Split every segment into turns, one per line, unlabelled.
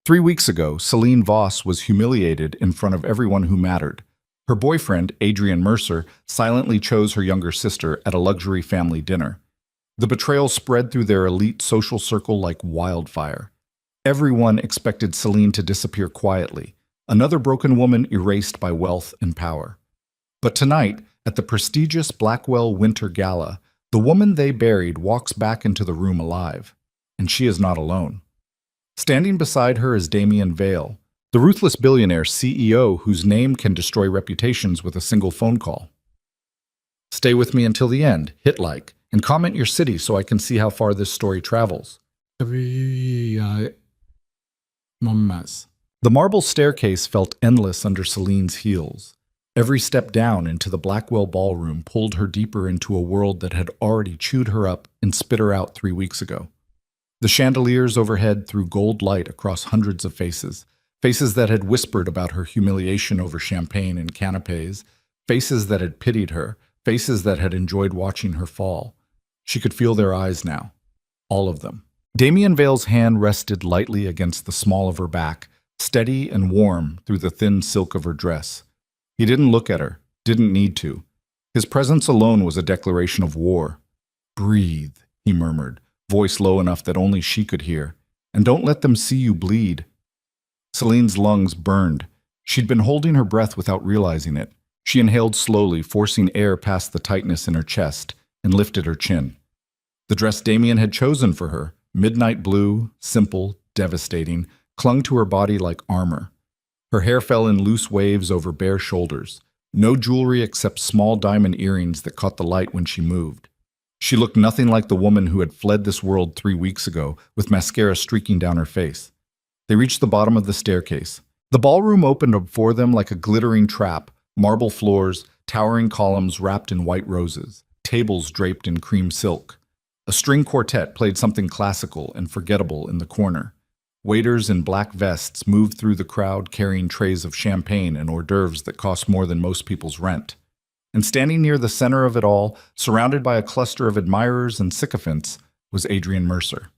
3 weeks ago, Celine Voss was humiliated in front of everyone who mattered. Her boyfriend, Adrian Mercer, silently chose her younger sister at a luxury family dinner. The betrayal spread through their elite social circle like wildfire. Everyone expected Celine to disappear quietly, another broken woman erased by wealth and power. But tonight, at the prestigious Blackwell Winter Gala, the woman they buried walks back into the room alive. And she is not alone. Standing beside her is Damien Vale, the ruthless billionaire CEO whose name can destroy reputations with a single phone call. Stay with me until the end, hit like, and comment your city so I can see how far this story travels. The marble staircase felt endless under Celine's heels. Every step down into the Blackwell ballroom pulled her deeper into a world that had already chewed her up and spit her out 3 weeks ago. The chandeliers overhead threw gold light across hundreds of faces, faces that had whispered about her humiliation over champagne and canapes, faces that had pitied her, faces that had enjoyed watching her fall. She could feel their eyes now, all of them. Damien Vale's hand rested lightly against the small of her back, steady and warm through the thin silk of her dress. He didn't look at her, didn't need to. His presence alone was a declaration of war. "Breathe," he murmured, voice low enough that only she could hear. "And don't let them see you bleed." Celine's lungs burned. She'd been holding her breath without realizing it. She inhaled slowly, forcing air past the tightness in her chest, and lifted her chin. The dress Damien had chosen for her, midnight blue, simple, devastating, clung to her body like armor. Her hair fell in loose waves over bare shoulders. No jewelry except small diamond earrings that caught the light when she moved. She looked nothing like the woman who had fled this world 3 weeks ago, with mascara streaking down her face. They reached the bottom of the staircase. The ballroom opened before them like a glittering trap, marble floors, towering columns wrapped in white roses, tables draped in cream silk. A string quartet played something classical and forgettable in the corner. Waiters in black vests moved through the crowd carrying trays of champagne and hors d'oeuvres that cost more than most people's rent. And standing near the center of it all, surrounded by a cluster of admirers and sycophants, was Adrian Mercer.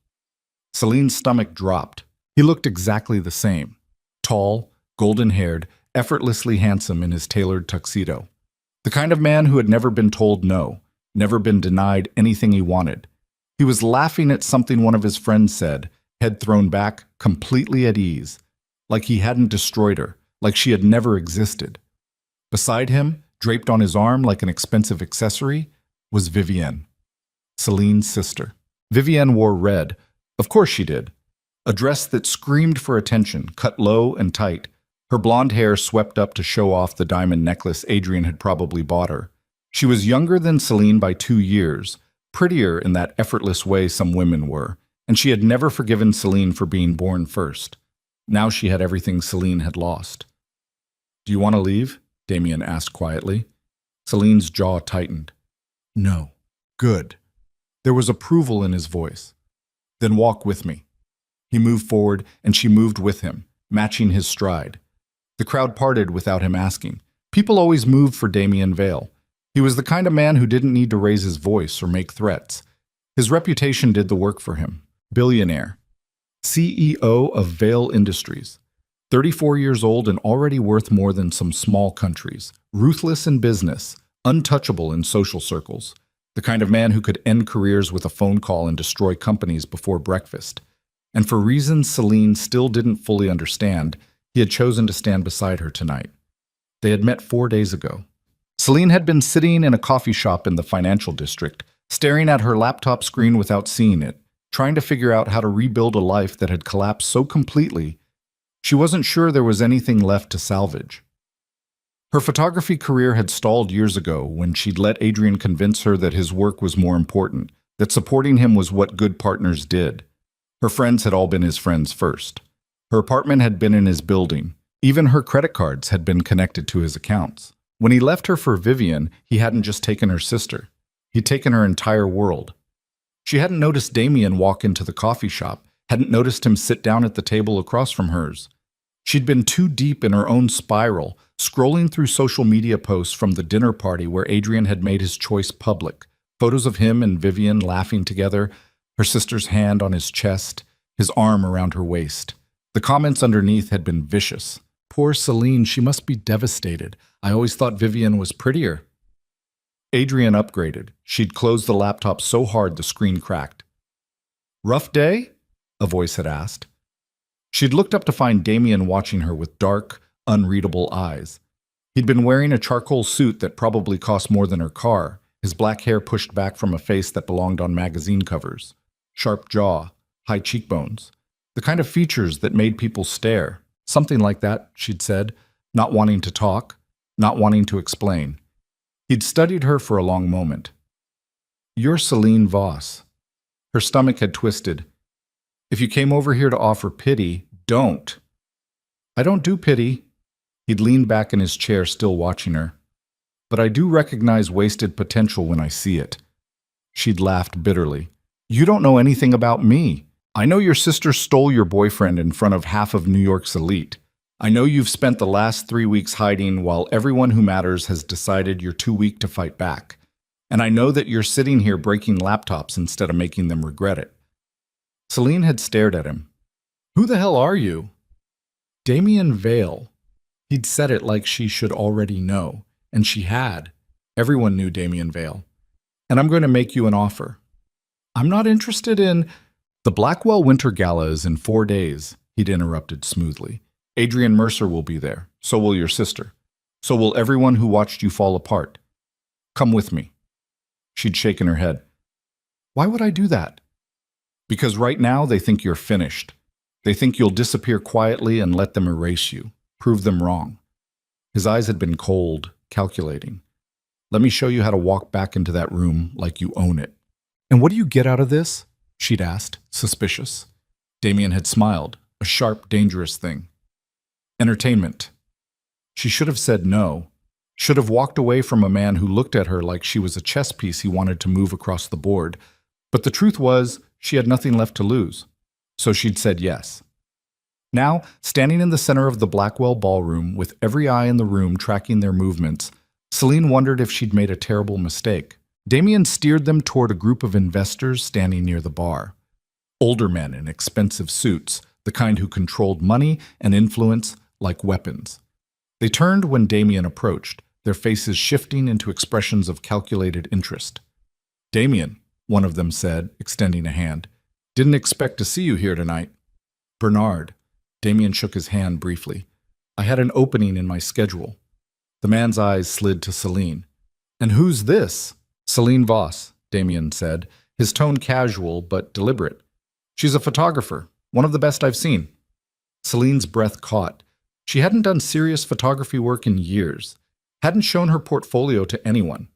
Celine's stomach dropped. He looked exactly the same. Tall, golden-haired, effortlessly handsome in his tailored tuxedo. The kind of man who had never been told no, never been denied anything he wanted. He was laughing at something one of his friends said, head thrown back, completely at ease, like he hadn't destroyed her, like she had never existed. Beside him, draped on his arm like an expensive accessory, was Vivienne, Celine's sister. Vivienne wore red. Of course she did. A dress that screamed for attention, cut low and tight. Her blonde hair swept up to show off the diamond necklace Adrian had probably bought her. She was younger than Celine by 2 years, prettier in that effortless way some women were, and she had never forgiven Celine for being born first. Now she had everything Celine had lost. "Do you want to leave?" Damien asked quietly. Celine's jaw tightened. "No." "Good." There was approval in his voice. "Then walk with me." He moved forward, and she moved with him, matching his stride. The crowd parted without him asking. People always moved for Damien Vale. He was the kind of man who didn't need to raise his voice or make threats. His reputation did the work for him. Billionaire. CEO of Vale Industries. 34 years old and already worth more than some small countries. Ruthless in business, untouchable in social circles. The kind of man who could end careers with a phone call and destroy companies before breakfast. And for reasons Celine still didn't fully understand, he had chosen to stand beside her tonight. They had met 4 days ago. Celine had been sitting in a coffee shop in the financial district, staring at her laptop screen without seeing it, trying to figure out how to rebuild a life that had collapsed so completely she wasn't sure there was anything left to salvage. Her photography career had stalled years ago when she'd let Adrian convince her that his work was more important, that supporting him was what good partners did. Her friends had all been his friends first. Her apartment had been in his building. Even her credit cards had been connected to his accounts. When he left her for Vivienne, he hadn't just taken her sister. He'd taken her entire world. She hadn't noticed Damien walk into the coffee shop, hadn't noticed him sit down at the table across from hers. She'd been too deep in her own spiral, scrolling through social media posts from the dinner party where Adrian had made his choice public. Photos of him and Vivienne laughing together, her sister's hand on his chest, his arm around her waist. The comments underneath had been vicious. Poor Celine, she must be devastated. I always thought Vivian was prettier. Adrian upgraded. She'd closed the laptop so hard the screen cracked. Rough day? A voice had asked. She'd looked up to find Damien watching her with dark, unreadable eyes. He'd been wearing a charcoal suit that probably cost more than her car, his black hair pushed back from a face that belonged on magazine covers. Sharp jaw, high cheekbones. The kind of features that made people stare. Something like that, she'd said, not wanting to talk, not wanting to explain. He'd studied her for a long moment. You're Celine Voss. Her stomach had twisted. If you came over here to offer pity, don't. I don't do pity. He'd leaned back in his chair, still watching her. But I do recognize wasted potential when I see it. She'd laughed bitterly. You don't know anything about me. I know your sister stole your boyfriend in front of half of New York's elite. I know you've spent the last 3 weeks hiding while everyone who matters has decided you're too weak to fight back. And I know that you're sitting here breaking laptops instead of making them regret it. Celine had stared at him. Who the hell are you? Damien Vale. He'd said it like she should already know, and she had. Everyone knew Damien Vale. And I'm going to make you an offer. I'm not interested in... The Blackwell Winter Gala is in 4 days, he'd interrupted smoothly. Adrian Mercer will be there. So will your sister. So will everyone who watched you fall apart. Come with me. She'd shaken her head. Why would I do that? Because right now they think you're finished. They think you'll disappear quietly and let them erase you, prove them wrong. His eyes had been cold, calculating. Let me show you how to walk back into that room like you own it. And what do you get out of this? She'd asked, suspicious. Damien had smiled, a sharp, dangerous thing. Entertainment. She should have said no, should have walked away from a man who looked at her like she was a chess piece he wanted to move across the board. But the truth was, she had nothing left to lose. So she'd said yes. Now, standing in the center of the Blackwell ballroom, with every eye in the room tracking their movements, Celine wondered if she'd made a terrible mistake. Damien steered them toward a group of investors standing near the bar. Older men in expensive suits, the kind who controlled money and influence like weapons. They turned when Damien approached, their faces shifting into expressions of calculated interest. Damien, one of them said, extending a hand, didn't expect to see you here tonight. Bernard. Damien shook his hand briefly. I had an opening in my schedule. The man's eyes slid to Celine. And who's this? Celine Voss, Damien said, his tone casual but deliberate. She's a photographer, one of the best I've seen. Celine's breath caught. She hadn't done serious photography work in years, hadn't shown her portfolio to anyone.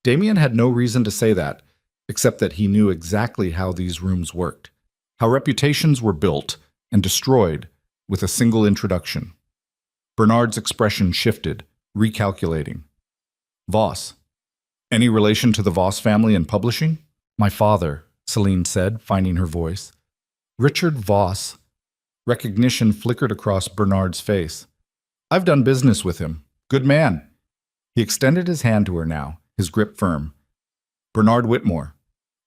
Damien had no reason to say that, except that he knew exactly how these rooms worked, how reputations were built and destroyed with a single introduction. Bernard's expression shifted, recalculating. Voss. Any relation to the Voss family in publishing? My father, Celine said, finding her voice. Richard Voss. Recognition flickered across Bernard's face. I've done business with him. Good man. He extended his hand to her now, his grip firm. Bernard Whitmore.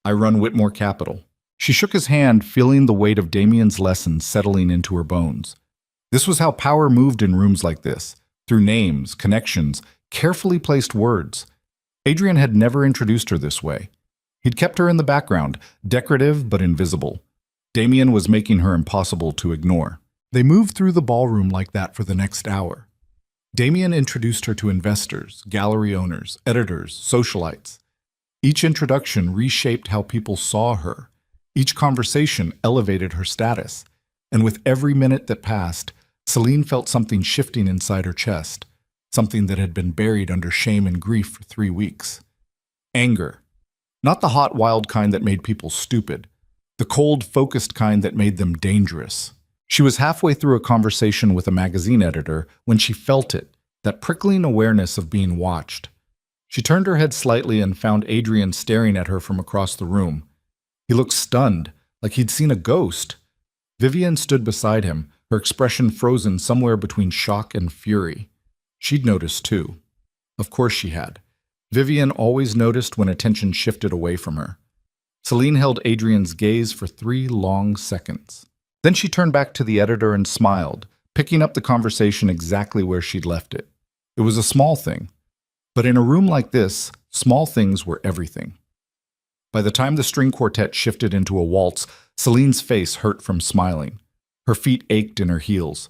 I run Whitmore Capital. She shook his hand, feeling the weight of Damien's lessons settling into her bones. This was how power moved in rooms like this, through names, connections, carefully placed words. Adrian had never introduced her this way. He'd kept her in the background, decorative but invisible. Damien was making her impossible to ignore. They moved through the ballroom like that for the next hour. Damien introduced her to investors, gallery owners, editors, socialites. Each introduction reshaped how people saw her. Each conversation elevated her status. And with every minute that passed, Celine felt something shifting inside her chest. Something that had been buried under shame and grief for 3 weeks. Anger. Not the hot, wild kind that made people stupid. The cold, focused kind that made them dangerous. She was halfway through a conversation with a magazine editor when she felt it, that prickling awareness of being watched. She turned her head slightly and found Adrian staring at her from across the room. He looked stunned, like he'd seen a ghost. Vivian stood beside him, her expression frozen somewhere between shock and fury. She'd noticed too. Of course she had. Vivian always noticed when attention shifted away from her. Celine held Adrian's gaze for 3 long seconds. Then she turned back to the editor and smiled, picking up the conversation exactly where she'd left it. It was a small thing, but in a room like this, small things were everything. By the time the string quartet shifted into a waltz, Celine's face hurt from smiling. Her feet ached in her heels.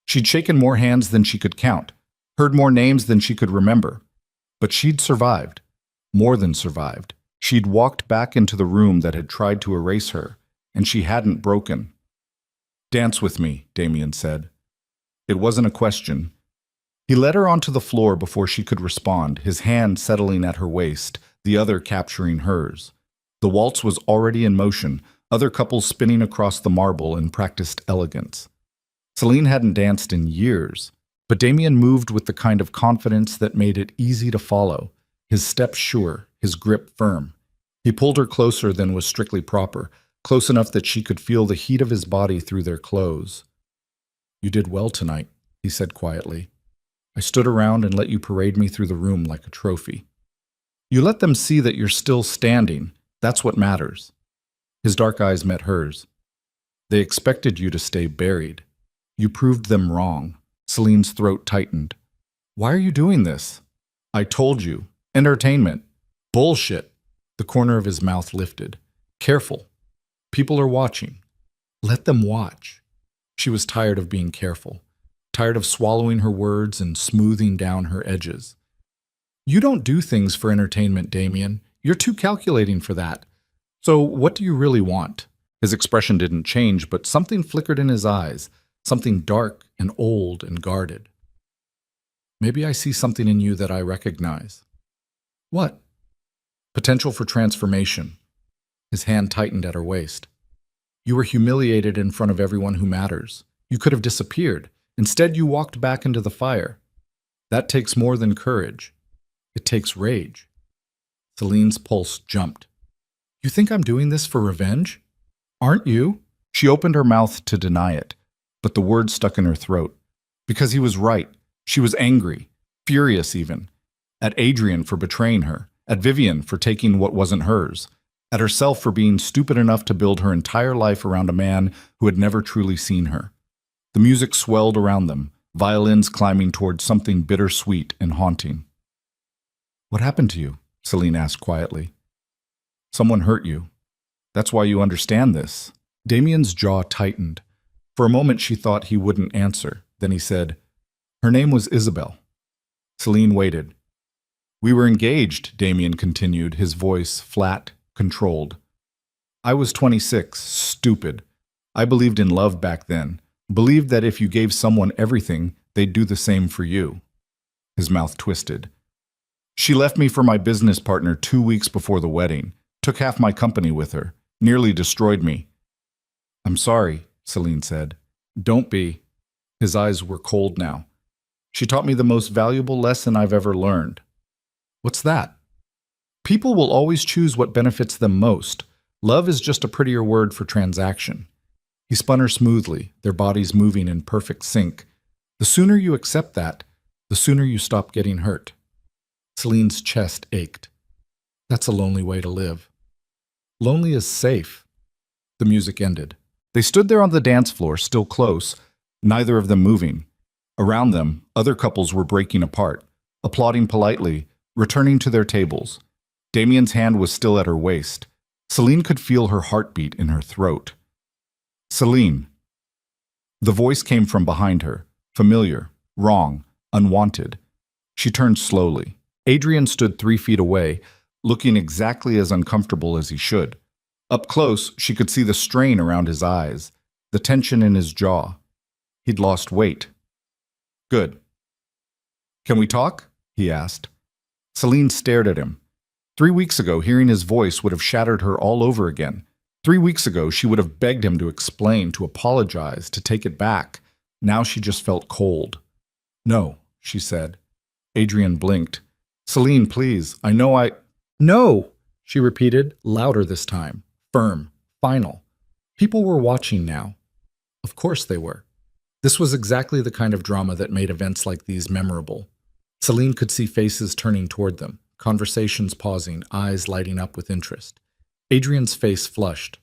She'd shaken more hands than she could count, heard more names than she could remember. But she'd survived. More than survived. She'd walked back into the room that had tried to erase her, and she hadn't broken. "Dance with me," Damien said. It wasn't a question. He led her onto the floor before she could respond, his hand settling at her waist, the other capturing hers. The waltz was already in motion, other couples spinning across the marble in practiced elegance. Celine hadn't danced in years, but Damien moved with the kind of confidence that made it easy to follow, his step sure, his grip firm. He pulled her closer than was strictly proper, close enough that she could feel the heat of his body through their clothes. "You did well tonight," he said quietly. "I stood around and let you parade me through the room like a trophy. You let them see that you're still standing. That's what matters." His dark eyes met hers. "They expected you to stay buried. You proved them wrong." Celine's throat tightened. "Why are you doing this?" "I told you. Entertainment." "Bullshit." The corner of his mouth lifted. "Careful. People are watching. Let them watch." She was tired of being careful, tired of swallowing her words and smoothing down her edges. "You don't do things for entertainment, Damien. You're too calculating for that. So what do you really want?" His expression didn't change, but something flickered in his eyes, something dark and old and guarded. "Maybe I see something in you that I recognize." "What?" "Potential for transformation." His hand tightened at her waist. "You were humiliated in front of everyone who matters. You could have disappeared. Instead, you walked back into the fire. That takes more than courage. It takes rage." Celine's pulse jumped. "You think I'm doing this for revenge? Aren't you?" She opened her mouth to deny it, but the words stuck in her throat. Because he was right. She was angry, furious even. At Adrian for betraying her, at Vivian for taking what wasn't hers, at herself for being stupid enough to build her entire life around a man who had never truly seen her. The music swelled around them, violins climbing toward something bittersweet and haunting. "What happened to you?" Celine asked quietly. "Someone hurt you. That's why you understand this." Damien's jaw tightened. For a moment she thought he wouldn't answer. Then he said, "Her name was Isabel." Celine waited. "We were engaged," Damien continued, his voice flat, controlled. "I was 26, stupid. I believed in love back then, believed that if you gave someone everything, they'd do the same for you." His mouth twisted. "She left me for my business partner 2 weeks before the wedding, took half my company with her, nearly destroyed me." "I'm sorry," Celine said. "Don't be." His eyes were cold now. "She taught me the most valuable lesson I've ever learned." "What's that?" "People will always choose what benefits them most. Love is just a prettier word for transaction." He spun her smoothly, their bodies moving in perfect sync. "The sooner you accept that, the sooner you stop getting hurt." Celine's chest ached. "That's a lonely way to live." "Lonely is safe." The music ended. They stood there on the dance floor, still close, neither of them moving. Around them, other couples were breaking apart, applauding politely, returning to their tables. Damien's hand was still at her waist. Celine could feel her heartbeat in her throat. "Celine." The voice came from behind her, familiar, wrong, unwanted. She turned slowly. Adrian stood 3 feet away, looking exactly as uncomfortable as he should. Up close, she could see the strain around his eyes, the tension in his jaw. He'd lost weight. "Good. Can we talk?" he asked. Celine stared at him. 3 weeks ago, hearing his voice would have shattered her all over again. 3 weeks ago, she would have begged him to explain, to apologize, to take it back. Now she just felt cold. "No," she said. Adrian blinked. "Celine, please, I know I—" "No," she repeated, louder this time, firm, final. People were watching now. Of course they were. This was exactly the kind of drama that made events like these memorable. Celine could see faces turning toward them, conversations pausing, eyes lighting up with interest. Adrian's face flushed.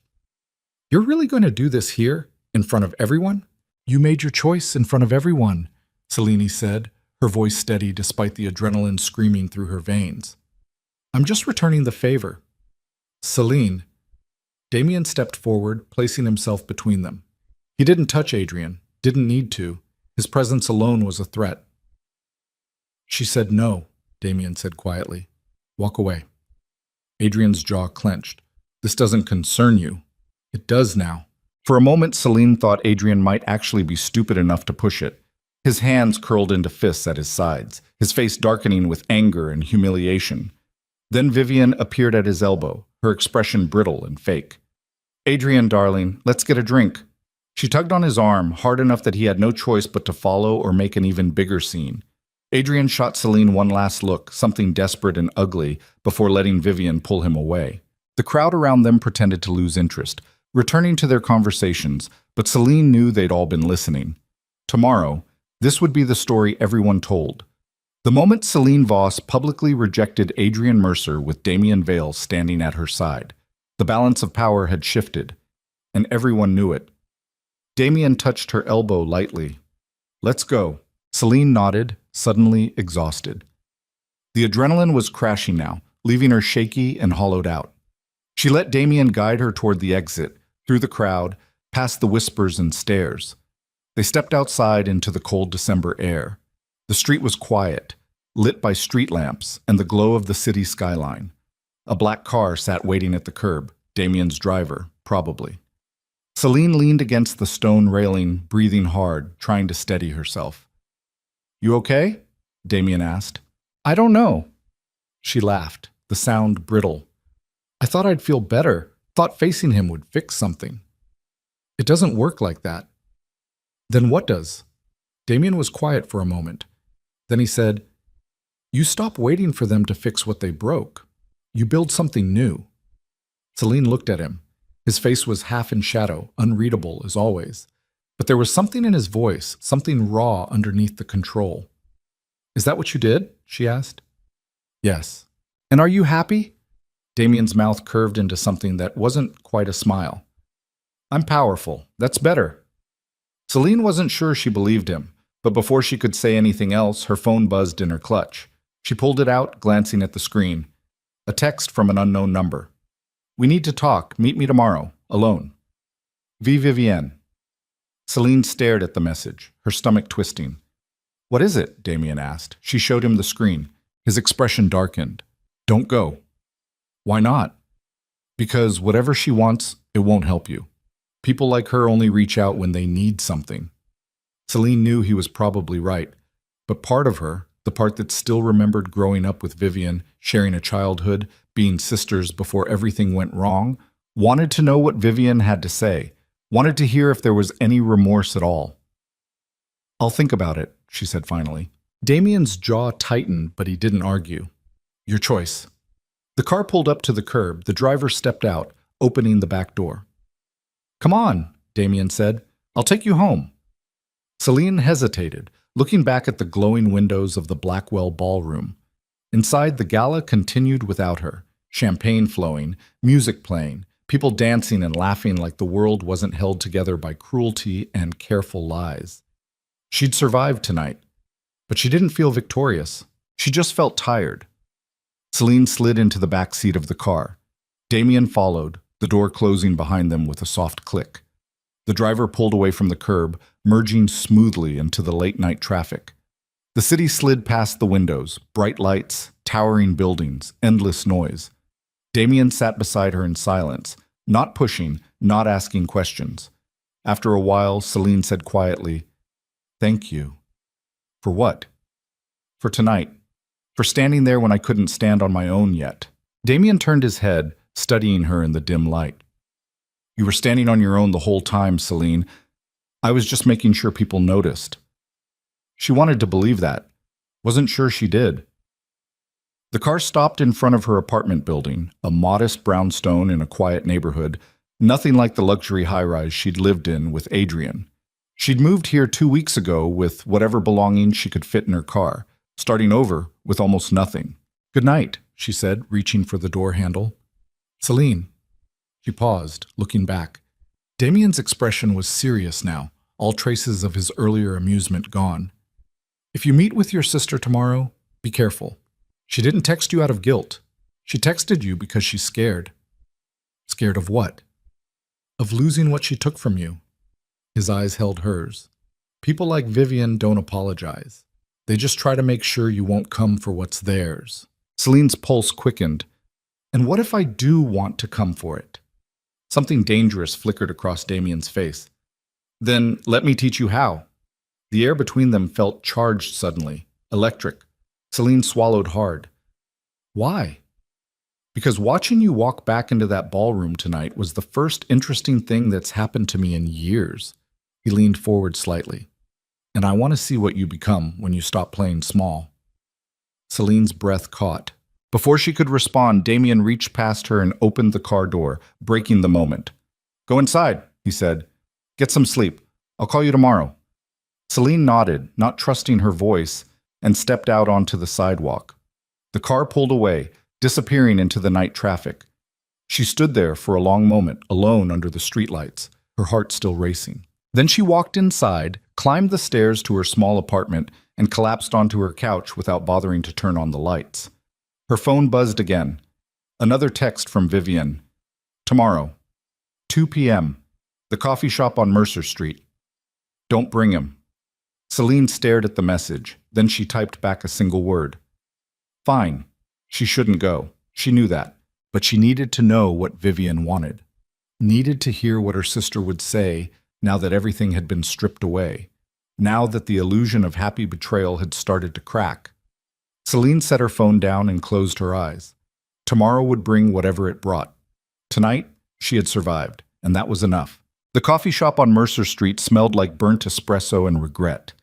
"You're really going to do this here? In front of everyone? You made your choice in front of everyone, Selene said, her voice steady despite the adrenaline screaming through her veins. I'm just returning the favor. Selene. Damien stepped forward, placing himself between them. He didn't touch Adrian, didn't need to. His presence alone was a threat. She said no, Damien said quietly. Walk away. Adrian's jaw clenched. This doesn't concern you. It does now. For a moment, Selene thought Adrian might actually be stupid enough to push it. His hands curled into fists at his sides, his face darkening with anger and humiliation. Then Vivian appeared at his elbow, her expression brittle and fake. Adrian, darling, let's get a drink. She tugged on his arm, hard enough that he had no choice but to follow or make an even bigger scene. Adrian shot Selene one last look, something desperate and ugly, before letting Vivian pull him away. The crowd around them pretended to lose interest, returning to their conversations, but Selene knew they'd all been listening. Tomorrow, this would be the story everyone told. The moment Selene Voss publicly rejected Adrian Mercer with Damien Vale standing at her side, the balance of power had shifted, and everyone knew it. Damien touched her elbow lightly. Let's go. Selene nodded, suddenly exhausted. The adrenaline was crashing now, leaving her shaky and hollowed out. She let Damien guide her toward the exit, through the crowd, past the whispers and stares. They stepped outside into the cold December air. The street was quiet, lit by street lamps and the glow of the city skyline. A black car sat waiting at the curb, Damien's driver, probably. Selene leaned against the stone railing, breathing hard, trying to steady herself. You okay? Damien asked. I don't know. She laughed, the sound brittle. I thought I'd feel better, thought facing him would fix something. It doesn't work like that. Then what does? Damien was quiet for a moment. Then he said, You stop waiting for them to fix what they broke. You build something new. Selene looked at him. His face was half in shadow, unreadable as always. But there was something in his voice, something raw underneath the control. Is that what you did? She asked. Yes. And are you happy? Damien's mouth curved into something that wasn't quite a smile. I'm powerful. That's better. Selene wasn't sure she believed him, but before she could say anything else, her phone buzzed in her clutch. She pulled it out, glancing at the screen. A text from an unknown number. We need to talk. Meet me tomorrow. Alone. V. Vivienne. Selene stared at the message, her stomach twisting. What is it? Damien asked. She showed him the screen. His expression darkened. Don't go. Why not? Because whatever she wants, it won't help you. People like her only reach out when they need something. Selene knew he was probably right, but part of her, the part that still remembered growing up with Vivian, sharing a childhood, being sisters before everything went wrong, wanted to know what Vivian had to say, wanted to hear if there was any remorse at all. I'll think about it, she said finally. Damien's jaw tightened, but he didn't argue. Your choice. The car pulled up to the curb. The driver stepped out, opening the back door. Come on, Damien said. I'll take you home. Selene hesitated, looking back at the glowing windows of the Blackwell ballroom. Inside, the gala continued without her, champagne flowing, music playing, people dancing and laughing like the world wasn't held together by cruelty and careful lies. She'd survived tonight, but she didn't feel victorious. She just felt tired. Selene slid into the back seat of the car. Damien followed, the door closing behind them with a soft click. The driver pulled away from the curb, merging smoothly into the late-night traffic. The city slid past the windows, bright lights, towering buildings, endless noise. Damien sat beside her in silence, not pushing, not asking questions. After a while, Selene said quietly, Thank you. For what? For tonight. For standing there when I couldn't stand on my own yet. Damien turned his head, studying her in the dim light. You were standing on your own the whole time, Selene. I was just making sure people noticed. She wanted to believe that. Wasn't sure she did. The car stopped in front of her apartment building, a modest brownstone in a quiet neighborhood, nothing like the luxury high-rise she'd lived in with Adrian. She'd moved here 2 weeks ago with whatever belongings she could fit in her car, starting over with almost nothing. Good night, she said, reaching for the door handle. Selene. She paused, looking back. Damien's expression was serious now, all traces of his earlier amusement gone. If you meet with your sister tomorrow, be careful. She didn't text you out of guilt. She texted you because she's scared. Scared of what? Of losing what she took from you. His eyes held hers. People like Vivian don't apologize. They just try to make sure you won't come for what's theirs. Celine's pulse quickened. And what if I do want to come for it? Something dangerous flickered across Damien's face. Then let me teach you how. The air between them felt charged suddenly, electric. Celine swallowed hard. Why? Because watching you walk back into that ballroom tonight was the first interesting thing that's happened to me in years. He leaned forward slightly. And I want to see what you become when you stop playing small. Celine's breath caught. Before she could respond, Damien reached past her and opened the car door, breaking the moment. Go inside, he said. Get some sleep. I'll call you tomorrow. Celine nodded, not trusting her voice, and stepped out onto the sidewalk. The car pulled away, disappearing into the night traffic. She stood there for a long moment, alone under the streetlights, her heart still racing. Then she walked inside, climbed the stairs to her small apartment, and collapsed onto her couch without bothering to turn on the lights. Her phone buzzed again. Another text from Vivian. Tomorrow, 2 p.m., the coffee shop on Mercer Street. Don't bring him. Celine stared at the message. Then she typed back a single word. Fine. She shouldn't go. She knew that. But she needed to know what Vivian wanted. Needed to hear what her sister would say now that everything had been stripped away. Now that the illusion of happy betrayal had started to crack. Celine set her phone down and closed her eyes. Tomorrow would bring whatever it brought. Tonight, she had survived, and that was enough. The coffee shop on Mercer Street smelled like burnt espresso and regret.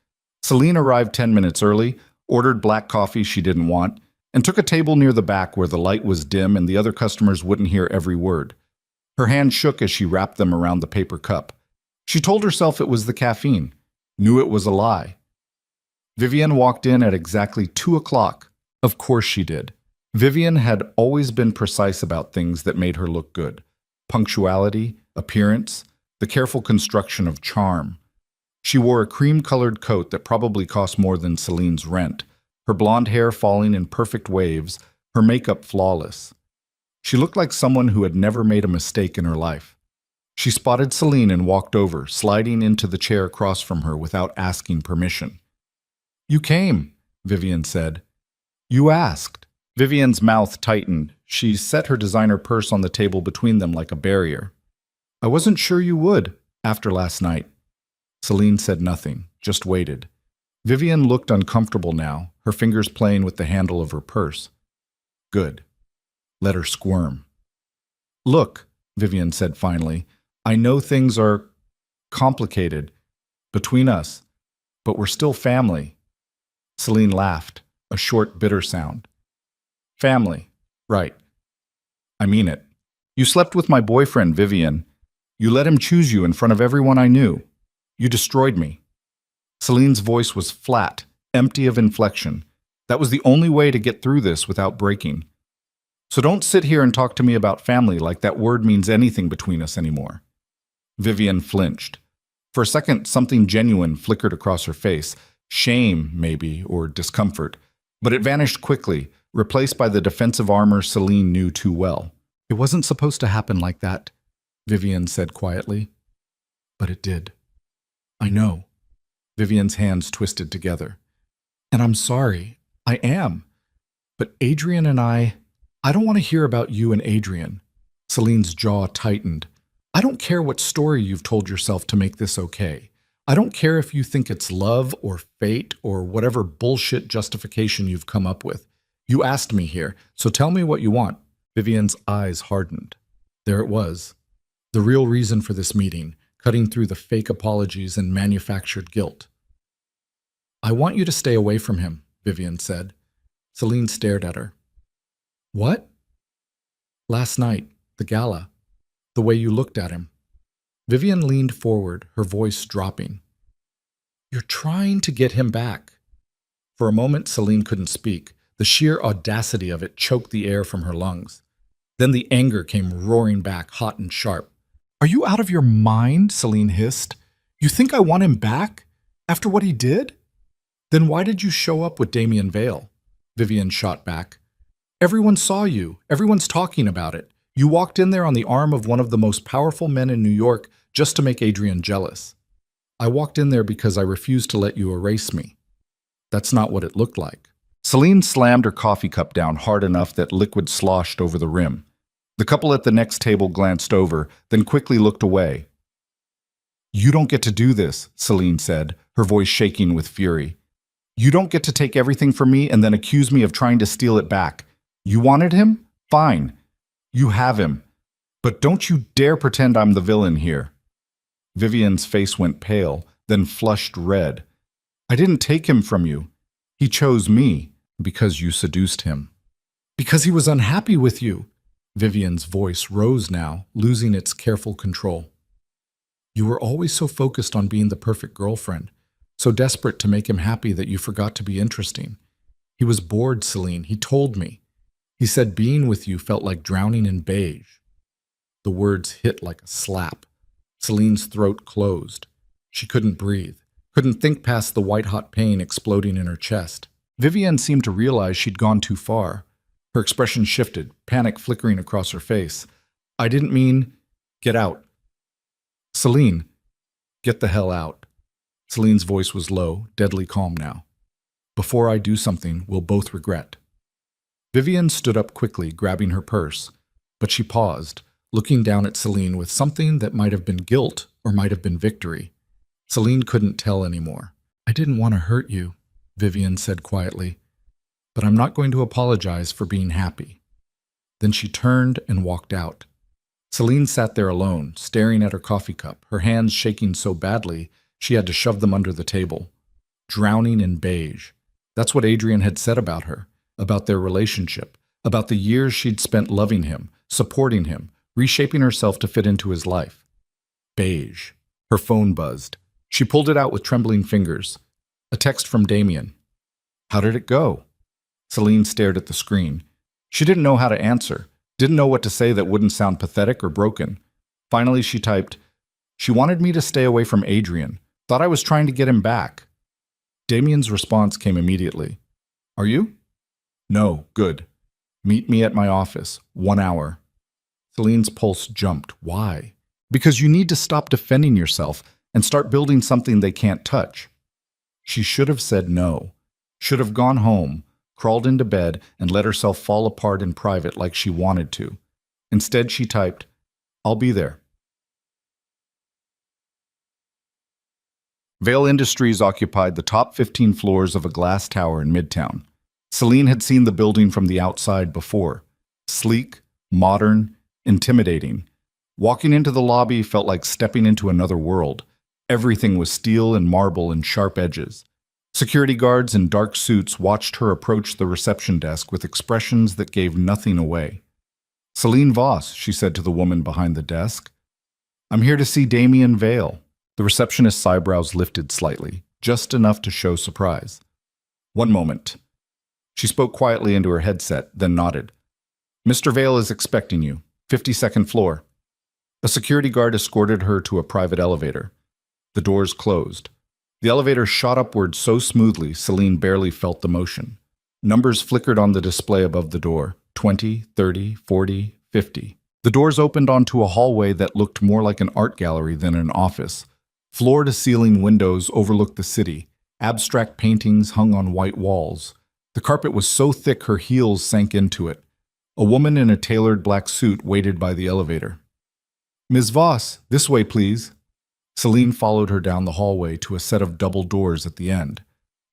Celine arrived 10 minutes early, ordered black coffee she didn't want, and took a table near the back where the light was dim and the other customers wouldn't hear every word. Her hand shook as she wrapped them around the paper cup. She told herself it was the caffeine, knew it was a lie. Vivian walked in at exactly 2 o'clock. Of course she did. Vivian had always been precise about things that made her look good. Punctuality, appearance, the careful construction of charm. She wore a cream-colored coat that probably cost more than Celine's rent, her blonde hair falling in perfect waves, her makeup flawless. She looked like someone who had never made a mistake in her life. She spotted Celine and walked over, sliding into the chair across from her without asking permission. You came, Vivian said. You asked. Vivian's mouth tightened. She set her designer purse on the table between them like a barrier. I wasn't sure you would, after last night. Celine said nothing, just waited. Vivian looked uncomfortable now, her fingers playing with the handle of her purse. Good. Let her squirm. Look, Vivian said finally, I know things are complicated between us, but we're still family. Celine laughed, a short, bitter sound. Family, right. I mean it. You slept with my boyfriend, Vivian. You let him choose you in front of everyone I knew. You destroyed me. Celine's voice was flat, empty of inflection. That was the only way to get through this without breaking. So don't sit here and talk to me about family like that word means anything between us anymore. Vivian flinched. For a second, something genuine flickered across her face. Shame, maybe, or discomfort. But it vanished quickly, replaced by the defensive armor Celine knew too well. It wasn't supposed to happen like that, Vivian said quietly. But it did. I know. Vivian's hands twisted together. And I'm sorry. I am. But Adrian and I don't want to hear about you and Adrian. Celine's jaw tightened. I don't care what story you've told yourself to make this okay. I don't care if you think it's love or fate or whatever bullshit justification you've come up with. You asked me here, so tell me what you want. Vivian's eyes hardened. There it was. The real reason for this meeting, cutting through the fake apologies and manufactured guilt. I want you to stay away from him, Vivian said. Celine stared at her. What? Last night, the gala. The way you looked at him. Vivian leaned forward, her voice dropping. You're trying to get him back. For a moment, Celine couldn't speak. The sheer audacity of it choked the air from her lungs. Then the anger came roaring back, hot and sharp. Are you out of your mind? Celine hissed. You think I want him back? After what he did? Then why did you show up with Damien Vale? Vivian shot back. Everyone saw you. Everyone's talking about it. You walked in there on the arm of one of the most powerful men in New York just to make Adrian jealous. I walked in there because I refused to let you erase me. That's not what it looked like. Celine slammed her coffee cup down hard enough that liquid sloshed over the rim. The couple at the next table glanced over, then quickly looked away. You don't get to do this, Celine said, her voice shaking with fury. You don't get to take everything from me and then accuse me of trying to steal it back. You wanted him? Fine. You have him. But don't you dare pretend I'm the villain here. Vivian's face went pale, then flushed red. I didn't take him from you. He chose me because you seduced him. Because he was unhappy with you. Vivian's voice rose now, losing its careful control. You were always so focused on being the perfect girlfriend, so desperate to make him happy that you forgot to be interesting. He was bored, Celine. He told me. He said being with you felt like drowning in beige. The words hit like a slap. Celine's throat closed. She couldn't breathe, couldn't think past the white-hot pain exploding in her chest. Vivian seemed to realize she'd gone too far. Her expression shifted, panic flickering across her face. I didn't mean, get out. Celine, get the hell out. Celine's voice was low, deadly calm now. Before I do something we'll both regret. Vivian stood up quickly, grabbing her purse, but she paused, looking down at Celine with something that might have been guilt or might have been victory. Celine couldn't tell anymore. I didn't want to hurt you, Vivian said quietly, but I'm not going to apologize for being happy. Then she turned and walked out. Celine sat there alone, staring at her coffee cup, her hands shaking so badly she had to shove them under the table. Drowning in beige. That's what Adrian had said about her, about their relationship, about the years she'd spent loving him, supporting him, reshaping herself to fit into his life. Beige. Her phone buzzed. She pulled it out with trembling fingers. A text from Damien. How did it go? Celine stared at the screen. She didn't know how to answer, didn't know what to say that wouldn't sound pathetic or broken. Finally, she typed, she wanted me to stay away from Adrian. Thought I was trying to get him back. Damien's response came immediately. Are you? No, good. Meet me at my office, 1 hour. Celine's pulse jumped. Why? Because you need to stop defending yourself and start building something they can't touch. She should have said no. Should have gone home, crawled into bed, and let herself fall apart in private like she wanted to. Instead, she typed, I'll be there. Vale Industries occupied the top 15 floors of a glass tower in Midtown. Celine had seen the building from the outside before. Sleek, modern, intimidating. Walking into the lobby felt like stepping into another world. Everything was steel and marble and sharp edges. Security guards in dark suits watched her approach the reception desk with expressions that gave nothing away. Celine Voss, she said to the woman behind the desk. I'm here to see Damien Vale. The receptionist's eyebrows lifted slightly, just enough to show surprise. One moment. She spoke quietly into her headset, then nodded. Mr. Vale is expecting you. 52nd floor. A security guard escorted her to a private elevator. The doors closed. The elevator shot upward so smoothly, Celine barely felt the motion. Numbers flickered on the display above the door. 20, 30, 40, 50. The doors opened onto a hallway that looked more like an art gallery than an office. Floor-to-ceiling windows overlooked the city. Abstract paintings hung on white walls. The carpet was so thick her heels sank into it. A woman in a tailored black suit waited by the elevator. Ms. Voss, this way, please. Celine followed her down the hallway to a set of double doors at the end.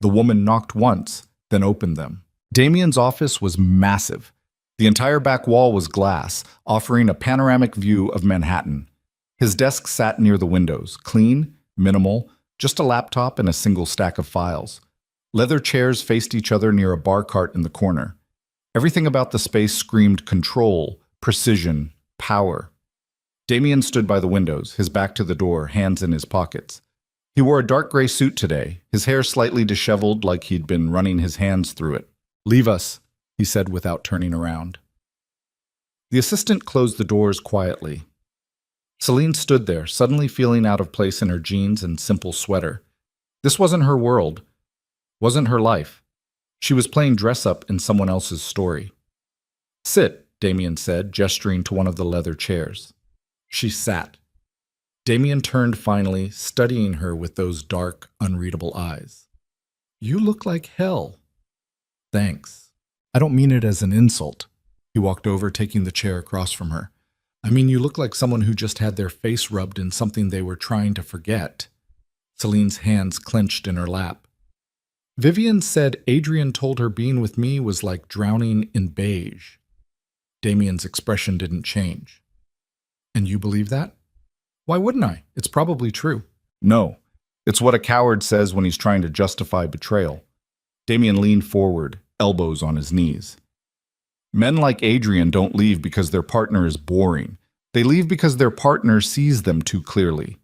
The woman knocked once, then opened them. Damien's office was massive. The entire back wall was glass, offering a panoramic view of Manhattan. His desk sat near the windows, clean, minimal, just a laptop and a single stack of files. Leather chairs faced each other near a bar cart in the corner. Everything about the space screamed control, precision, power. Damien stood by the windows, his back to the door, hands in his pockets. He wore a dark gray suit today, his hair slightly disheveled like he'd been running his hands through it. Leave us, he said without turning around. The assistant closed the doors quietly. Celine stood there, suddenly feeling out of place in her jeans and simple sweater. This wasn't her world, wasn't her life. She was playing dress-up in someone else's story. Sit, Damien said, gesturing to one of the leather chairs. She sat. Damien turned finally, studying her with those dark, unreadable eyes. You look like hell. Thanks. I don't mean it as an insult. He walked over, taking the chair across from her. I mean, you look like someone who just had their face rubbed in something they were trying to forget. Celine's hands clenched in her lap. Vivian said Adrian told her being with me was like drowning in beige. Damien's expression didn't change. And you believe that? Why wouldn't I? It's probably true. No. It's what a coward says when he's trying to justify betrayal. Damien leaned forward, elbows on his knees. Men like Adrian don't leave because their partner is boring. They leave because their partner sees them too clearly.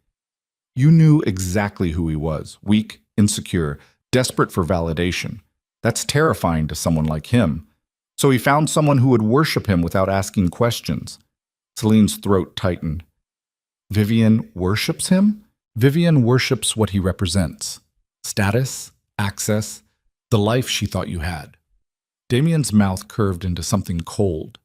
You knew exactly who he was, weak, insecure, desperate for validation. That's terrifying to someone like him. So he found someone who would worship him without asking questions. Celine's throat tightened. Vivian worships him? Vivian worships what he represents. Status, access, the life she thought you had. Damien's mouth curved into something cold.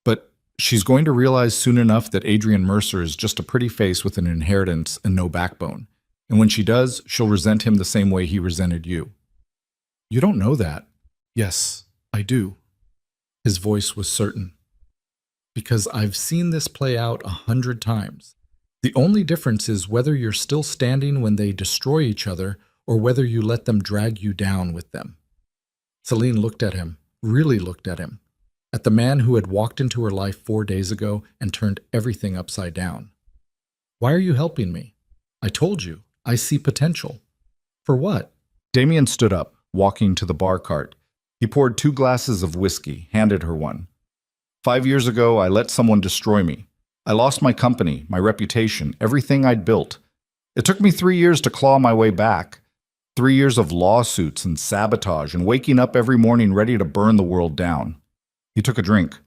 But she's going to realize soon enough that Adrian Mercer is just a pretty face with an inheritance and no backbone. And when she does, she'll resent him the same way he resented you. You don't know that. Yes, I do. His voice was certain. Because I've seen this play out 100 times. The only difference is whether you're still standing when they destroy each other or whether you let them drag you down with them. Celine looked at him, really looked at him, at the man who had walked into her life 4 days ago and turned everything upside down. Why are you helping me? I told you, I see potential. For what? Damien stood up, walking to the bar cart. He poured 2 glasses of whiskey, handed her one. 5 years ago, I let someone destroy me. I lost my company, my reputation, everything I'd built. It took me 3 years to claw my way back. 3 years of lawsuits and sabotage and waking up every morning ready to burn the world down. He took a drink.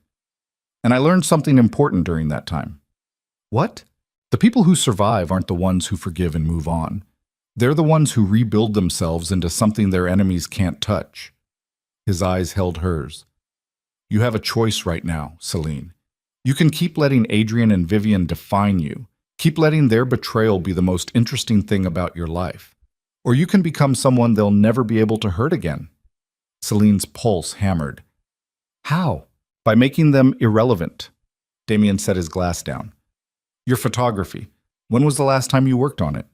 And I learned something important during that time. What? The people who survive aren't the ones who forgive and move on. They're the ones who rebuild themselves into something their enemies can't touch. His eyes held hers. You have a choice right now, Celine. You can keep letting Adrian and Vivian define you. Keep letting their betrayal be the most interesting thing about your life. Or you can become someone they'll never be able to hurt again. Celine's pulse hammered. How? By making them irrelevant. Damien set his glass down. Your photography. When was the last time you worked on it?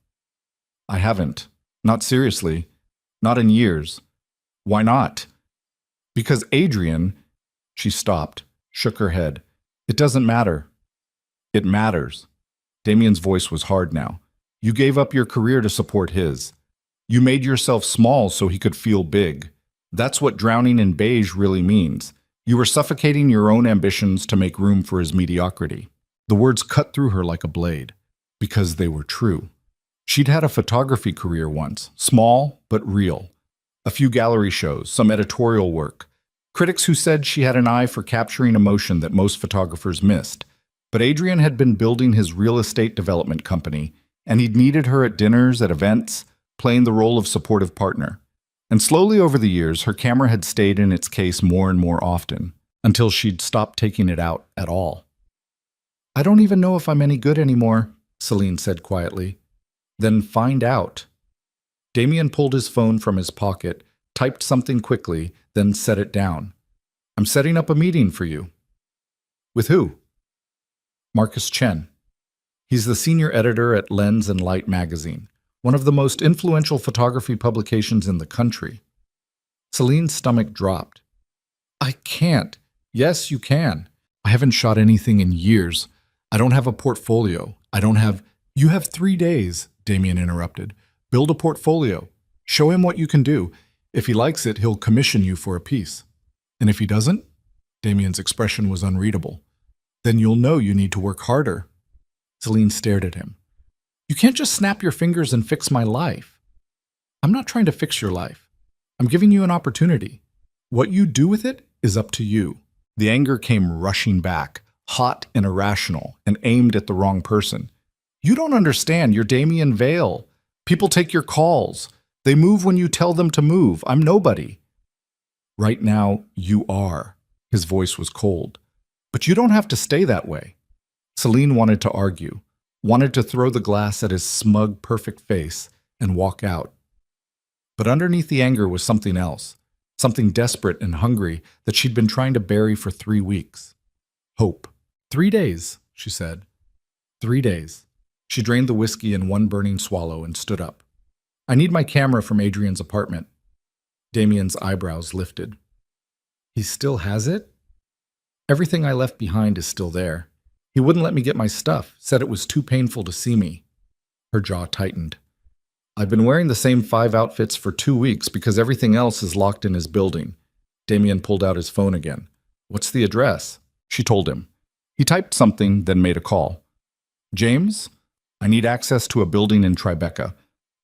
I haven't. Not seriously. Not in years. Why not? Because Adrian... She stopped, shook her head. It doesn't matter. It matters. Damien's voice was hard now. You gave up your career to support his. You made yourself small so he could feel big. That's what drowning in beige really means. You were suffocating your own ambitions to make room for his mediocrity. The words cut through her like a blade, because they were true. She'd had a photography career once, small but real. A few gallery shows, some editorial work. Critics who said she had an eye for capturing emotion that most photographers missed. But Adrian had been building his real estate development company, and he'd needed her at dinners, at events, playing the role of supportive partner. And slowly over the years, her camera had stayed in its case more and more often, until she'd stopped taking it out at all. I don't even know if I'm any good anymore, Celine said quietly. Then find out. Damien pulled his phone from his pocket, typed something quickly, then set it down. I'm setting up a meeting for you. With who? Marcus Chen. He's the senior editor at Lens and Light magazine, one of the most influential photography publications in the country. Celine's stomach dropped. I can't. Yes, you can. I haven't shot anything in years. I don't have a portfolio. You have 3 days, Damien interrupted. Build a portfolio. Show him what you can do. If he likes it, he'll commission you for a piece. And if he doesn't? Damien's expression was unreadable. Then you'll know you need to work harder. Celine stared at him. You can't just snap your fingers and fix my life. I'm not trying to fix your life. I'm giving you an opportunity. What you do with it is up to you. The anger came rushing back, hot and irrational, and aimed at the wrong person. You don't understand. You're Damien Vale. People take your calls. They move when you tell them to move. I'm nobody. Right now, you are. His voice was cold. But you don't have to stay that way. Celine wanted to argue, wanted to throw the glass at his smug, perfect face and walk out. But underneath the anger was something else, something desperate and hungry that she'd been trying to bury for 3 weeks. Hope. 3 days, she said. 3 days. She drained the whiskey in one burning swallow and stood up. I need my camera from Adrian's apartment. Damien's eyebrows lifted. He still has it? Everything I left behind is still there. He wouldn't let me get my stuff, said it was too painful to see me. Her jaw tightened. I've been wearing the same 5 outfits for 2 weeks because everything else is locked in his building. Damien pulled out his phone again. What's the address? She told him. He typed something, then made a call. James, I need access to a building in Tribeca,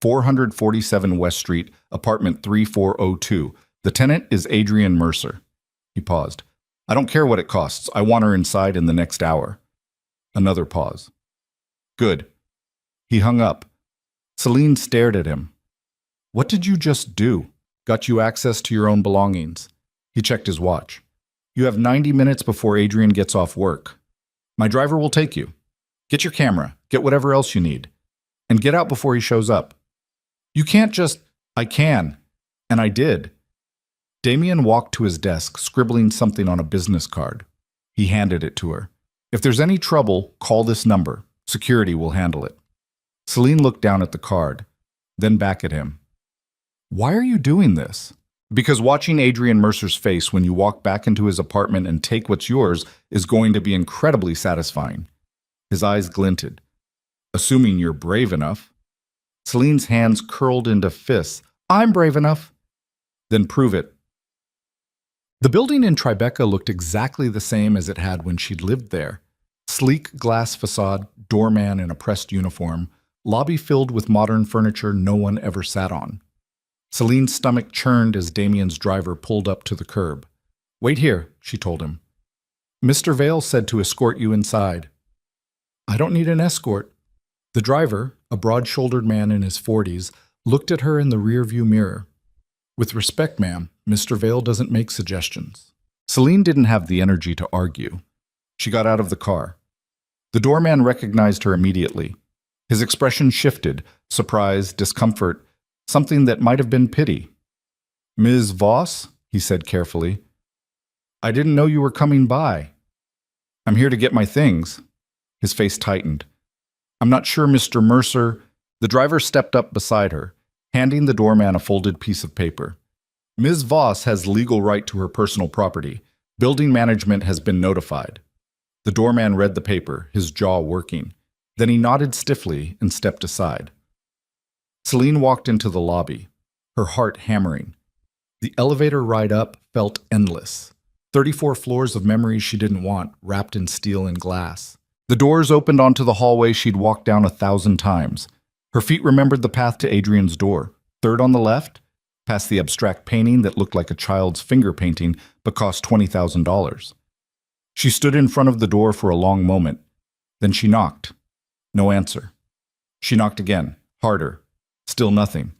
447 West Street, apartment 3402. The tenant is Adrian Mercer. He paused. I don't care what it costs. I want her inside in the next hour. Another pause. Good. He hung up. Celine stared at him. What did you just do? Got you access to your own belongings. He checked his watch. You have 90 minutes before Adrian gets off work. My driver will take you. Get your camera. Get whatever else you need. And get out before he shows up. You can't just... I can. And I did. Damien walked to his desk, scribbling something on a business card. He handed it to her. If there's any trouble, call this number. Security will handle it. Celine looked down at the card, then back at him. Why are you doing this? Because watching Adrian Mercer's face when you walk back into his apartment and take what's yours is going to be incredibly satisfying. His eyes glinted. Assuming you're brave enough. Celine's hands curled into fists. I'm brave enough. Then prove it. The building in Tribeca looked exactly the same as it had when she'd lived there. Sleek glass facade, doorman in a pressed uniform, lobby filled with modern furniture no one ever sat on. Celine's stomach churned as Damien's driver pulled up to the curb. Wait here, she told him. Mr. Vale said to escort you inside. I don't need an escort. The driver, a broad-shouldered man in his 40s, looked at her in the rearview mirror. With respect, ma'am, Mr. Vale doesn't make suggestions. Celine didn't have the energy to argue. She got out of the car. The doorman recognized her immediately. His expression shifted, surprise, discomfort, something that might have been pity. Ms. Voss, he said carefully. I didn't know you were coming by. I'm here to get my things. His face tightened. I'm not sure, Mr. Mercer. The driver stepped up beside her, handing the doorman a folded piece of paper. Ms. Voss has legal right to her personal property. Building management has been notified. The doorman read the paper, his jaw working. Then he nodded stiffly and stepped aside. Celine walked into the lobby, her heart hammering. The elevator ride up felt endless. 34 floors of memories she didn't want, wrapped in steel and glass. The doors opened onto the hallway she'd walked down 1,000 times. Her feet remembered the path to Adrian's door. Third on the left, past the abstract painting that looked like a child's finger painting but cost $20,000. She stood in front of the door for a long moment. Then she knocked. No answer. She knocked again, harder. Still nothing.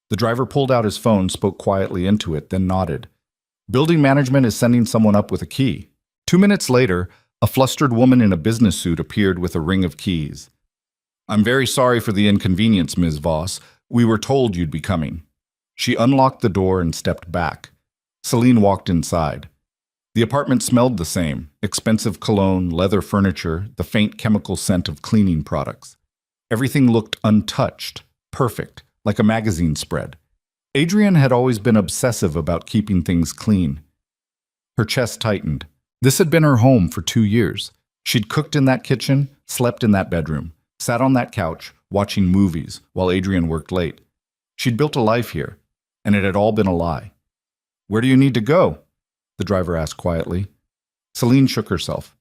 The driver pulled out his phone, spoke quietly into it, then nodded. Building management is sending someone up with a key. 2 minutes later, a flustered woman in a business suit appeared with a ring of keys. I'm very sorry for the inconvenience, Ms. Voss. We were told you'd be coming. She unlocked the door and stepped back. Celine walked inside. The apartment smelled the same, expensive cologne, leather furniture, the faint chemical scent of cleaning products. Everything looked untouched, perfect, like a magazine spread. Adrian had always been obsessive about keeping things clean. Her chest tightened. This had been her home for 2 years. She'd cooked in that kitchen, slept in that bedroom, sat on that couch, watching movies while Adrian worked late. She'd built a life here, and it had all been a lie. Where do you need to go? The driver asked quietly. Celine shook herself.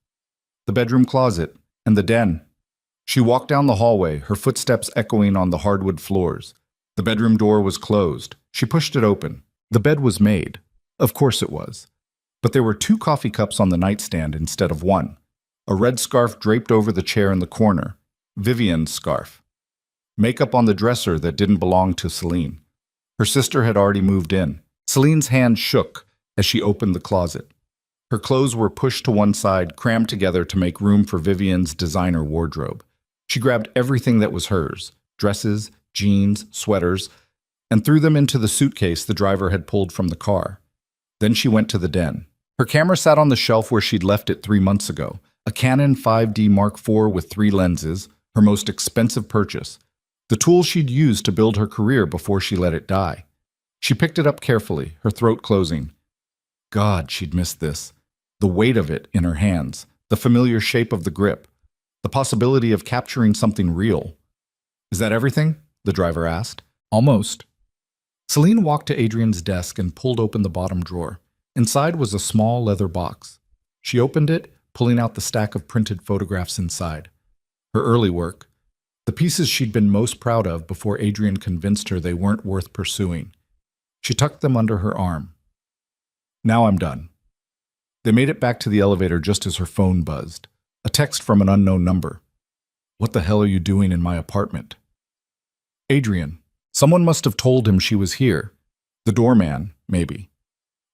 The bedroom closet and the den. She walked down the hallway, her footsteps echoing on the hardwood floors. The bedroom door was closed. She pushed it open. The bed was made. Of course it was. But there were 2 coffee cups on the nightstand instead of 1. A red scarf draped over the chair in the corner. Vivian's scarf. Makeup on the dresser that didn't belong to Celine. Her sister had already moved in. Celine's hand shook as she opened the closet. Her clothes were pushed to one side, crammed together to make room for Vivian's designer wardrobe. She grabbed everything that was hers, dresses, jeans, sweaters, and threw them into the suitcase the driver had pulled from the car. Then she went to the den. Her camera sat on the shelf where she'd left it 3 months ago, a Canon 5D Mark IV with 3 lenses, her most expensive purchase, the tool she'd used to build her career before she let it die. She picked it up carefully, her throat closing. God, she'd missed this. The weight of it in her hands, the familiar shape of the grip, the possibility of capturing something real. Is that everything? The driver asked. Almost. Celine walked to Adrian's desk and pulled open the bottom drawer. Inside was a small leather box. She opened it, pulling out the stack of printed photographs inside. Her early work, the pieces she'd been most proud of before Adrian convinced her they weren't worth pursuing. She tucked them under her arm. Now I'm done. They made it back to the elevator just as her phone buzzed. A text from an unknown number. What the hell are you doing in my apartment? Adrian. Someone must have told him she was here. The doorman, maybe.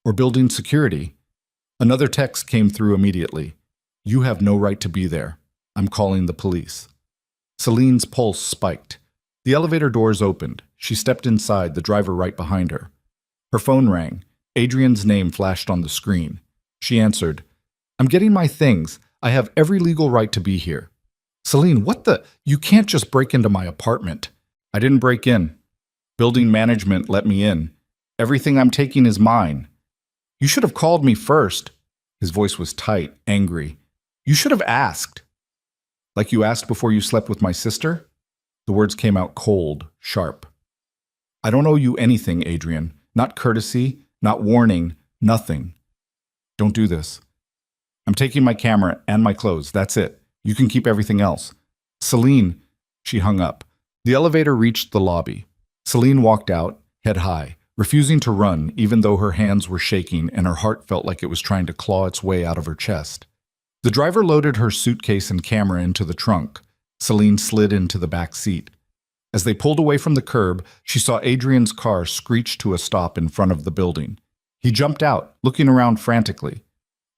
Or building security. Another text came through immediately. You have no right to be there. I'm calling the police. Celine's pulse spiked. The elevator doors opened. She stepped inside, the driver right behind her. Her phone rang. Adrian's name flashed on the screen. She answered. I'm getting my things. I have every legal right to be here. Celine, what the? You can't just break into my apartment. I didn't break in. Building management let me in. Everything I'm taking is mine. You should have called me first. His voice was tight, angry. You should have asked. Like you asked before you slept with my sister? The words came out cold, sharp. I don't owe you anything, Adrian. Not courtesy, not warning, nothing. Don't do this. I'm taking my camera and my clothes, that's it. You can keep everything else. Celine, she hung up. The elevator reached the lobby. Celine walked out, head high, refusing to run even though her hands were shaking and her heart felt like it was trying to claw its way out of her chest. The driver loaded her suitcase and camera into the trunk. Celine slid into the back seat. As they pulled away from the curb, she saw Adrian's car screech to a stop in front of the building. He jumped out, looking around frantically.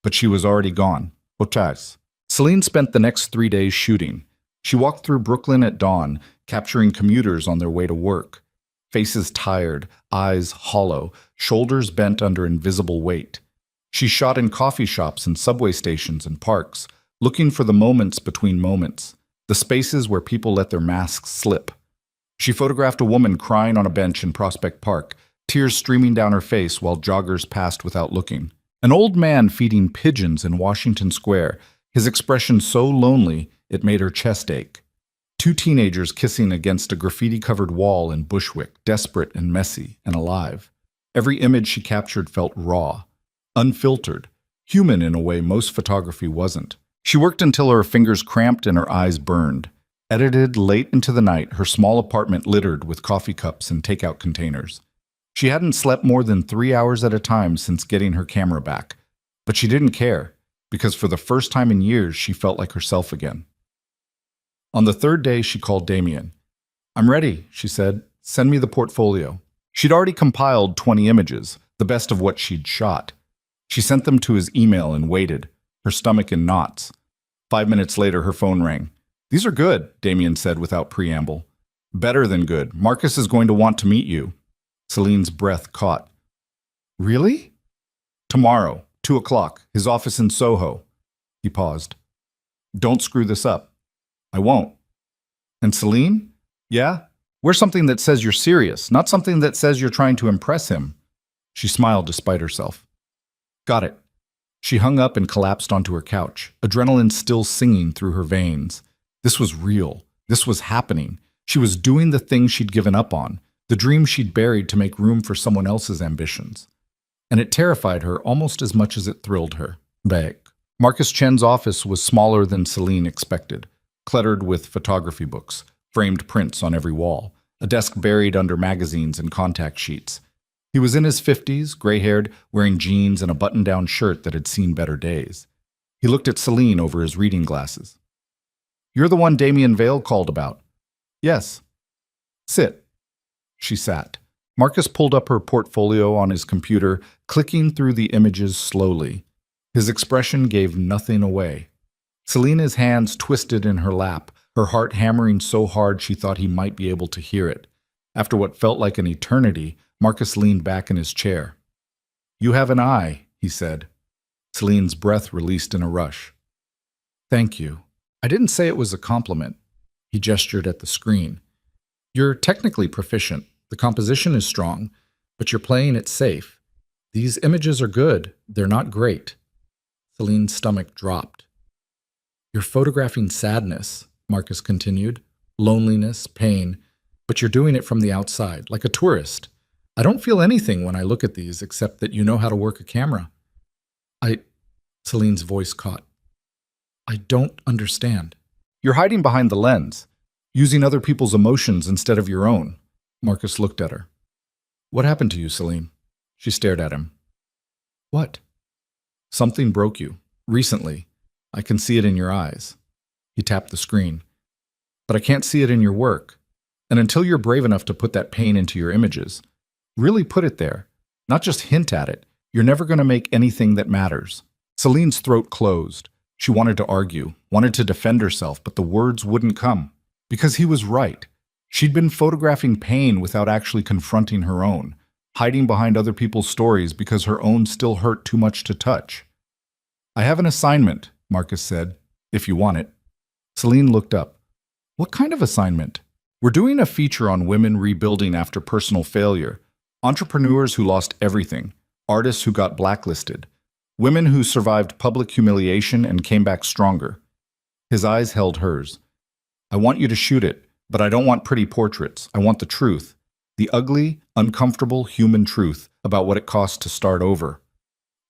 But she was already gone. Otage. Celine spent the next 3 days shooting. She walked through Brooklyn at dawn, capturing commuters on their way to work. Faces tired, eyes hollow, shoulders bent under invisible weight. She shot in coffee shops and subway stations and parks, looking for the moments between moments, the spaces where people let their masks slip. She photographed a woman crying on a bench in Prospect Park, tears streaming down her face while joggers passed without looking. An old man feeding pigeons in Washington Square, his expression so lonely it made her chest ache. 2 teenagers kissing against a graffiti-covered wall in Bushwick, desperate and messy and alive. Every image she captured felt raw, unfiltered, human in a way most photography wasn't. She worked until her fingers cramped and her eyes burned. Edited late into the night, her small apartment littered with coffee cups and takeout containers. She hadn't slept more than 3 hours at a time since getting her camera back. But she didn't care, because for the first time in years, she felt like herself again. On the 3rd day, she called Damien. I'm ready, she said. Send me the portfolio. She'd already compiled 20 images, the best of what she'd shot. She sent them to his email and waited, her stomach in knots. 5 minutes later, her phone rang. These are good, Damien said without preamble. Better than good. Marcus is going to want to meet you. Celine's breath caught. Really? Tomorrow, 2 o'clock, his office in Soho. He paused. Don't screw this up. I won't. And Celine? Yeah? Wear something that says you're serious, not something that says you're trying to impress him. She smiled despite herself. Got it. She hung up and collapsed onto her couch, adrenaline still singing through her veins. This was real. This was happening. She was doing the thing she'd given up on, the dream she'd buried to make room for someone else's ambitions. And it terrified her almost as much as it thrilled her. Back. Marcus Chen's office was smaller than Celine expected, cluttered with photography books, framed prints on every wall, a desk buried under magazines and contact sheets. He was in his 50s, gray-haired, wearing jeans and a button-down shirt that had seen better days. He looked at Celine over his reading glasses. "You're the one Damien Vale called about." "Yes." "Sit." She sat. Marcus pulled up her portfolio on his computer, clicking through the images slowly. His expression gave nothing away. Selena's hands twisted in her lap, her heart hammering so hard she thought he might be able to hear it. After what felt like an eternity, Marcus leaned back in his chair. "You have an eye," he said. Celine's breath released in a rush. "Thank you. I didn't say it was a compliment." He gestured at the screen. "You're technically proficient. The composition is strong, but you're playing it safe. These images are good. They're not great." Celine's stomach dropped. "You're photographing sadness," Marcus continued. "Loneliness, pain, but you're doing it from the outside, like a tourist. I don't feel anything when I look at these except that you know how to work a camera." Celine's voice caught. "I don't understand." "You're hiding behind the lens, using other people's emotions instead of your own." Marcus looked at her. "What happened to you, Celine?" She stared at him. "What?" "Something broke you. Recently. I can see it in your eyes." He tapped the screen. "But I can't see it in your work. And until you're brave enough to put that pain into your images, really put it there, not just hint at it, you're never going to make anything that matters." Celine's throat closed. She wanted to argue, wanted to defend herself, but the words wouldn't come. Because he was right. She'd been photographing pain without actually confronting her own, hiding behind other people's stories because her own still hurt too much to touch. "I have an assignment," Marcus said, "if you want it." Celine looked up. "What kind of assignment?" "We're doing a feature on women rebuilding after personal failure. Entrepreneurs who lost everything. Artists who got blacklisted. Women who survived public humiliation and came back stronger." His eyes held hers. "I want you to shoot it, but I don't want pretty portraits. I want the truth. The ugly, uncomfortable human truth about what it costs to start over."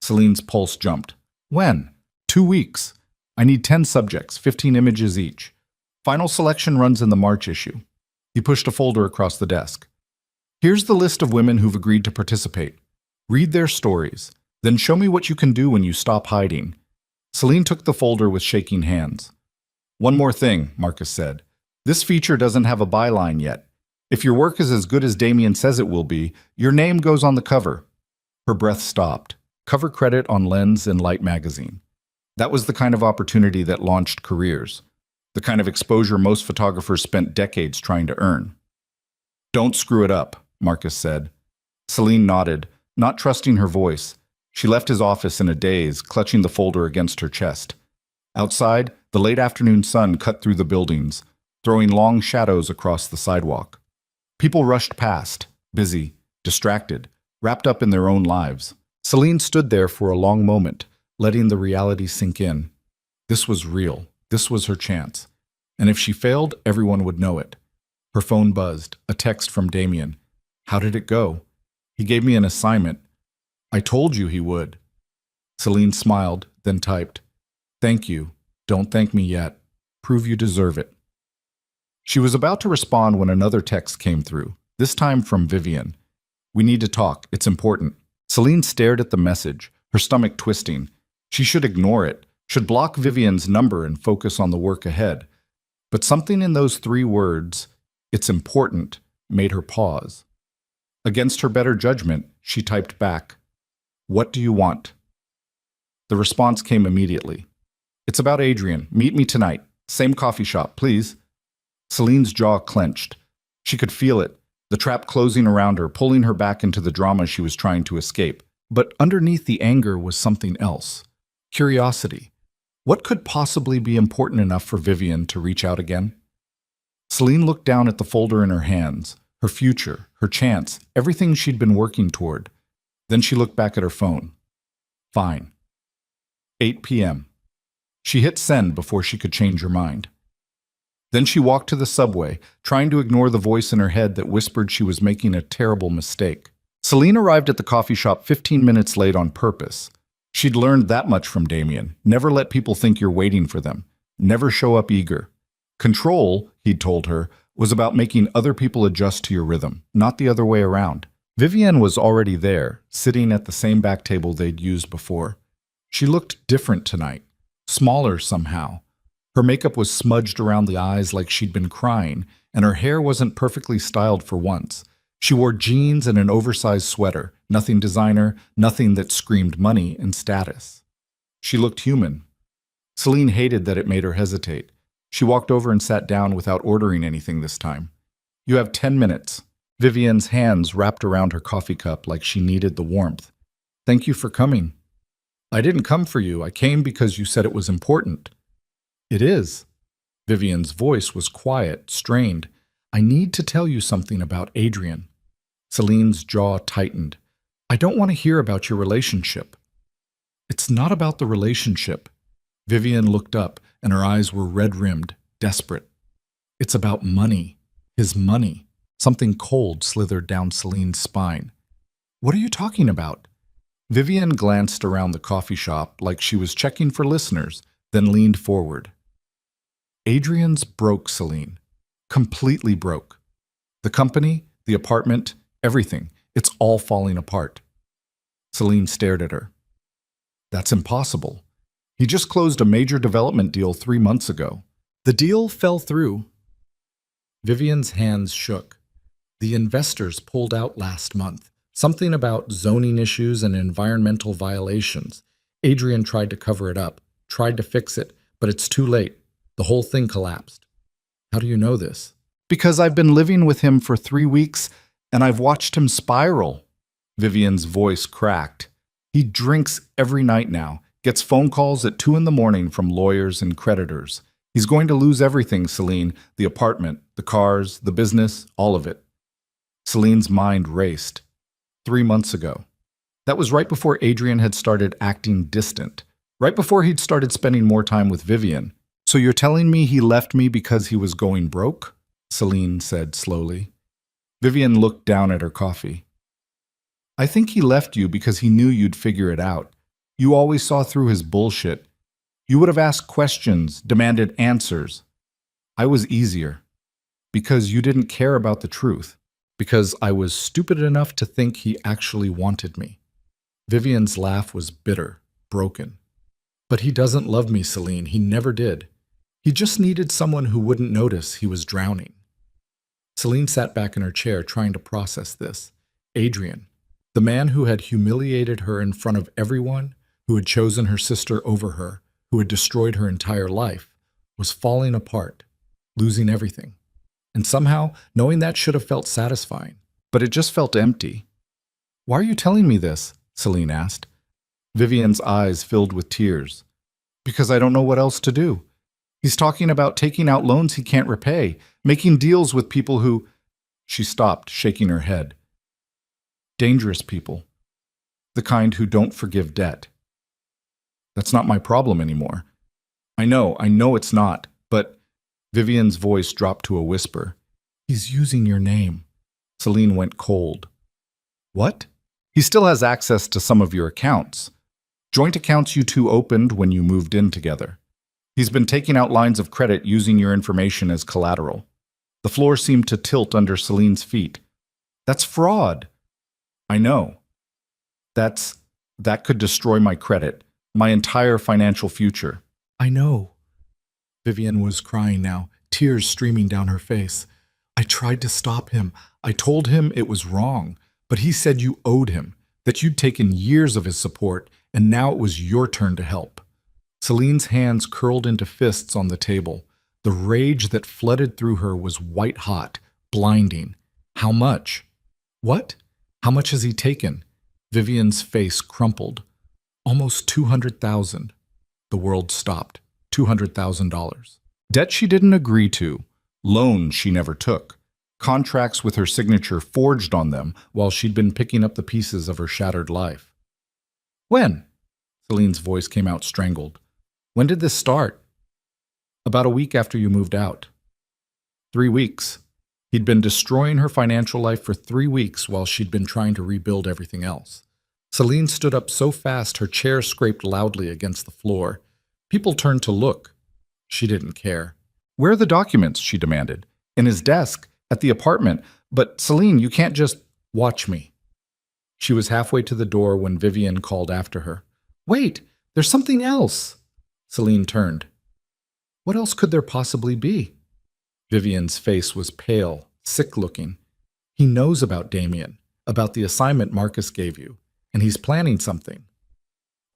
Celine's pulse jumped. "When?" "2 weeks. I need 10 subjects, 15 images each. Final selection runs in the March issue." He pushed a folder across the desk. "Here's the list of women who've agreed to participate. Read their stories. Then show me what you can do when you stop hiding." Celine took the folder with shaking hands. "One more thing," Marcus said. "This feature doesn't have a byline yet. If your work is as good as Damien says it will be, your name goes on the cover." Her breath stopped. Cover credit on Lens and Light magazine. That was the kind of opportunity that launched careers. The kind of exposure most photographers spent decades trying to earn. "Don't screw it up," Marcus said. Celine nodded, not trusting her voice. She left his office in a daze, clutching the folder against her chest. Outside, the late afternoon sun cut through the buildings, throwing long shadows across the sidewalk. People rushed past, busy, distracted, wrapped up in their own lives. Celine stood there for a long moment, letting the reality sink in. This was real. This was her chance. And if she failed, everyone would know it. Her phone buzzed, a text from Damien. "How did it go?" "He gave me an assignment." "I told you he would." Celine smiled, then typed, "Thank you. Don't thank me yet. Prove you deserve it." She was about to respond when another text came through, this time from Vivian. "We need to talk. It's important." Celine stared at the message, her stomach twisting. She should ignore it, should block Vivian's number and focus on the work ahead. But something in those 3 words, "it's important," made her pause. Against her better judgment, she typed back, "What do you want?" The response came immediately. "It's about Adrian. Meet me tonight. Same coffee shop, please." Celine's jaw clenched. She could feel it, the trap closing around her, pulling her back into the drama she was trying to escape. But underneath the anger was something else. Curiosity. What could possibly be important enough for Vivian to reach out again? Celine looked down at the folder in her hands, her future, her chance, everything she'd been working toward. Then she looked back at her phone. Fine. 8 p.m. She hit send before she could change her mind. Then she walked to the subway, trying to ignore the voice in her head that whispered she was making a terrible mistake. Celine arrived at the coffee shop 15 minutes late on purpose. She'd learned that much from Damien. Never let people think you're waiting for them. Never show up eager. Control, he'd told her, was about making other people adjust to your rhythm, not the other way around. Vivienne was already there, sitting at the same back table they'd used before. She looked different tonight. smaller somehow. Her makeup was smudged around the eyes like she'd been crying, and her hair wasn't perfectly styled for once. She wore jeans and an oversized sweater, nothing designer, nothing that screamed money and status. She looked human. Celine hated that it made her hesitate. She walked over and sat down without ordering anything this time. "You have 10 minutes." Vivian's hands wrapped around her coffee cup like she needed the warmth. "Thank you for coming." "I didn't come for you. I came because you said it was important." "It is." Vivian's voice was quiet, strained. "I need to tell you something about Adrian." Celine's jaw tightened. "I don't want to hear about your relationship." "It's not about the relationship." Vivian looked up, and her eyes were red-rimmed, desperate. "It's about money. His money." Something cold slithered down Celine's spine. "What are you talking about?" Vivian glanced around the coffee shop like she was checking for listeners, then leaned forward. "Adrian's broke, Celine. Completely broke. The company, the apartment, everything. It's all falling apart." Celine stared at her. "That's impossible. He just closed a major development deal 3 months ago. The deal fell through." Vivian's hands shook. "The investors pulled out last month. Something about zoning issues and environmental violations. Adrian tried to cover it up, tried to fix it, but it's too late. The whole thing collapsed." "How do you know this?" "Because I've been living with him for 3 weeks, and I've watched him spiral." Vivian's voice cracked. "He drinks every night now, gets phone calls at 2 in the morning from lawyers and creditors. He's going to lose everything, Celine, the apartment, the cars, the business, all of it." Celine's mind raced. 3 months ago. That was right before Adrian had started acting distant, right before he'd started spending more time with Vivian. "So you're telling me he left me because he was going broke?" Celine said slowly. Vivian looked down at her coffee. "I think he left you because he knew you'd figure it out. You always saw through his bullshit. You would have asked questions, demanded answers. I was easier. Because you didn't care about the truth. Because I was stupid enough to think he actually wanted me." Vivian's laugh was bitter, broken. "But he doesn't love me, Celine. He never did. He just needed someone who wouldn't notice he was drowning." Celine sat back in her chair trying to process this. Adrian, the man who had humiliated her in front of everyone, who had chosen her sister over her, who had destroyed her entire life, was falling apart, losing everything. And somehow, knowing that should have felt satisfying. But it just felt empty. "Why are you telling me this?" Celine asked. Vivian's eyes filled with tears. "Because I don't know what else to do. He's talking about taking out loans he can't repay, making deals with people who—" She stopped, shaking her head. "Dangerous people. The kind who don't forgive debt. That's not my problem anymore. I know it's not, but—" Vivian's voice dropped to a whisper. "He's using your name." Celine went cold. "What?" "He still has access to some of your accounts. Joint accounts you two opened when you moved in together. He's been taking out lines of credit using your information as collateral." The floor seemed to tilt under Celine's feet. "That's fraud." "I know. That could destroy my credit, my entire financial future." "I know." Vivian was crying now, tears streaming down her face. "I tried to stop him. I told him it was wrong, but he said you owed him, that you'd taken years of his support, and now it was your turn to help." Celine's hands curled into fists on the table. The rage that flooded through her was white-hot, blinding. "How much?" "What? How much has he taken?" Vivian's face crumpled. "Almost 200,000. The world stopped. $200,000. Debt she didn't agree to. Loans she never took. Contracts with her signature forged on them while she'd been picking up the pieces of her shattered life. "When?" Celine's voice came out strangled. "When did this start?" "About a week after you moved out." 3 weeks. He'd been destroying her financial life for 3 weeks while she'd been trying to rebuild everything else. Celine stood up so fast her chair scraped loudly against the floor. People turned to look. She didn't care. "Where are the documents?" she demanded. "In his desk, at the apartment. But Celine, you can't just—" "Watch me." She was halfway to the door when Vivian called after her. "Wait, there's something else." Celine turned. What else could there possibly be? Vivian's face was pale, sick-looking. He knows about Damien, about the assignment Marcus gave you, and he's planning something.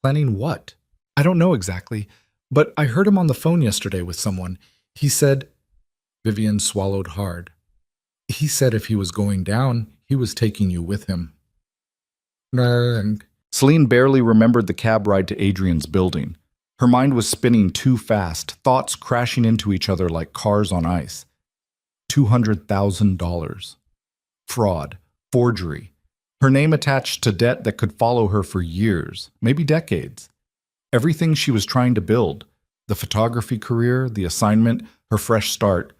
Planning what? I don't know exactly, but I heard him on the phone yesterday with someone. He said... Vivian swallowed hard. He said if he was going down, he was taking you with him. Celine barely remembered the cab ride to Adrian's building. Her mind was spinning too fast, thoughts crashing into each other like cars on ice. $200,000. Fraud. Forgery. Her name attached to debt that could follow her for years, maybe decades. Everything she was trying to build, the photography career, the assignment, her fresh start,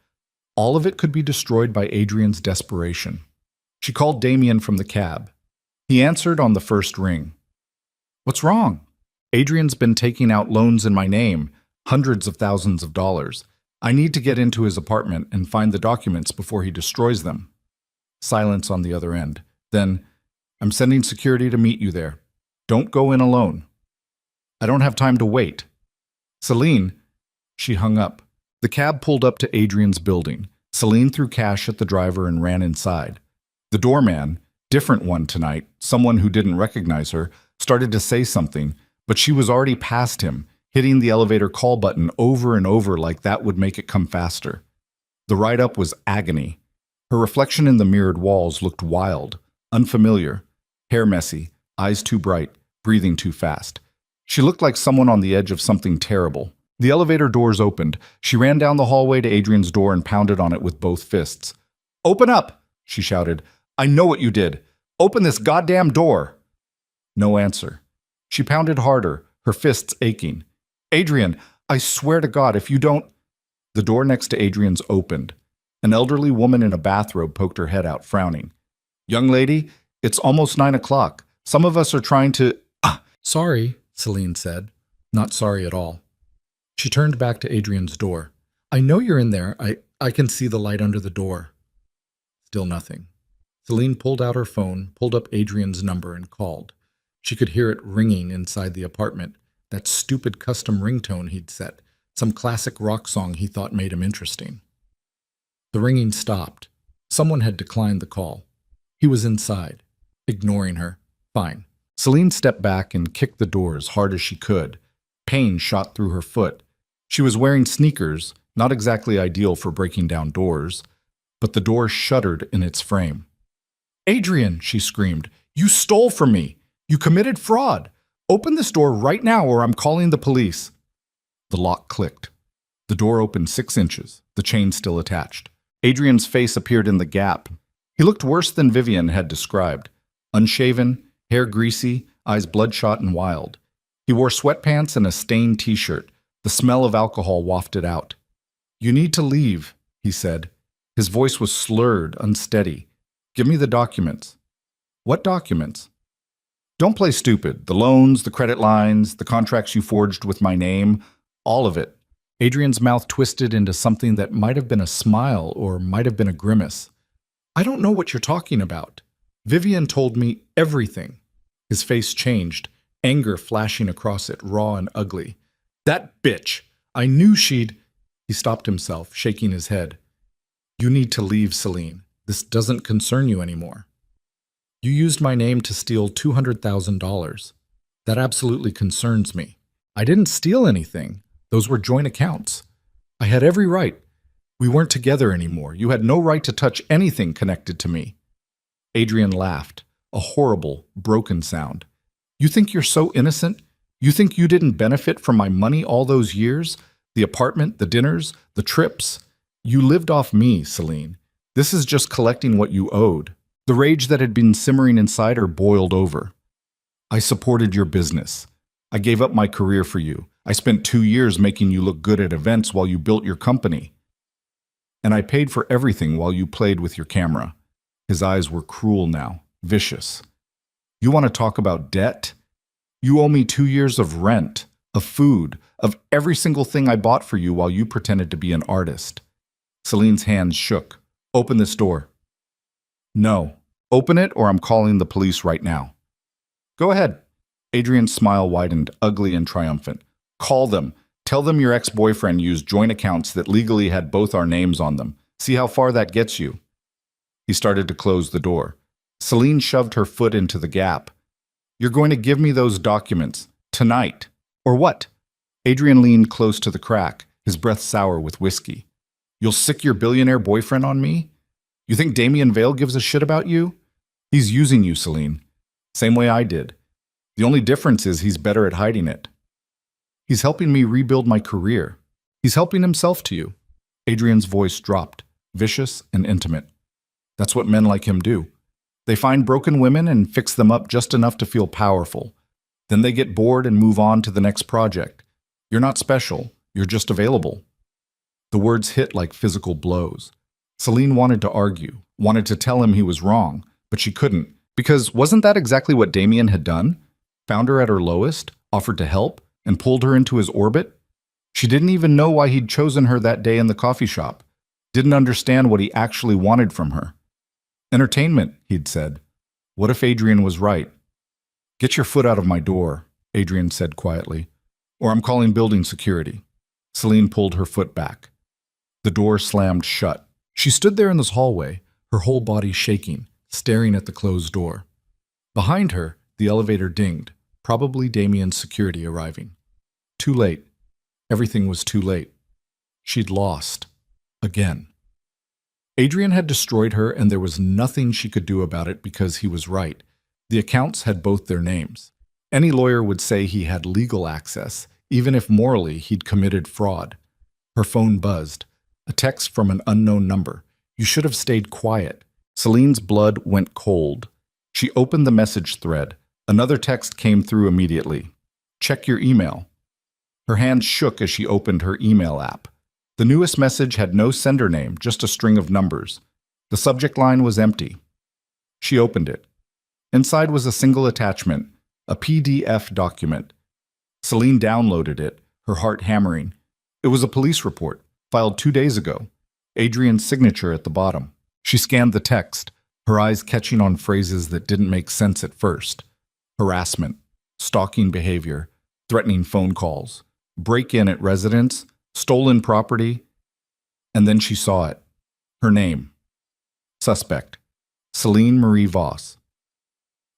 all of it could be destroyed by Adrian's desperation. She called Damien from the cab. He answered on the first ring. What's wrong? Adrian's been taking out loans in my name, hundreds of thousands of dollars. I need to get into his apartment and find the documents before he destroys them. Silence on the other end. Then, I'm sending security to meet you there. Don't go in alone. I don't have time to wait. Celine, she hung up. The cab pulled up to Adrian's building. Celine threw cash at the driver and ran inside. The doorman, different one tonight, someone who didn't recognize her, started to say something, but she was already past him, hitting the elevator call button over and over like that would make it come faster. The ride up was agony. Her reflection in the mirrored walls looked wild, unfamiliar, hair messy, eyes too bright, breathing too fast. She looked like someone on the edge of something terrible. The elevator doors opened. She ran down the hallway to Adrian's door and pounded on it with both fists. Open up, she shouted. I know what you did. Open this goddamn door. No answer. She pounded harder, her fists aching. Adrian, I swear to God, if you don't... The door next to Adrian's opened. An elderly woman in a bathrobe poked her head out, frowning. Young lady, it's almost 9 o'clock. Some of us are trying to... Sorry, Celine said. Not sorry at all. She turned back to Adrian's door. I know you're in there. I can see the light under the door. Still nothing. Celine pulled out her phone, pulled up Adrian's number, and called. She could hear it ringing inside the apartment, that stupid custom ringtone he'd set, some classic rock song he thought made him interesting. The ringing stopped. Someone had declined the call. He was inside, ignoring her. Fine. Celine stepped back and kicked the door as hard as she could. Pain shot through her foot. She was wearing sneakers, not exactly ideal for breaking down doors, but the door shuddered in its frame. Adrian, she screamed, you stole from me. You committed fraud. Open this door right now or I'm calling the police. The lock clicked. The door opened 6 inches, the chain still attached. Adrian's face appeared in the gap. He looked worse than Vivian had described. Unshaven, hair greasy, eyes bloodshot and wild. He wore sweatpants and a stained t-shirt. The smell of alcohol wafted out. You need to leave, he said. His voice was slurred, unsteady. Give me the documents. What documents? Don't play stupid. The loans, the credit lines, the contracts you forged with my name, all of it. Adrian's mouth twisted into something that might have been a smile or might have been a grimace. I don't know what you're talking about. Vivian told me everything. His face changed, anger flashing across it, raw and ugly. That bitch! I knew she'd... He stopped himself, shaking his head. You need to leave, Celine. This doesn't concern you anymore. You used my name to steal $200,000. That absolutely concerns me. I didn't steal anything. Those were joint accounts. I had every right. We weren't together anymore. You had no right to touch anything connected to me. Adrian laughed, a horrible, broken sound. You think you're so innocent? You think you didn't benefit from my money all those years? The apartment, the dinners, the trips? You lived off me, Celine. This is just collecting what you owed. The rage that had been simmering inside her boiled over. I supported your business. I gave up my career for you. I spent 2 years making you look good at events while you built your company. And I paid for everything while you played with your camera. His eyes were cruel now, vicious. You want to talk about debt? You owe me 2 years of rent, of food, of every single thing I bought for you while you pretended to be an artist. Celine's hands shook. Open this door. No. Open it or I'm calling the police right now. Go ahead. Adrian's smile widened, ugly and triumphant. Call them. Tell them your ex-boyfriend used joint accounts that legally had both our names on them. See how far that gets you." He started to close the door. Celine shoved her foot into the gap. "You're going to give me those documents. Tonight." "Or what?" Adrian leaned close to the crack, his breath sour with whiskey. "You'll sick your billionaire boyfriend on me? You think Damien Vale gives a shit about you? He's using you, Celine. Same way I did. The only difference is he's better at hiding it. He's helping me rebuild my career. He's helping himself to you." Adrian's voice dropped, vicious and intimate. "That's what men like him do. They find broken women and fix them up just enough to feel powerful. Then they get bored and move on to the next project. You're not special. You're just available." The words hit like physical blows. Celine wanted to argue, wanted to tell him he was wrong, but she couldn't, because wasn't that exactly what Damien had done? Found her at her lowest, offered to help, and pulled her into his orbit? She didn't even know why he'd chosen her that day in the coffee shop. Didn't understand what he actually wanted from her. Entertainment, he'd said. What if Adrian was right? "Get your foot out of my door," Adrian said quietly, "or I'm calling building security." Celine pulled her foot back. The door slammed shut. She stood there in this hallway, her whole body shaking, staring at the closed door. Behind her, the elevator dinged, probably Damien's security arriving. Too late. Everything was too late. She'd lost. Again. Adrian had destroyed her, and there was nothing she could do about it because he was right. The accounts had both their names. Any lawyer would say he had legal access, even if morally he'd committed fraud. Her phone buzzed. A text from an unknown number. "You should have stayed quiet." Celine's blood went cold. She opened the message thread. Another text came through immediately. "Check your email." Her hand shook as she opened her email app. The newest message had no sender name, just a string of numbers. The subject line was empty. She opened it. Inside was a single attachment, a PDF document. Celine downloaded it, her heart hammering. It was a police report, filed 2 days ago. Adrian's signature at the bottom. She scanned the text, her eyes catching on phrases that didn't make sense at first. Harassment, stalking behavior, threatening phone calls, break-in at residence, stolen property. And then she saw it. Her name. Suspect. Celine Marie Voss.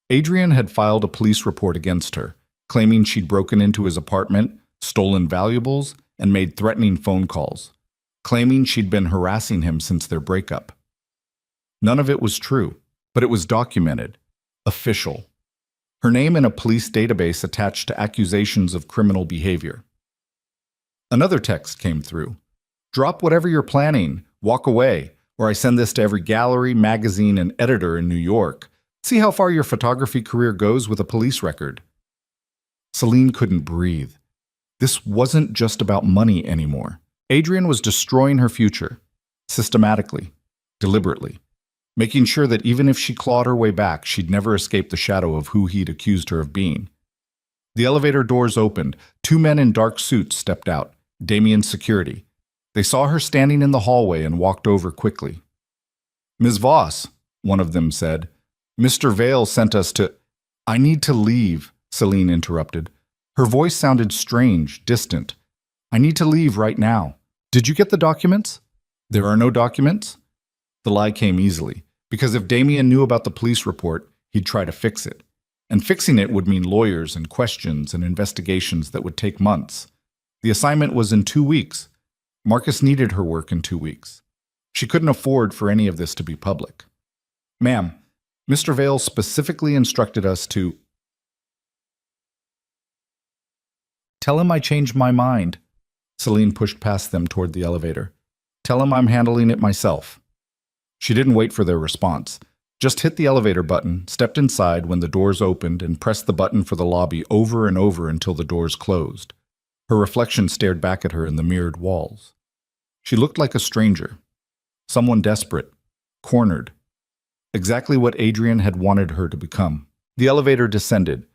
Adrian had filed a police report against her, claiming she'd broken into his apartment, stolen valuables, and made threatening phone calls, claiming she'd been harassing him since their breakup. None of it was true, but it was documented, official. Her name in a police database attached to accusations of criminal behavior. Another text came through. "Drop whatever you're planning, walk away, or I send this to every gallery, magazine, and editor in New York. See how far your photography career goes with a police record." Celine couldn't breathe. This wasn't just about money anymore. Adrian was destroying her future, systematically, deliberately, making sure that even if she clawed her way back, she'd never escape the shadow of who he'd accused her of being. The elevator doors opened. 2 men in dark suits stepped out, Damien's security. They saw her standing in the hallway and walked over quickly. "Ms. Voss," one of them said, "Mr. Vale sent us to—" "I need to leave," Celine interrupted. Her voice sounded strange, distant. "I need to leave right now. Did you get the documents?" "There are no documents?" The lie came easily, because if Damien knew about the police report, he'd try to fix it. And fixing it would mean lawyers and questions and investigations that would take months. The assignment was in 2 weeks. Marcus needed her work in 2 weeks. She couldn't afford for any of this to be public. "Ma'am, Mr. Vale specifically instructed us to—" "Tell him I changed my mind." Celine pushed past them toward the elevator. "Tell him I'm handling it myself." She didn't wait for their response. Just hit the elevator button, stepped inside when the doors opened, and pressed the button for the lobby over and over until the doors closed. Her reflection stared back at her in the mirrored walls. She looked like a stranger. Someone desperate. Cornered. Exactly what Adrian had wanted her to become. The elevator descended.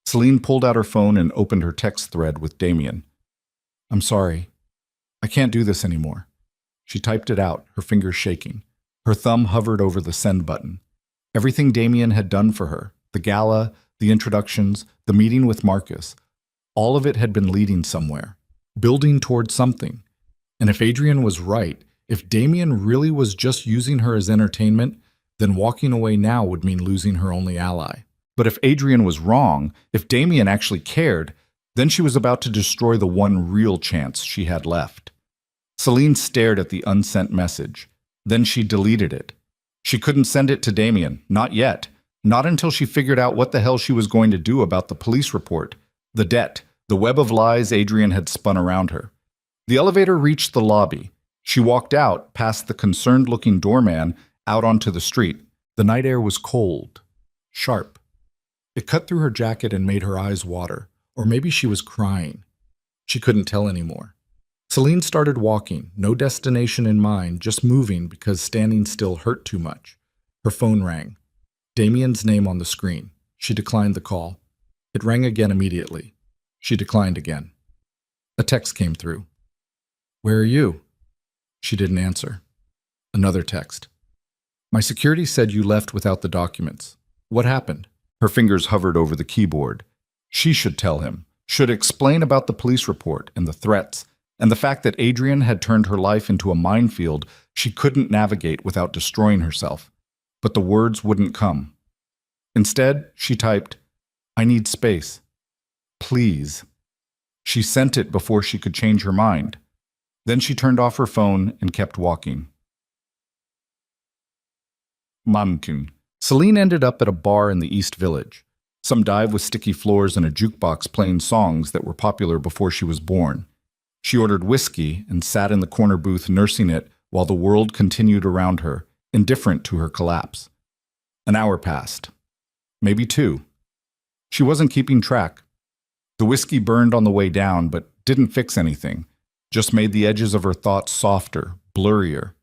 Celine pulled out her phone and opened her text thread with Damien. "I'm sorry. I can't do this anymore." She typed it out, her fingers shaking. Her thumb hovered over the send button. Everything Damien had done for her, the gala, the introductions, the meeting with Marcus, all of it had been leading somewhere. building toward something. And if Adrian was right, if Damien really was just using her as entertainment, then walking away now would mean losing her only ally. But if Adrian was wrong, if Damien actually cared, then she was about to destroy the one real chance she had left. Celine stared at the unsent message. Then she deleted it. She couldn't send it to Damien, not yet. Not until she figured out what the hell she was going to do about the police report, the debt, the web of lies Adrian had spun around her. The elevator reached the lobby. She walked out, past the concerned-looking doorman, out onto the street. The night air was cold, sharp. It cut through her jacket and made her eyes water. Or maybe she was crying. She couldn't tell anymore. Celine started walking, no destination in mind, just moving because standing still hurt too much. Her phone rang. Damien's name on the screen. She declined the call. It rang again immediately. She declined again. A text came through. "Where are you?" She didn't answer. Another text. "My security said you left without the documents. What happened?" Her fingers hovered over the keyboard. She should tell him, should explain about the police report and the threats, and the fact that Adrian had turned her life into a minefield she couldn't navigate without destroying herself. But the words wouldn't come. Instead, she typed, "I need space. Please." She sent it before she could change her mind. Then she turned off her phone and kept walking. Mumkin. Celine ended up at a bar in the East Village. Some dive with sticky floors and a jukebox playing songs that were popular before she was born. She ordered whiskey and sat in the corner booth nursing it while the world continued around her, indifferent to her collapse. An hour passed. Maybe two. She wasn't keeping track. The whiskey burned on the way down, but didn't fix anything, just made the edges of her thoughts softer, blurrier.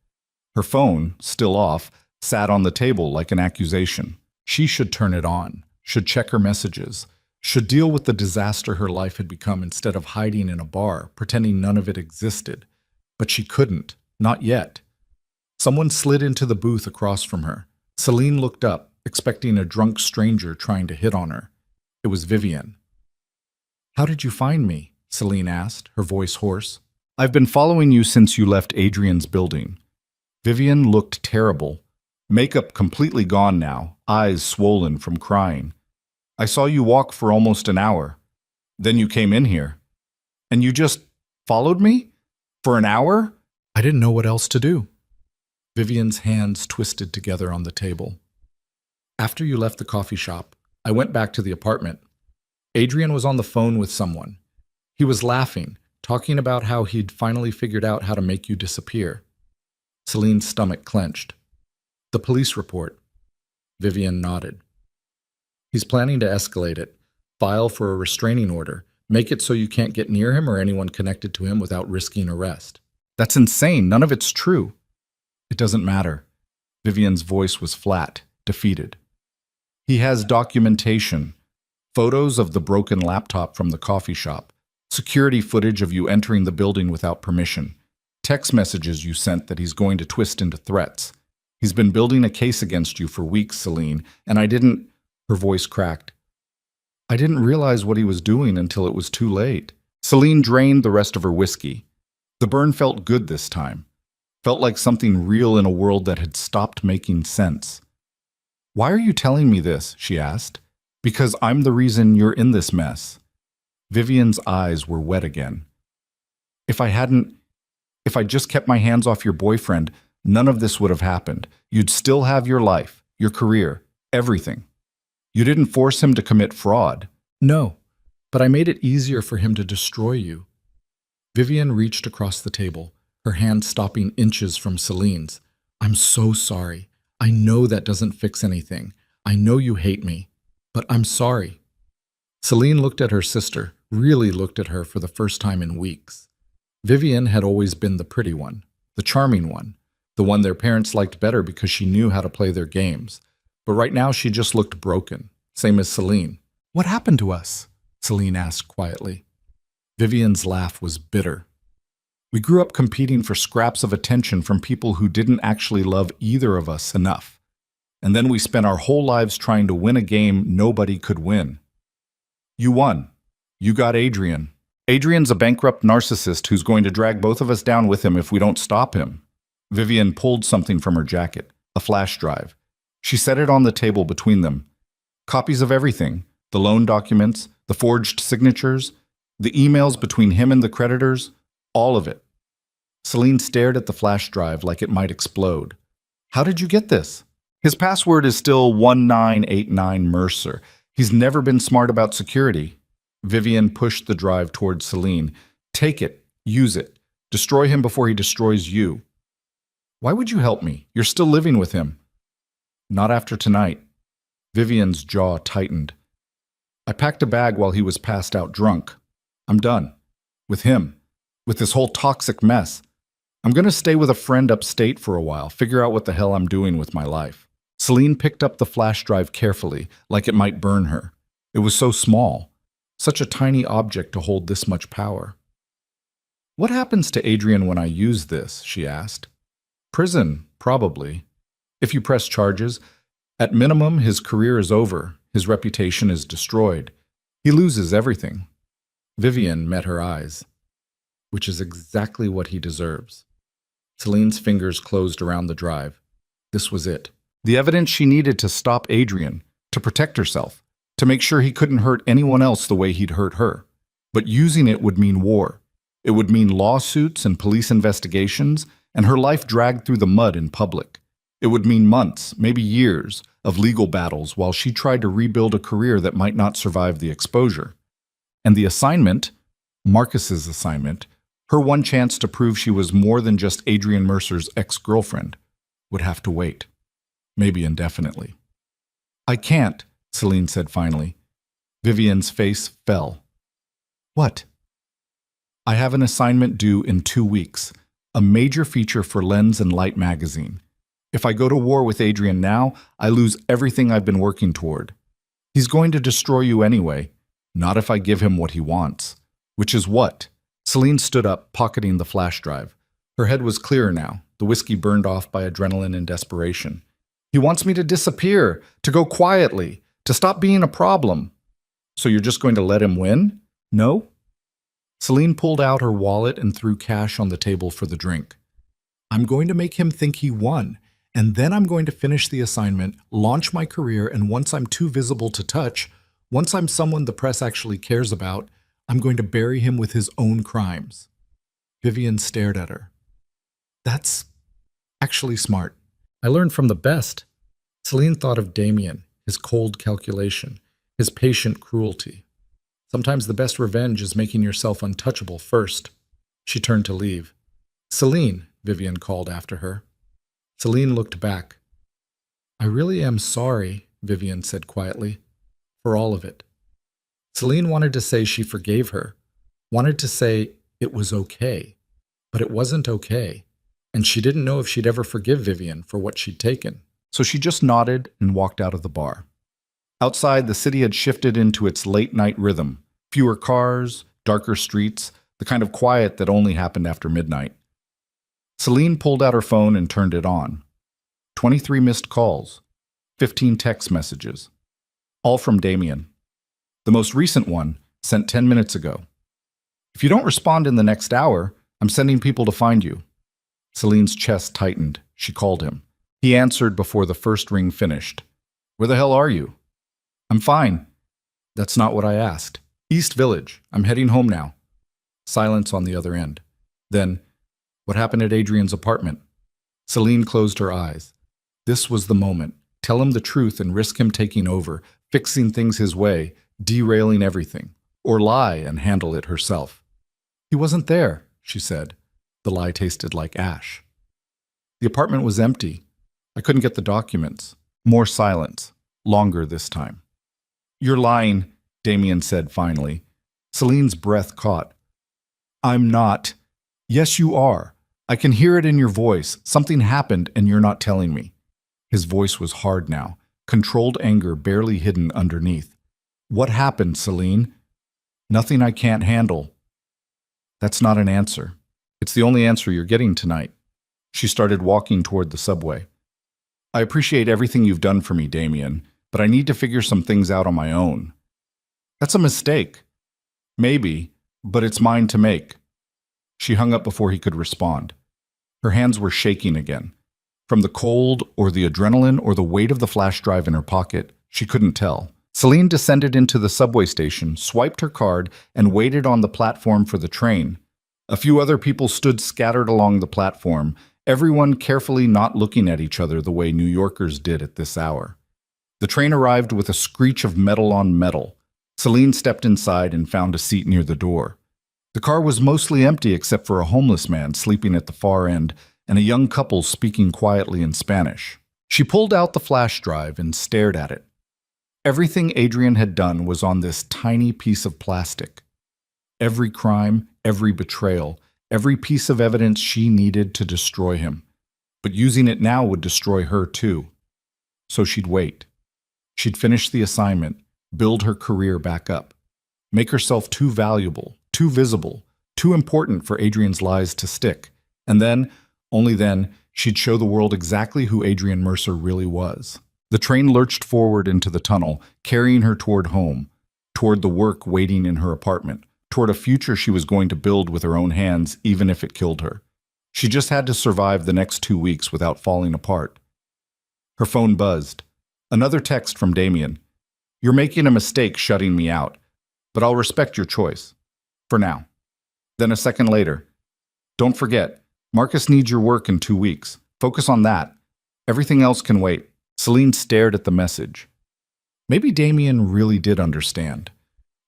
Her phone, still off, sat on the table like an accusation. She should turn it on, should check her messages, should deal with the disaster her life had become instead of hiding in a bar, pretending none of it existed. But she couldn't, not yet. Someone slid into the booth across from her. Celine looked up, expecting a drunk stranger trying to hit on her. It was Vivian. "How did you find me?" Celine asked, her voice hoarse. "I've been following you since you left Adrian's building." Vivian looked terrible. Makeup completely gone now, eyes swollen from crying. "I saw you walk for almost an hour. Then you came in here. And you just followed me? For an hour?" "I didn't know what else to do." Vivian's hands twisted together on the table. "After you left the coffee shop, I went back to the apartment. Adrian was on the phone with someone. He was laughing, talking about how he'd finally figured out how to make you disappear." Celine's stomach clenched. "The police report." Vivian nodded. "He's planning to escalate it, file for a restraining order, make it so you can't get near him or anyone connected to him without risking arrest." "That's insane. None of it's true." "It doesn't matter." Vivian's voice was flat, defeated. "He has documentation. Photos of the broken laptop from the coffee shop, security footage of you entering the building without permission, text messages you sent that he's going to twist into threats. He's been building a case against you for weeks, Celine, and I didn't—" Her voice cracked. "I didn't realize what he was doing until it was too late." Celine drained the rest of her whiskey. The burn felt good this time. Felt like something real in a world that had stopped making sense. "Why are you telling me this?" she asked. "Because I'm the reason you're in this mess." Vivian's eyes were wet again. If I just kept my hands off your boyfriend, none of this would have happened. You'd still have your life, your career, everything. You didn't force him to commit fraud." "No, but I made it easier for him to destroy you." Vivian reached across the table, her hand stopping inches from Celine's. "I'm so sorry. I know that doesn't fix anything. I know you hate me. But I'm sorry." Celine looked at her sister, really looked at her for the first time in weeks. Vivian had always been the pretty one, the charming one, the one their parents liked better because she knew how to play their games. But right now she just looked broken, same as Celine. "What happened to us?" Celine asked quietly. Vivian's laugh was bitter. "We grew up competing for scraps of attention from people who didn't actually love either of us enough. And then we spent our whole lives trying to win a game nobody could win. You won. You got Adrian. Adrian's a bankrupt narcissist who's going to drag both of us down with him if we don't stop him. Vivian pulled something from her jacket, a flash drive. She set it on the table between them. Copies of everything, the loan documents, the forged signatures, the emails between him and the creditors, all of it. Celine stared at the flash drive like it might explode. How did you get this? His password is still 1989 Mercer. He's never been smart about security. Vivian pushed the drive towards Celine. Take it. Use it. Destroy him before he destroys you. Why would you help me? You're still living with him. Not after tonight. Vivian's jaw tightened. I packed a bag while he was passed out drunk. I'm done. With him. With this whole toxic mess. I'm going to stay with a friend upstate for a while, figure out what the hell I'm doing with my life. Celine picked up the flash drive carefully, like it might burn her. It was so small. Such a tiny object to hold this much power. What happens to Adrian when I use this? She asked. Prison, probably. If you press charges, at minimum his career is over, his reputation is destroyed. He loses everything. Vivian met her eyes. Which is exactly what he deserves. Celine's fingers closed around the drive. This was it. The evidence she needed to stop Adrian, to protect herself, to make sure he couldn't hurt anyone else the way he'd hurt her. But using it would mean war. It would mean lawsuits and police investigations, and her life dragged through the mud in public. It would mean months, maybe years, of legal battles while she tried to rebuild a career that might not survive the exposure. And the assignment, Marcus's assignment, her one chance to prove she was more than just Adrian Mercer's ex-girlfriend, would have to wait. Maybe indefinitely. I can't, Celine said finally. Vivian's face fell. What? I have an assignment due in 2 weeks, a major feature for Lens and Light magazine. If I go to war with Adrian now, I lose everything I've been working toward. He's going to destroy you anyway, not if I give him what he wants. Which is what? Celine stood up, pocketing the flash drive. Her head was clearer now, the whiskey burned off by adrenaline and desperation. He wants me to disappear, to go quietly, to stop being a problem. So you're just going to let him win? No? Celine pulled out her wallet and threw cash on the table for the drink. I'm going to make him think he won, and then I'm going to finish the assignment, launch my career, and once I'm too visible to touch, once I'm someone the press actually cares about, I'm going to bury him with his own crimes. Vivian stared at her. That's actually smart. I learned from the best. Celine thought of Damien, his cold calculation, his patient cruelty. Sometimes the best revenge is making yourself untouchable first. She turned to leave. Celine, Vivian called after her. Celine looked back. I really am sorry, Vivian said quietly, for all of it. Celine wanted to say she forgave her, wanted to say it was okay, but it wasn't okay, and she didn't know if she'd ever forgive Vivian for what she'd taken. So she just nodded and walked out of the bar. Outside, the city had shifted into its late-night rhythm. Fewer cars, darker streets, the kind of quiet that only happened after midnight. Celine pulled out her phone and turned it on. 23 missed calls, 15 text messages, all from Damien. The most recent one, sent 10 minutes ago. If you don't respond in the next hour, I'm sending people to find you. Celine's chest tightened. She called him. He answered before the first ring finished. Where the hell are you? I'm fine. That's not what I asked. East Village. I'm heading home now. Silence on the other end. Then, what happened at Adrian's apartment? Celine closed her eyes. This was the moment. Tell him the truth and risk him taking over, fixing things his way, derailing everything. Or lie and handle it herself. He wasn't there, she said. The lie tasted like ash. The apartment was empty. I couldn't get the documents. More silence. Longer this time. You're lying, Damien said finally. Celine's breath caught. I'm not. Yes, you are. I can hear it in your voice. Something happened and you're not telling me. His voice was hard now, controlled anger barely hidden underneath. What happened, Celine? Nothing I can't handle. That's not an answer. It's the only answer you're getting tonight. She started walking toward the subway. I appreciate everything you've done for me, Damien, but I need to figure some things out on my own. That's a mistake. Maybe, But it's mine to make. She hung up before he could respond. Her hands were shaking again. From the cold, or the adrenaline, or the weight of the flash drive in her pocket, she couldn't tell. Celine descended into the subway station, swiped her card, and waited on the platform for the train. A few other people stood scattered along the platform, everyone carefully not looking at each other the way New Yorkers did at this hour. The train arrived with a screech of metal on metal. Celine stepped inside and found a seat near the door. The car was mostly empty except for a homeless man sleeping at the far end and a young couple speaking quietly in Spanish. She pulled out the flash drive and stared at it. Everything Adrian had done was on this tiny piece of plastic. Every crime, every betrayal, every piece of evidence she needed to destroy him. But using it now would destroy her too. So she'd wait. She'd finish the assignment, build her career back up, make herself too valuable, too visible, too important for Adrian's lies to stick. And then, only then, she'd show the world exactly who Adrian Mercer really was. The train lurched forward into the tunnel, carrying her toward home, toward the work waiting in her apartment, toward a future she was going to build with her own hands, even if it killed her. She just had to survive the next 2 weeks without falling apart. Her phone buzzed. Another text from Damien. "You're making a mistake shutting me out, but I'll respect your choice. For now." Then a second later. "Don't forget, Marcus needs your work in 2 weeks. Focus on that. Everything else can wait." Celine stared at the message. Maybe Damien really did understand.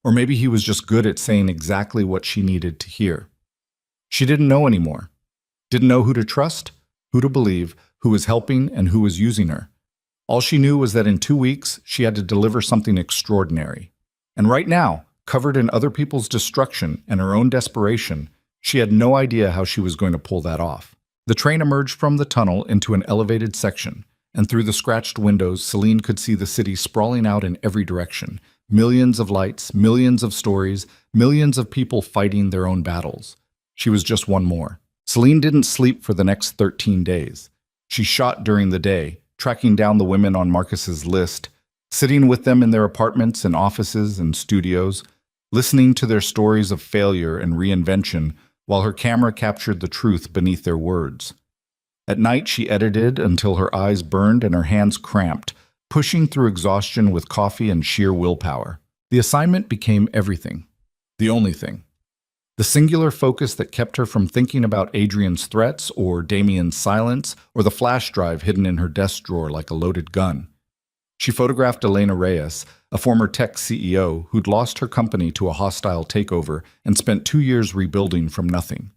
Or maybe he was just good at saying exactly what she needed to hear. She didn't know anymore. Didn't know who to trust, who to believe, who was helping and who was using her. All she knew was that in 2 weeks, she had to deliver something extraordinary. And right now, covered in other people's destruction and her own desperation, she had no idea how she was going to pull that off. The train emerged from the tunnel into an elevated section, and through the scratched windows, Celine could see the city sprawling out in every direction. Millions of lights, millions of stories, millions of people fighting their own battles. She was just one more. Celine didn't sleep for the next 13 days. She shot during the day, tracking down the women on Marcus's list, sitting with them in their apartments and offices and studios, listening to their stories of failure and reinvention while her camera captured the truth beneath their words. At night, she edited until her eyes burned and her hands cramped, pushing through exhaustion with coffee and sheer willpower. The assignment became everything. The only thing. The singular focus that kept her from thinking about Adrian's threats or Damien's silence or the flash drive hidden in her desk drawer like a loaded gun. She photographed Elena Reyes, a former tech CEO who'd lost her company to a hostile takeover and spent 2 years rebuilding from nothing.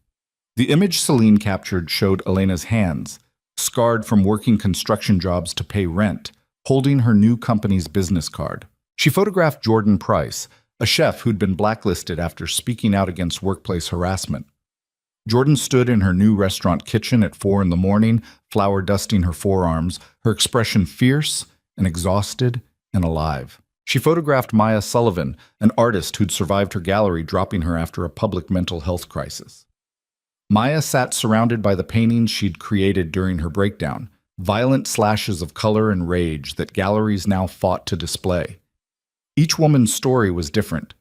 The image Celine captured showed Elena's hands, scarred from working construction jobs to pay rent, holding her new company's business card. She photographed Jordan Price, a chef who'd been blacklisted after speaking out against workplace harassment. Jordan stood in her new restaurant kitchen at 4 in the morning, flour dusting her forearms, her expression fierce and exhausted and alive. She photographed Maya Sullivan, an artist who'd survived her gallery dropping her after a public mental health crisis. Maya sat surrounded by the paintings she'd created during her breakdown, violent slashes of color and rage that galleries now fought to display. Each woman's story was different,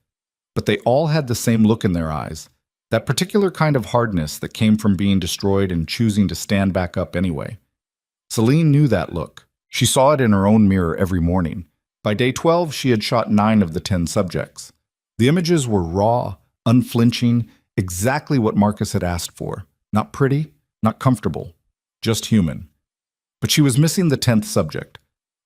but they all had the same look in their eyes, that particular kind of hardness that came from being destroyed and choosing to stand back up anyway. Celine knew that look. She saw it in her own mirror every morning. By day 12, she had shot 9 of the 10 subjects. The images were raw, unflinching, exactly what Marcus had asked for. Not pretty, not comfortable, just human. But she was missing the 10th subject.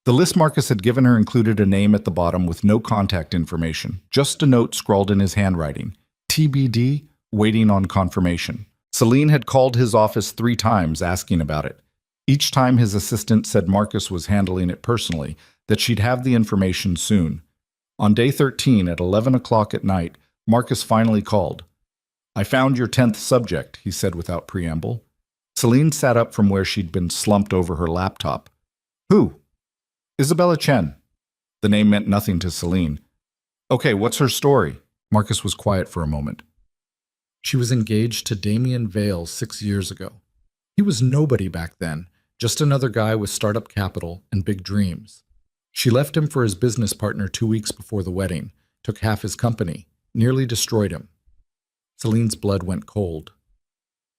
The list Marcus had given her included a name at the bottom with no contact information, just a note scrawled in his handwriting. TBD, waiting on confirmation. Celine had called his office 3 times asking about it. Each time his assistant said Marcus was handling it personally, that she'd have the information soon. On day 13 at 11 o'clock at night, Marcus finally called. "I found your 10th subject," he said without preamble. Celine sat up from where she'd been slumped over her laptop. "Who?" "Isabella Chen." The name meant nothing to Celine. "Okay, what's her story?" Marcus was quiet for a moment. "She was engaged to Damien Vale 6 years ago. He was nobody back then, just another guy with startup capital and big dreams. She left him for his business partner 2 weeks before the wedding, took half his company, nearly destroyed him. Celine's blood went cold.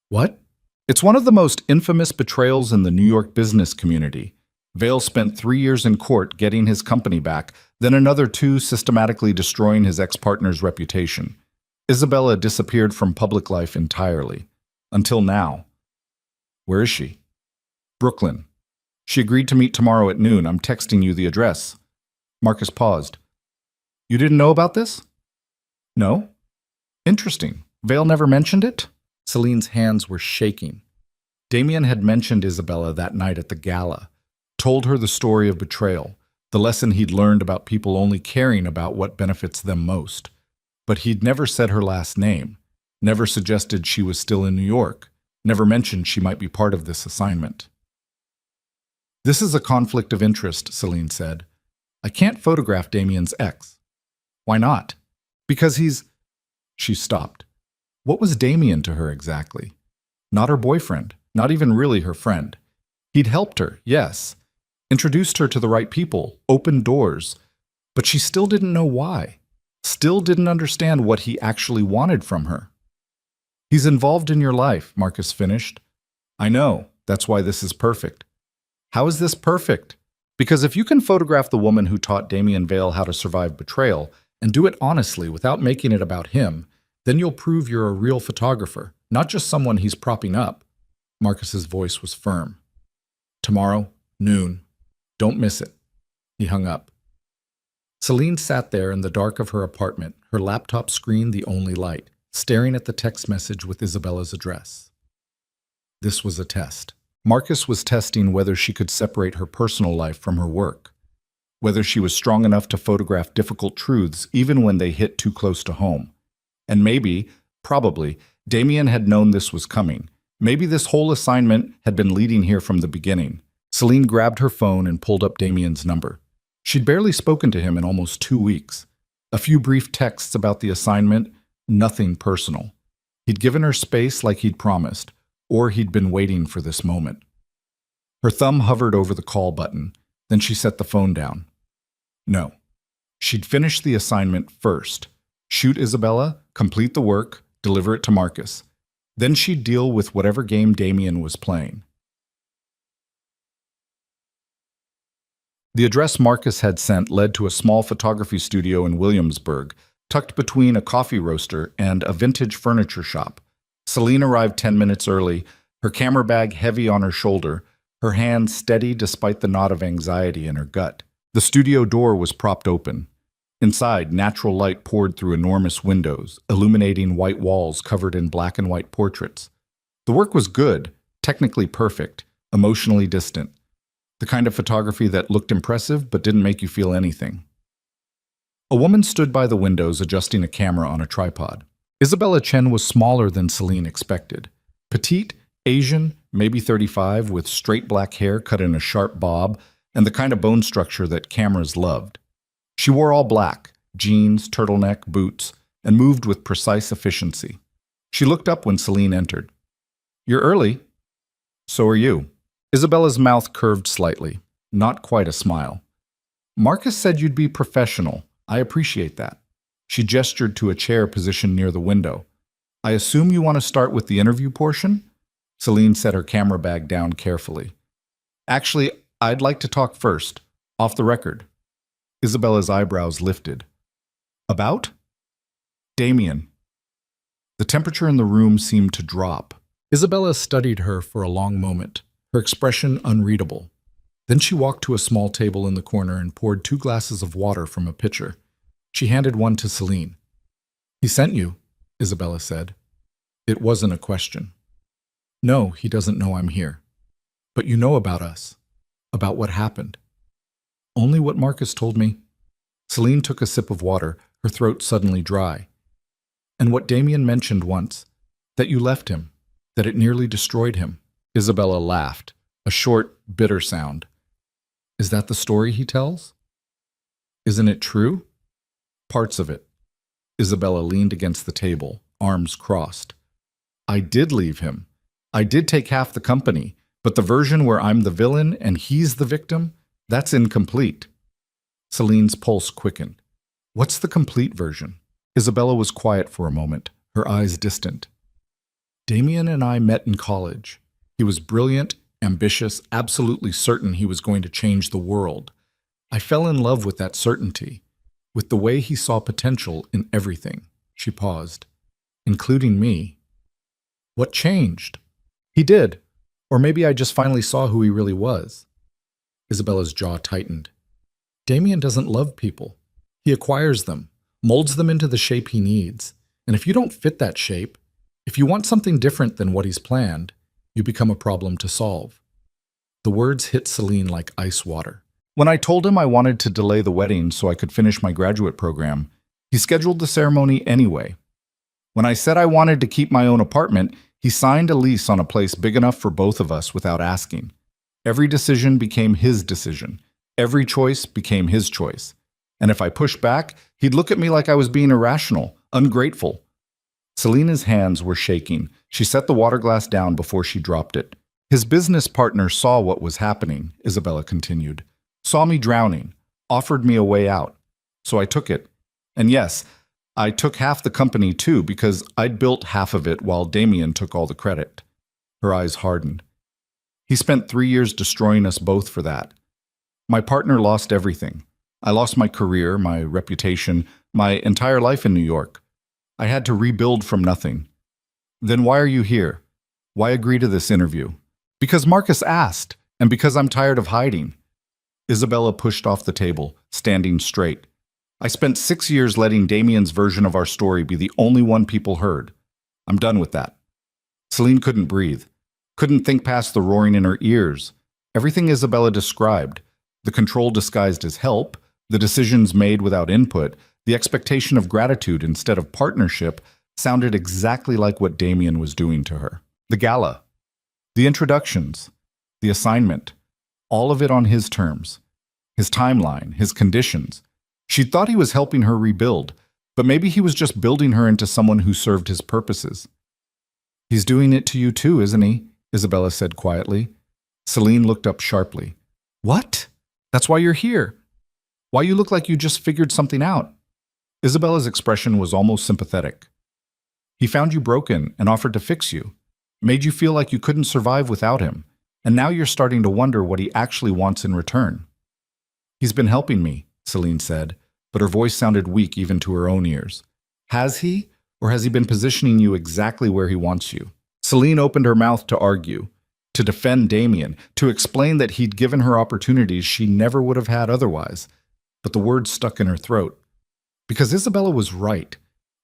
What? It's one of the most infamous betrayals in the New York business community. Vale spent 3 years in court getting his company back, then another 2 systematically destroying his ex-partner's reputation. Isabella disappeared from public life entirely. Until now. Where is she? Brooklyn. She agreed to meet tomorrow at noon. I'm texting you the address. Marcus paused. You didn't know about this? No? Interesting. Vale never mentioned it? Celine's hands were shaking. Damien had mentioned Isabella that night at the gala, told her the story of betrayal, the lesson he'd learned about people only caring about what benefits them most. But he'd never said her last name, never suggested she was still in New York, never mentioned she might be part of this assignment. This is a conflict of interest, Celine said. I can't photograph Damien's ex. Why not? Because he's... She stopped. What was Damien to her exactly? Not her boyfriend, not even really her friend. He'd helped her, yes. Introduced her to the right people, opened doors. But she still didn't know why. Still didn't understand what he actually wanted from her. He's involved in your life, Marcus finished. I know, that's why this is perfect. How is this perfect? Because if you can photograph the woman who taught Damien Vale how to survive betrayal, and do it honestly without making it about him, then you'll prove you're a real photographer, not just someone he's propping up. Marcus's voice was firm. Tomorrow, noon. Don't miss it. He hung up. Celine sat there in the dark of her apartment, her laptop screen the only light, staring at the text message with Isabella's address. This was a test. Marcus was testing whether she could separate her personal life from her work, whether she was strong enough to photograph difficult truths even when they hit too close to home. And maybe, probably, Damien had known this was coming. Maybe this whole assignment had been leading here from the beginning. Celine grabbed her phone and pulled up Damien's number. She'd barely spoken to him in almost 2 weeks. A few brief texts about the assignment, nothing personal. He'd given her space like he'd promised, or he'd been waiting for this moment. Her thumb hovered over the call button, then she set the phone down. No. She'd finish the assignment first. Shoot Isabella, complete the work, deliver it to Marcus. Then she'd deal with whatever game Damien was playing. The address Marcus had sent led to a small photography studio in Williamsburg, tucked between a coffee roaster and a vintage furniture shop. Celine arrived 10 minutes early, her camera bag heavy on her shoulder, her hand steady despite the knot of anxiety in her gut. The studio door was propped open. Inside, natural light poured through enormous windows, illuminating white walls covered in black and white portraits. The work was good, technically perfect, emotionally distant. The kind of photography that looked impressive but didn't make you feel anything. A woman stood by the windows adjusting a camera on a tripod. Isabella Chen was smaller than Celine expected. Petite, Asian, maybe 35, with straight black hair cut in a sharp bob, and the kind of bone structure that cameras loved. She wore all black, jeans, turtleneck, boots, and moved with precise efficiency. She looked up when Celine entered. You're early. So are you. Isabella's mouth curved slightly, not quite a smile. Marcus said you'd be professional. I appreciate that. She gestured to a chair positioned near the window. I assume you want to start with the interview portion? Celine set her camera bag down carefully. Actually, I'd like to talk first, off the record. Isabella's eyebrows lifted. About? Damien. The temperature in the room seemed to drop. Isabella studied her for a long moment, her expression unreadable. Then she walked to a small table in the corner and poured 2 glasses of water from a pitcher. She handed one to Celine. He sent you, Isabella said. It wasn't a question. No, he doesn't know I'm here. But you know about us, about what happened. Only what Marcus told me. Celine took a sip of water, her throat suddenly dry. And what Damien mentioned once, that you left him, that it nearly destroyed him. Isabella laughed, a short, bitter sound. Is that the story he tells? Isn't it true? Parts of it. Isabella leaned against the table, arms crossed. I did leave him. I did take half the company, but the version where I'm the villain and he's the victim, that's incomplete. Celine's pulse quickened. What's the complete version? Isabella was quiet for a moment, her eyes distant. Damien and I met in college. He was brilliant, ambitious, absolutely certain he was going to change the world. I fell in love with that certainty, with the way he saw potential in everything. She paused. Including me. What changed? He did. Or maybe I just finally saw who he really was. Isabella's jaw tightened. Damien doesn't love people. He acquires them, molds them into the shape he needs. And if you don't fit that shape, if you want something different than what he's planned, you become a problem to solve. The words hit Celine like ice water. When I told him I wanted to delay the wedding so I could finish my graduate program, he scheduled the ceremony anyway. When I said I wanted to keep my own apartment, he signed a lease on a place big enough for both of us without asking. Every decision became his decision. Every choice became his choice. And if I pushed back, he'd look at me like I was being irrational, ungrateful. Selena's hands were shaking. She set the water glass down before she dropped it. His business partner saw what was happening, Isabella continued. Saw me drowning, offered me a way out. So I took it. And yes, I took half the company too because I'd built half of it while Damien took all the credit. Her eyes hardened. He spent 3 years destroying us both for that. My partner lost everything. I lost my career, my reputation, my entire life in New York. I had to rebuild from nothing. Then why are you here? Why agree to this interview? Because Marcus asked, and because I'm tired of hiding. Isabella pushed off the table, standing straight. I spent 6 years letting Damien's version of our story be the only one people heard. I'm done with that. Celine couldn't breathe, couldn't think past the roaring in her ears. Everything Isabella described, the control disguised as help, the decisions made without input, the expectation of gratitude instead of partnership, sounded exactly like what Damien was doing to her. The gala, the introductions, the assignment, all of it on his terms, his timeline, his conditions. She thought he was helping her rebuild, but maybe he was just building her into someone who served his purposes. He's doing it to you too, isn't he? Isabella said quietly. Celine looked up sharply. What? That's why you're here. Why you look like you just figured something out. Isabella's expression was almost sympathetic. He found you broken and offered to fix you, made you feel like you couldn't survive without him, and now you're starting to wonder what he actually wants in return. He's been helping me, Celine said, but her voice sounded weak even to her own ears. Has he, or has he been positioning you exactly where he wants you? Celine opened her mouth to argue, to defend Damien, to explain that he'd given her opportunities she never would have had otherwise, but the words stuck in her throat. Because Isabella was right.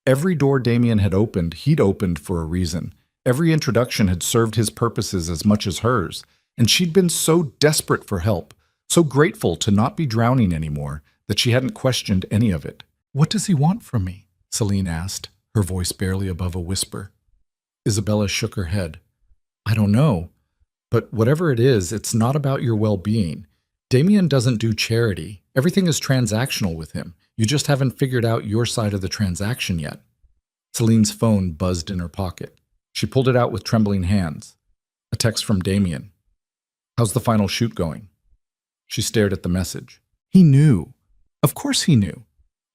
Every door Damien had opened, he'd opened for a reason. Every introduction had served his purposes as much as hers, and she'd been so desperate for help, so grateful to not be drowning anymore, that she hadn't questioned any of it. What does he want from me? Celine asked, her voice barely above a whisper. Isabella shook her head. I don't know, but whatever it is, it's not about your well-being. Damien doesn't do charity. Everything is transactional with him. You just haven't figured out your side of the transaction yet. Celine's phone buzzed in her pocket. She pulled it out with trembling hands. A text from Damien. How's the final shoot going? She stared at the message. He knew. Of course he knew.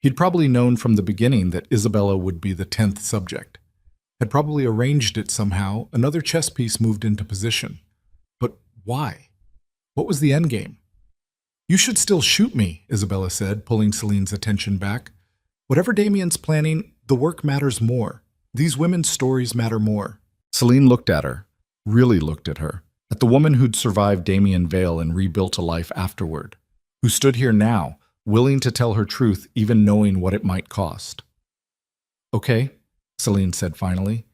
He'd probably known from the beginning that Isabella would be the 10th subject. Had probably arranged it somehow. Another chess piece moved into position. But why? What was the endgame? You should still shoot me, Isabella said, pulling Celine's attention back. Whatever Damien's planning, the work matters more. These women's stories matter more. Celine looked at her, really looked at her, at the woman who'd survived Damien Vale and rebuilt a life afterward, who stood here now, willing to tell her truth even knowing what it might cost. Okay, Celine said finally.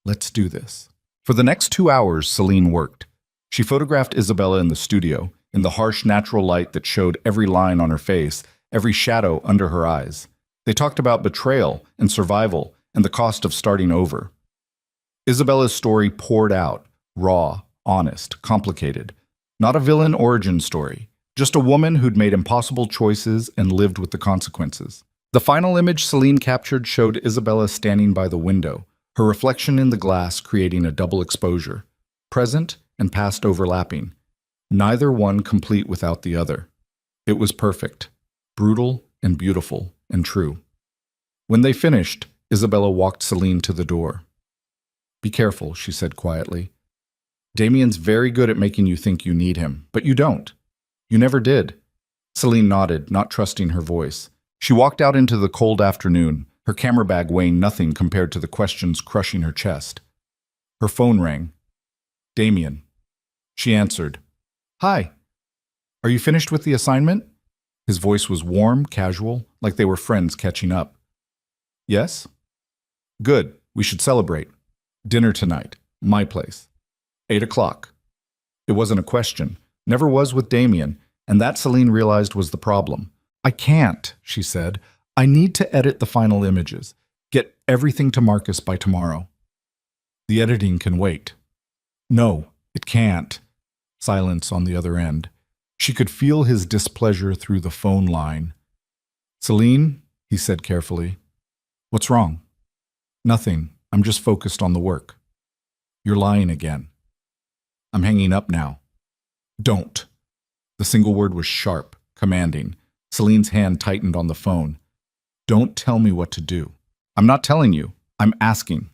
Let's do this. For the next 2 hours, Celine worked. She photographed Isabella in the studio, in the harsh natural light that showed every line on her face, every shadow under her eyes. They talked about betrayal and survival and the cost of starting over. Isabella's story poured out, raw, honest, complicated. Not a villain origin story, just a woman who'd made impossible choices and lived with the consequences. The final image Celine captured showed Isabella standing by the window, her reflection in the glass creating a double exposure, present and past overlapping, neither one complete without the other. It was perfect, brutal and beautiful and true. When they finished, Isabella walked Celine to the door. Be careful, she said quietly. Damien's very good at making you think you need him, but you don't. You never did. Celine nodded, not trusting her voice. She walked out into the cold afternoon, her camera bag weighing nothing compared to the questions crushing her chest. Her phone rang. Damien. She answered. Hi. Are you finished with the assignment? His voice was warm, casual, like they were friends catching up. Yes? Good. We should celebrate. Dinner tonight. My place. 8 o'clock. It wasn't a question. Never was with Damien, and that Celine realized was the problem. I can't, she said. I need to edit the final images. Get everything to Marcus by tomorrow. The editing can wait. No, it can't. Silence on the other end. She could feel his displeasure through the phone line. Celine, he said carefully. What's wrong? Nothing. I'm just focused on the work. You're lying again. I'm hanging up now. Don't. The single word was sharp, commanding. Celine's hand tightened on the phone. Don't tell me what to do. I'm not telling you. I'm asking.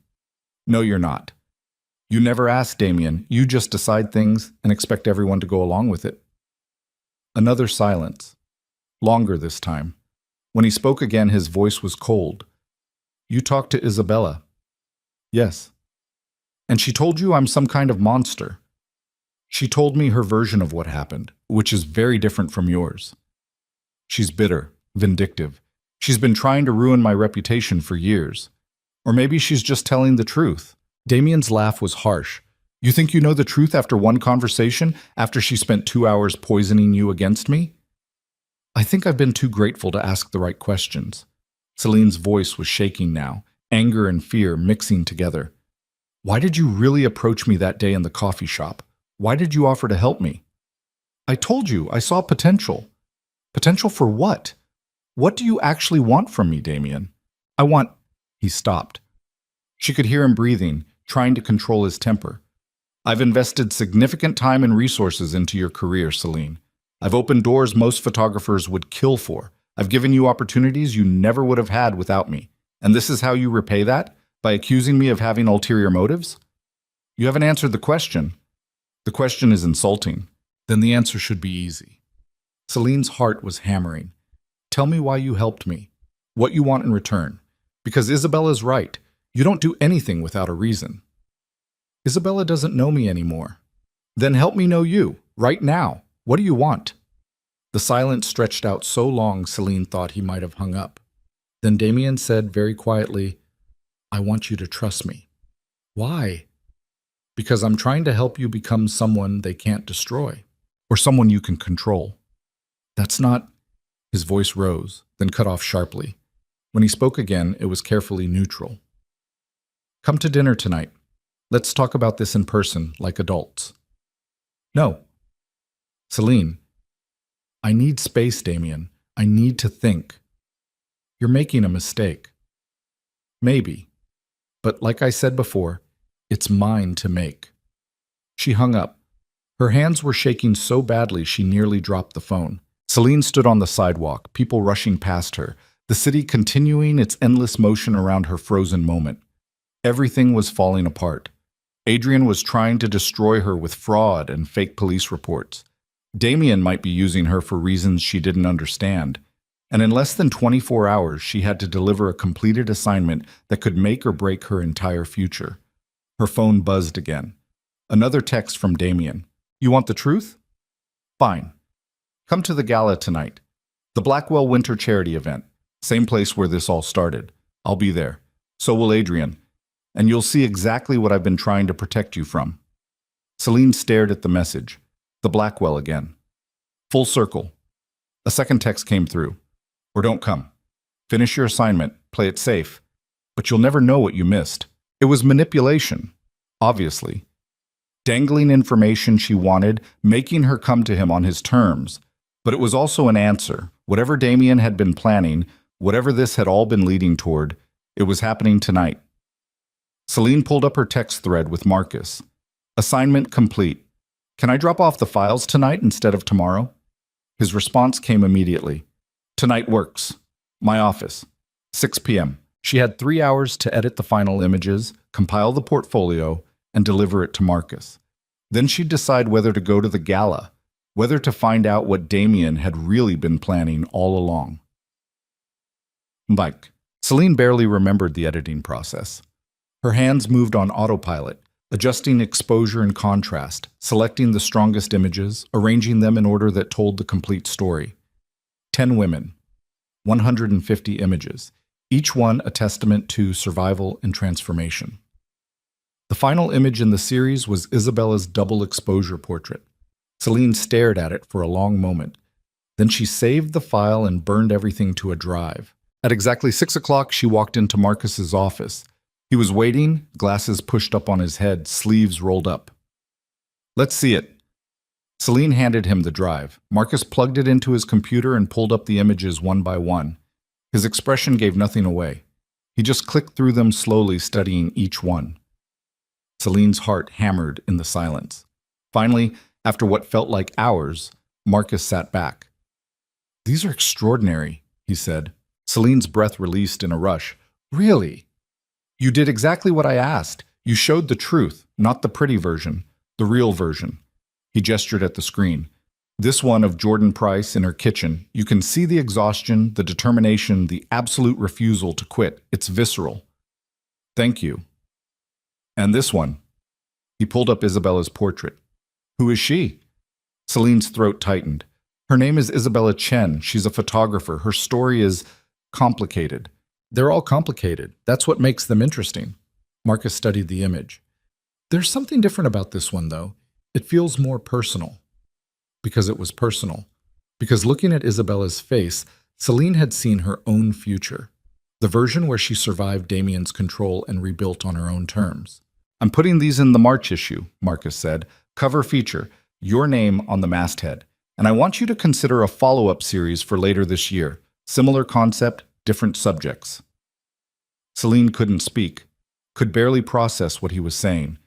No, you're not. You never ask, Damien. You just decide things and expect everyone to go along with it. Another silence. Longer this time. When he spoke again, his voice was cold. You talked to Isabella. Yes. And she told you I'm some kind of monster. She told me her version of what happened, which is very different from yours. She's bitter, vindictive. She's been trying to ruin my reputation for years. Or maybe she's just telling the truth. Damien's laugh was harsh. You think you know the truth after one conversation, after she spent 2 hours poisoning you against me? I think I've been too grateful to ask the right questions. Celine's voice was shaking now, anger and fear mixing together. Why did you really approach me that day in the coffee shop? Why did you offer to help me? I told you, I saw potential. Potential for what? What do you actually want from me, Damien? I want... He stopped. She could hear him breathing, trying to control his temper. I've invested significant time and resources into your career, Celine. I've opened doors most photographers would kill for. I've given you opportunities you never would have had without me. And this is how you repay that? By accusing me of having ulterior motives? You haven't answered the question. The question is insulting. Then the answer should be easy. Celine's heart was hammering. Tell me why you helped me. What you want in return. Because Isabella's right. You don't do anything without a reason. Isabella doesn't know me anymore. Then help me know you, right now. What do you want? The silence stretched out so long Celine thought he might have hung up. Then Damien said very quietly, I want you to trust me. Why? Because I'm trying to help you become someone they can't destroy, or someone you can control. That's not... His voice rose, then cut off sharply. When he spoke again, it was carefully neutral. Come to dinner tonight. Let's talk about this in person, like adults. No. Celine. I need space, Damien. I need to think. You're making a mistake. Maybe. But like I said before, it's mine to make. She hung up. Her hands were shaking so badly she nearly dropped the phone. Celine stood on the sidewalk, people rushing past her, the city continuing its endless motion around her frozen moment. Everything was falling apart. Adrian was trying to destroy her with fraud and fake police reports. Damien might be using her for reasons she didn't understand. And in less than 24 hours, she had to deliver a completed assignment that could make or break her entire future. Her phone buzzed again. Another text from Damien. You want the truth? Fine. Come to the gala tonight. The Blackwell Winter Charity event. Same place where this all started. I'll be there. So will Adrian. And you'll see exactly what I've been trying to protect you from. Celine stared at the message. The Blackwell again. Full circle. A second text came through. Or don't come. Finish your assignment. Play it safe. But you'll never know what you missed. It was manipulation. Obviously. Dangling information she wanted, making her come to him on his terms. But it was also an answer. Whatever Damien had been planning, whatever this had all been leading toward, it was happening tonight. Celine pulled up her text thread with Marcus. Assignment complete. Can I drop off the files tonight instead of tomorrow? His response came immediately. Tonight works. My office. 6 p.m. She had 3 hours to edit the final images, compile the portfolio, and deliver it to Marcus. Then she'd decide whether to go to the gala, whether to find out what Damien had really been planning all along. Mike. Celine barely remembered the editing process. Her hands moved on autopilot, adjusting exposure and contrast, selecting the strongest images, arranging them in order that told the complete story. 10 women, 150 images, each one a testament to survival and transformation. The final image in the series was Isabella's double exposure portrait. Celine stared at it for a long moment. Then she saved the file and burned everything to a drive. At exactly 6 o'clock, she walked into Marcus's office. He was waiting, glasses pushed up on his head, sleeves rolled up. "Let's see it." Celine handed him the drive. Marcus plugged it into his computer and pulled up the images one by one. His expression gave nothing away. He just clicked through them slowly, studying each one. Celine's heart hammered in the silence. Finally, after what felt like hours, Marcus sat back. "These are extraordinary," he said. Celine's breath released in a rush. "Really? You did exactly what I asked. You showed the truth, not the pretty version, the real version." He gestured at the screen. "This one of Jordan Price in her kitchen. You can see the exhaustion, the determination, the absolute refusal to quit. It's visceral." "Thank you." "And this one." He pulled up Isabella's portrait. "Who is she?" Celine's throat tightened. "Her name is Isabella Chen. She's a photographer. Her story is complicated." "They're all complicated. That's what makes them interesting." Marcus studied the image. "There's something different about this one, though. It feels more personal." Because it was personal. Because looking at Isabella's face, Celine had seen her own future. The version where she survived Damien's control and rebuilt on her own terms. "I'm putting these in the March issue," Marcus said. "Cover feature, your name on the masthead. And I want you to consider a follow-up series for later this year. Similar concept, different subjects." Celine couldn't speak, could barely process what he was saying.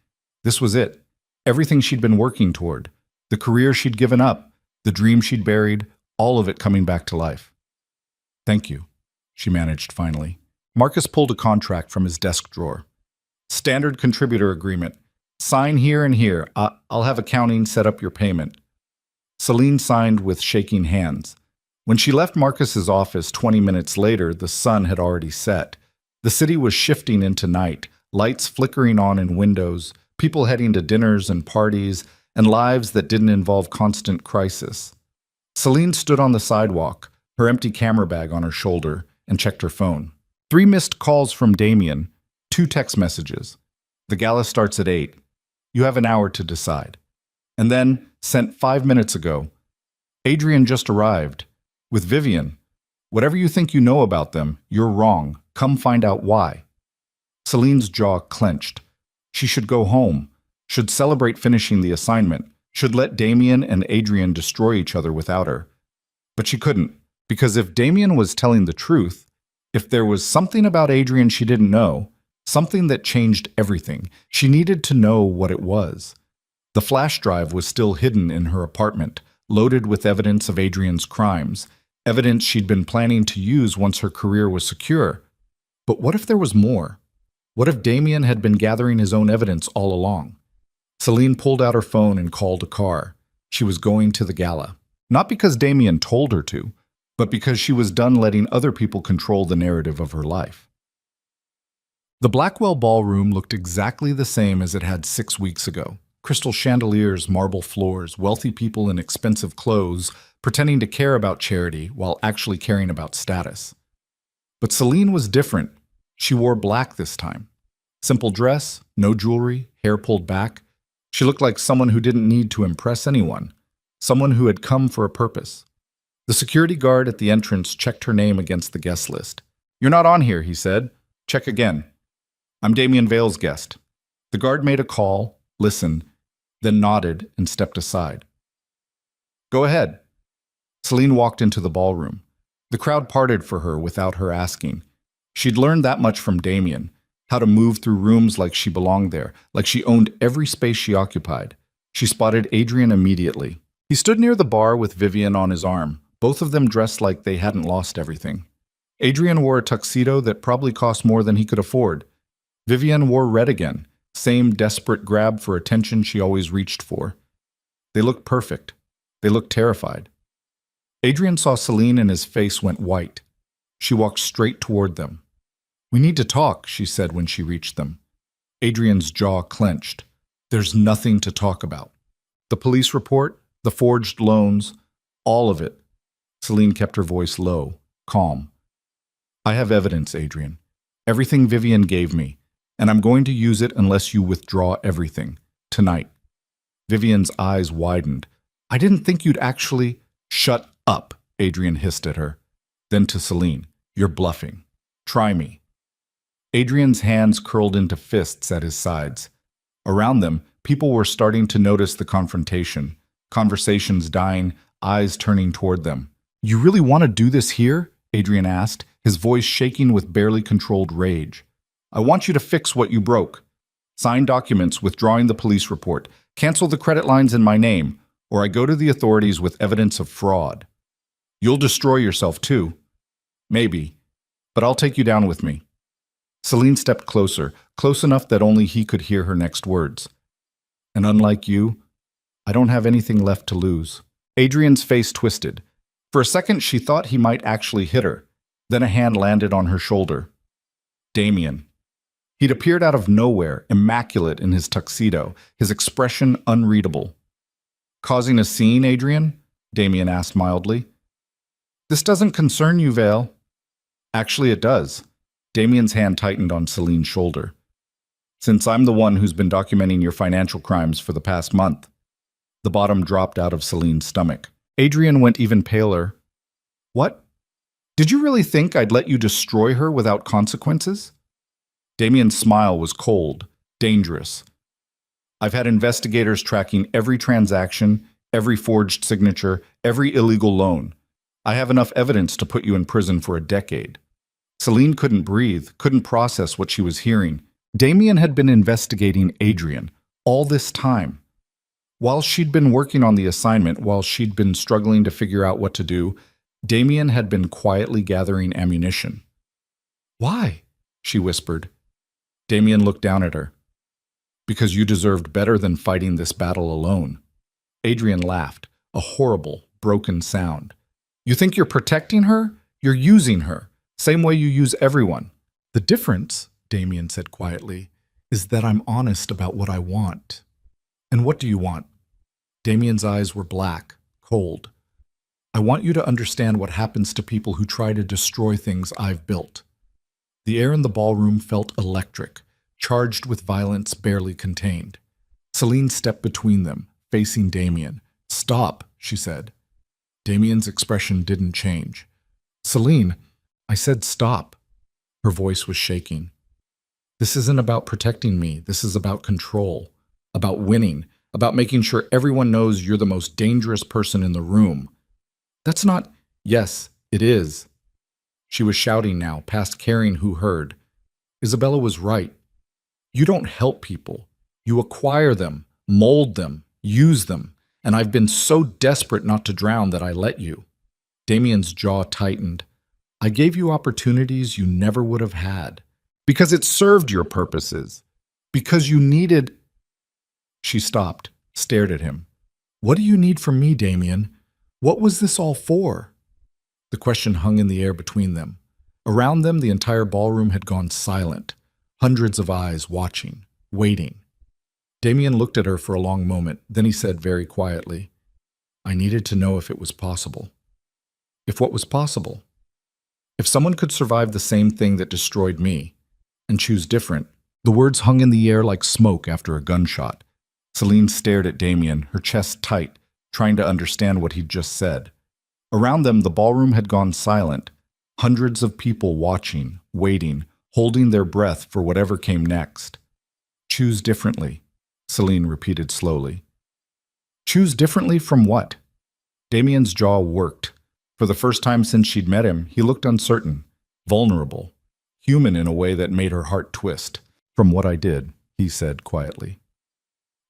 This was it. Everything she'd been working toward. The career she'd given up, the dream she'd buried, all of it coming back to life. "Thank you," she managed finally. Marcus pulled a contract from his desk drawer. "Standard contributor agreement. Sign here and here. I'll have accounting set up your payment." Celine signed with shaking hands. When she left Marcus's office 20 minutes later, the sun had already set. The city was shifting into night, lights flickering on in windows, people heading to dinners and parties, and lives that didn't involve constant crisis. Celine stood on the sidewalk, her empty camera bag on her shoulder, and checked her phone. 3 missed calls from Damien, 2 text messages. "The gala starts at 8. You have an hour to decide." And then, sent 5 minutes ago, "Adrian just arrived. With Vivian. Whatever you think you know about them, you're wrong. Come find out why." Celine's jaw clenched. She should go home, should celebrate finishing the assignment, should let Damien and Adrian destroy each other without her. But she couldn't, because if Damien was telling the truth, if there was something about Adrian she didn't know, something that changed everything, she needed to know what it was. The flash drive was still hidden in her apartment, loaded with evidence of Adrian's crimes, evidence she'd been planning to use once her career was secure. But what if there was more? What if Damien had been gathering his own evidence all along? Celine pulled out her phone and called a car. She was going to the gala. Not because Damien told her to, but because she was done letting other people control the narrative of her life. The Blackwell Ballroom looked exactly the same as it had 6 weeks ago. Crystal chandeliers, marble floors, wealthy people in expensive clothes, pretending to care about charity while actually caring about status. But Celine was different. She wore black this time. Simple dress, no jewelry, hair pulled back. She looked like someone who didn't need to impress anyone, someone who had come for a purpose. The security guard at the entrance checked her name against the guest list. "You're not on here," he said. "Check again." "I'm Damien Vale's guest." The guard made a call, listened, then nodded and stepped aside. "Go ahead." Celine walked into the ballroom. The crowd parted for her without her asking. She'd learned that much from Damien, how to move through rooms like she belonged there, like she owned every space she occupied. She spotted Adrian immediately. He stood near the bar with Vivian on his arm, both of them dressed like they hadn't lost everything. Adrian wore a tuxedo that probably cost more than he could afford. Vivienne wore red again, same desperate grab for attention she always reached for. They looked perfect. They looked terrified. Adrian saw Celine and his face went white. She walked straight toward them. "We need to talk," she said when she reached them. Adrian's jaw clenched. "There's nothing to talk about. The police report, the forged loans, all of it." Celine kept her voice low, calm. "I have evidence, Adrian. Everything Vivienne gave me, and I'm going to use it unless you withdraw everything. Tonight." Vivienne's eyes widened. "I didn't think you'd actually—" "Shut up," Adrian hissed at her. Then to Celine, "You're bluffing. Try me." Adrian's hands curled into fists at his sides. Around them, people were starting to notice the confrontation, conversations dying, eyes turning toward them. "You really want to do this here?" Adrian asked, his voice shaking with barely controlled rage. "I want you to fix what you broke. Sign documents withdrawing the police report, cancel the credit lines in my name, or I go to the authorities with evidence of fraud. You'll destroy yourself too. Maybe, but I'll take you down with me." Celine stepped closer, close enough that only he could hear her next words. "And unlike you, I don't have anything left to lose." Adrian's face twisted. For a second, she thought he might actually hit her. Then a hand landed on her shoulder. Damien. He'd appeared out of nowhere, immaculate in his tuxedo, his expression unreadable. "Causing a scene, Adrian?" Damien asked mildly. "This doesn't concern you, Vale." "Actually, it does." Damien's hand tightened on Celine's shoulder. "Since I'm the one who's been documenting your financial crimes for the past month." The bottom dropped out of Celine's stomach. Adrian went even paler. "What? Did you really think I'd let you destroy her without consequences?" Damien's smile was cold, dangerous. "I've had investigators tracking every transaction, every forged signature, every illegal loan. I have enough evidence to put you in prison for a decade." Celine couldn't breathe, couldn't process what she was hearing. Damien had been investigating Adrian all this time. While she'd been working on the assignment, while she'd been struggling to figure out what to do, Damien had been quietly gathering ammunition. "Why?" she whispered. Damien looked down at her. "Because you deserved better than fighting this battle alone." Adrian laughed, a horrible, broken sound. "You think you're protecting her? You're using her, same way you use everyone." "The difference," Damien said quietly, "is that I'm honest about what I want." "And what do you want?" Damien's eyes were black, cold. "I want you to understand what happens to people who try to destroy things I've built." The air in the ballroom felt electric, charged with violence barely contained. Celine stepped between them, facing Damien. "Stop," she said. Damien's expression didn't change. "Celine, I said stop." Her voice was shaking. "This isn't about protecting me. This is about control, about winning, about making sure everyone knows you're the most dangerous person in the room." "That's not—" "Yes, it is." She was shouting now, past caring who heard. Isabella was right. You don't help people. You acquire them, mold them, use them, and I've been so desperate not to drown that I let you. Damien's jaw tightened. "I gave you opportunities you never would have had. Because it served your purposes. Because you needed—" She stopped, stared at him. "What do you need from me, Damien? What was this all for?" The question hung in the air between them. Around them, the entire ballroom had gone silent, hundreds of eyes watching, waiting. Damien looked at her for a long moment, then he said very quietly, "I needed to know if it was possible." "If what was possible?" "If someone could survive the same thing that destroyed me, and choose different." The words hung in the air like smoke after a gunshot. Celine stared at Damien, her chest tight, trying to understand what he'd just said. Around them, the ballroom had gone silent, hundreds of people watching, waiting, holding their breath for whatever came next. "Choose differently," Celine repeated slowly. "Choose differently from what?" Damien's jaw worked. For the first time since she'd met him, he looked uncertain, vulnerable, human in a way that made her heart twist. "From what I did," he said quietly.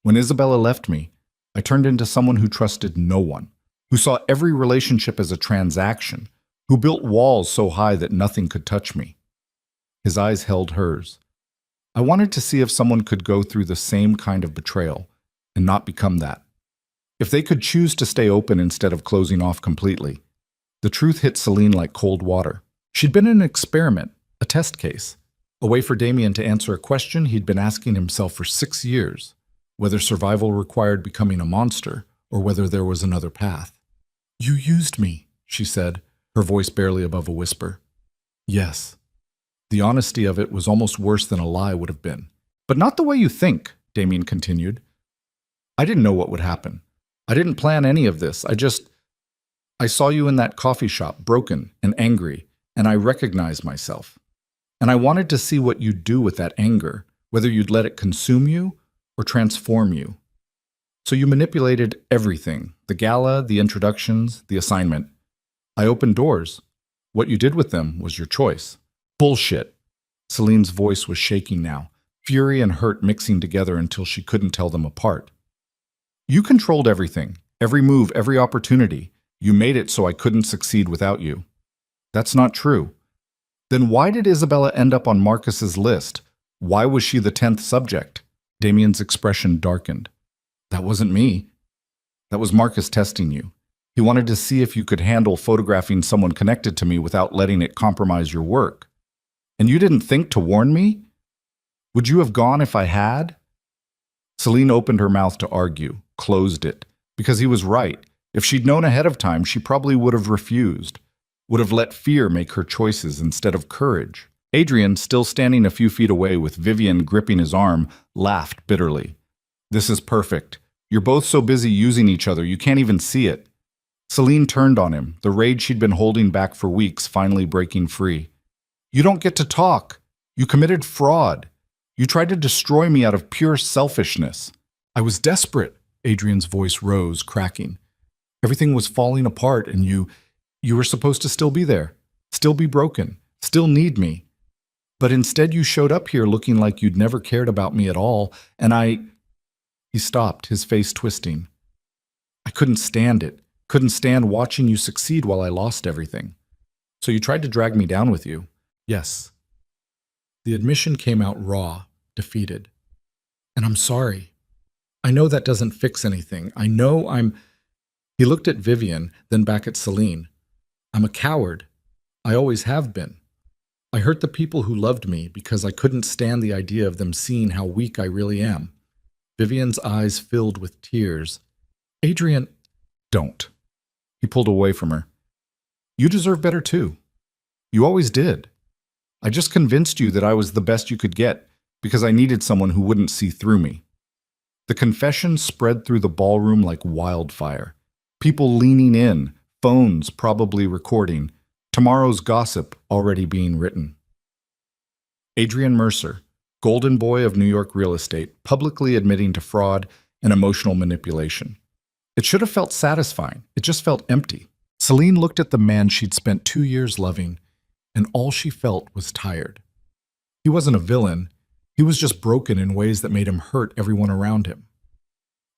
"When Isabella left me, I turned into someone who trusted no one, who saw every relationship as a transaction, who built walls so high that nothing could touch me. His eyes held hers. I wanted to see if someone could go through the same kind of betrayal and not become that. If they could choose to stay open instead of closing off completely. The truth hit Celine like cold water. She'd been an experiment, a test case, a way for Damien to answer a question he'd been asking himself for 6 years, whether survival required becoming a monster or whether there was another path. "You used me," she said, her voice barely above a whisper. "Yes." The honesty of it was almost worse than a lie would have been. "But not the way you think," Damien continued. "I didn't know what would happen. I didn't plan any of this. I saw you in that coffee shop, broken and angry, and I recognized myself. And I wanted to see what you'd do with that anger, whether you'd let it consume you or transform you. So you manipulated everything, the gala, the introductions, the assignment. I opened doors. What you did with them was your choice." "Bullshit." Celine's voice was shaking now, fury and hurt mixing together until she couldn't tell them apart. "You controlled everything, every move, every opportunity. You made it so I couldn't succeed without you." "That's not true." "Then why did Isabella end up on Marcus's list? Why was she the 10th subject?" Damien's expression darkened. "That wasn't me. That was Marcus testing you. He wanted to see if you could handle photographing someone connected to me without letting it compromise your work. And you didn't think to warn me? Would you have gone if I had?" Celine opened her mouth to argue, closed it, because he was right. If she'd known ahead of time, she probably would have refused, would have let fear make her choices instead of courage. Adrian, still standing a few feet away with Vivian gripping his arm, laughed bitterly. "This is perfect. You're both so busy using each other, you can't even see it." Celine turned on him, the rage she'd been holding back for weeks finally breaking free. "You don't get to talk. You committed fraud. You tried to destroy me out of pure selfishness." "I was desperate." Adrian's voice rose, cracking. "Everything was falling apart and you were supposed to still be there, still be broken, still need me. But instead you showed up here looking like you'd never cared about me at all, and He stopped, his face twisting. "I couldn't stand it. Couldn't stand watching you succeed while I lost everything. So you tried to drag me down with you." "Yes." The admission came out raw, defeated. "And I'm sorry. I know that doesn't fix anything. I know I'm—" He looked at Vivian, then back at Celine. "I'm a coward. I always have been. I hurt the people who loved me because I couldn't stand the idea of them seeing how weak I really am." Vivian's eyes filled with tears. "Adrian—" "Don't." He pulled away from her. "You deserve better too. You always did. I just convinced you that I was the best you could get because I needed someone who wouldn't see through me." The confession spread through the ballroom like wildfire. People leaning in, phones probably recording, tomorrow's gossip already being written. Adrian Mercer, golden boy of New York real estate, publicly admitting to fraud and emotional manipulation. It should have felt satisfying. It just felt empty. Celine looked at the man she'd spent 2 years loving, and all she felt was tired. He wasn't a villain. He was just broken in ways that made him hurt everyone around him.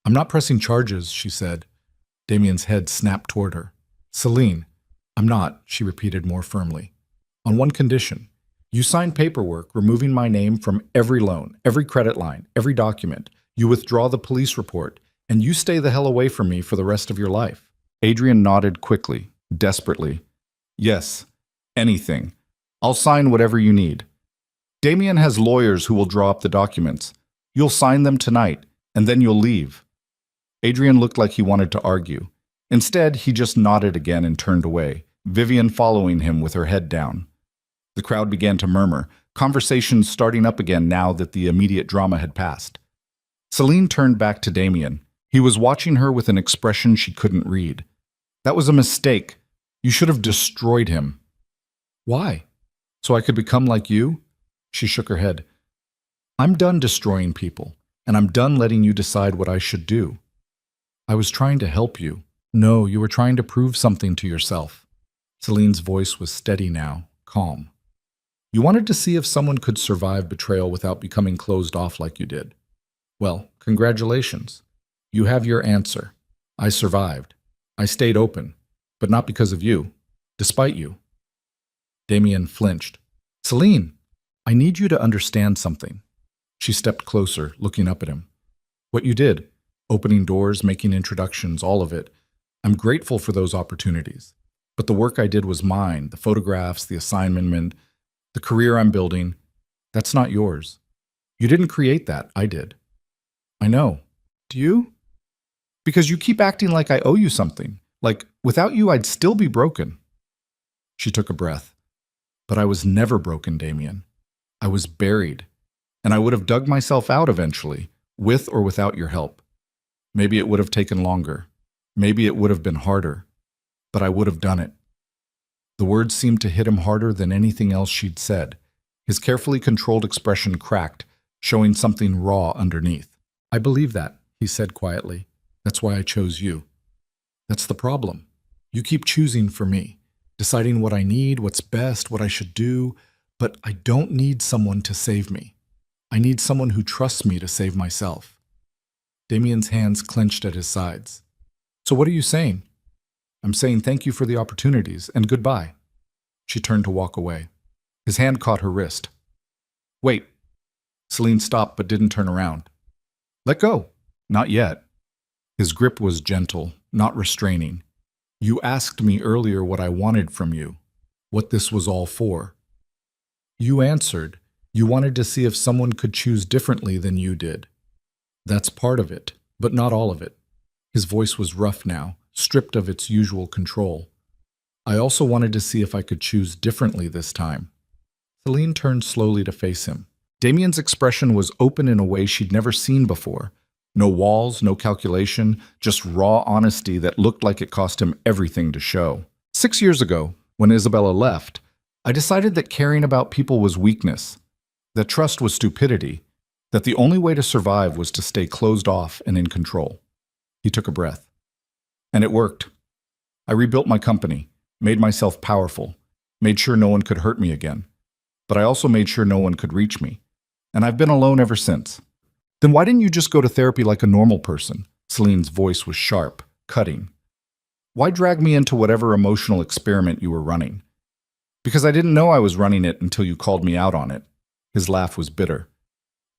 "I'm not pressing charges," she said. Damien's head snapped toward her. "Celine, I'm not," she repeated more firmly. "On one condition. You sign paperwork removing my name from every loan, every credit line, every document. You withdraw the police report, and you stay the hell away from me for the rest of your life." Adrian nodded quickly, desperately. "Yes. Anything. I'll sign whatever you need. Damien has lawyers who will draw up the documents. You'll sign them tonight, and then you'll leave." Adrian looked like he wanted to argue. Instead, he just nodded again and turned away, Vivian following him with her head down. The crowd began to murmur, conversations starting up again now that the immediate drama had passed. Celine turned back to Damien. He was watching her with an expression she couldn't read. "That was a mistake. You should have destroyed him." "Why? So I could become like you?" She shook her head. "I'm done destroying people, and I'm done letting you decide what I should do. I was trying to help you. No, you were trying to prove something to yourself." Celine's voice was steady now, calm. "You wanted to see if someone could survive betrayal without becoming closed off like you did. Well, congratulations. You have your answer. I survived. I stayed open, but not because of you. despite you. Damien flinched. Celine, I need you to understand something. She stepped closer, looking up at him. What you did, opening doors, making introductions, all of it, I'm grateful for those opportunities. But the work I did was mine, the photographs, the assignment, the career I'm building. That's not yours. You didn't create that, I did. I know. Do you? Because you keep acting like I owe you something. Like, without you, I'd still be broken. She took a breath. But I was never broken, Damien. I was buried. And I would have dug myself out eventually, with or without your help. Maybe it would have taken longer. Maybe it would have been harder. But I would have done it. The words seemed to hit him harder than anything else she'd said. His carefully controlled expression cracked, showing something raw underneath. I believe that, he said quietly. That's why I chose you. That's the problem. You keep choosing for me, deciding what I need, what's best, what I should do, but I don't need someone to save me. I need someone who trusts me to save myself. Damien's hands clenched at his sides. So what are you saying? I'm saying thank you for the opportunities and goodbye. She turned to walk away. His hand caught her wrist. Wait. Celine stopped but didn't turn around. Let go. Not yet. His grip was gentle, not restraining. You asked me earlier what I wanted from you, what this was all for. You answered, you wanted to see if someone could choose differently than you did. That's part of it, but not all of it. His voice was rough now, stripped of its usual control. I also wanted to see if I could choose differently this time. Celine turned slowly to face him. Damien's expression was open in a way she'd never seen before. No walls, no calculation, just raw honesty that looked like it cost him everything to show. 6 years ago, when Isabella left, I decided that caring about people was weakness, that trust was stupidity, that the only way to survive was to stay closed off and in control. He took a breath. And it worked. I rebuilt my company, made myself powerful, made sure no one could hurt me again. But I also made sure no one could reach me. And I've been alone ever since. Then why didn't you just go to therapy like a normal person? Celine's voice was sharp, cutting. Why drag me into whatever emotional experiment you were running? Because I didn't know I was running it until you called me out on it. His laugh was bitter.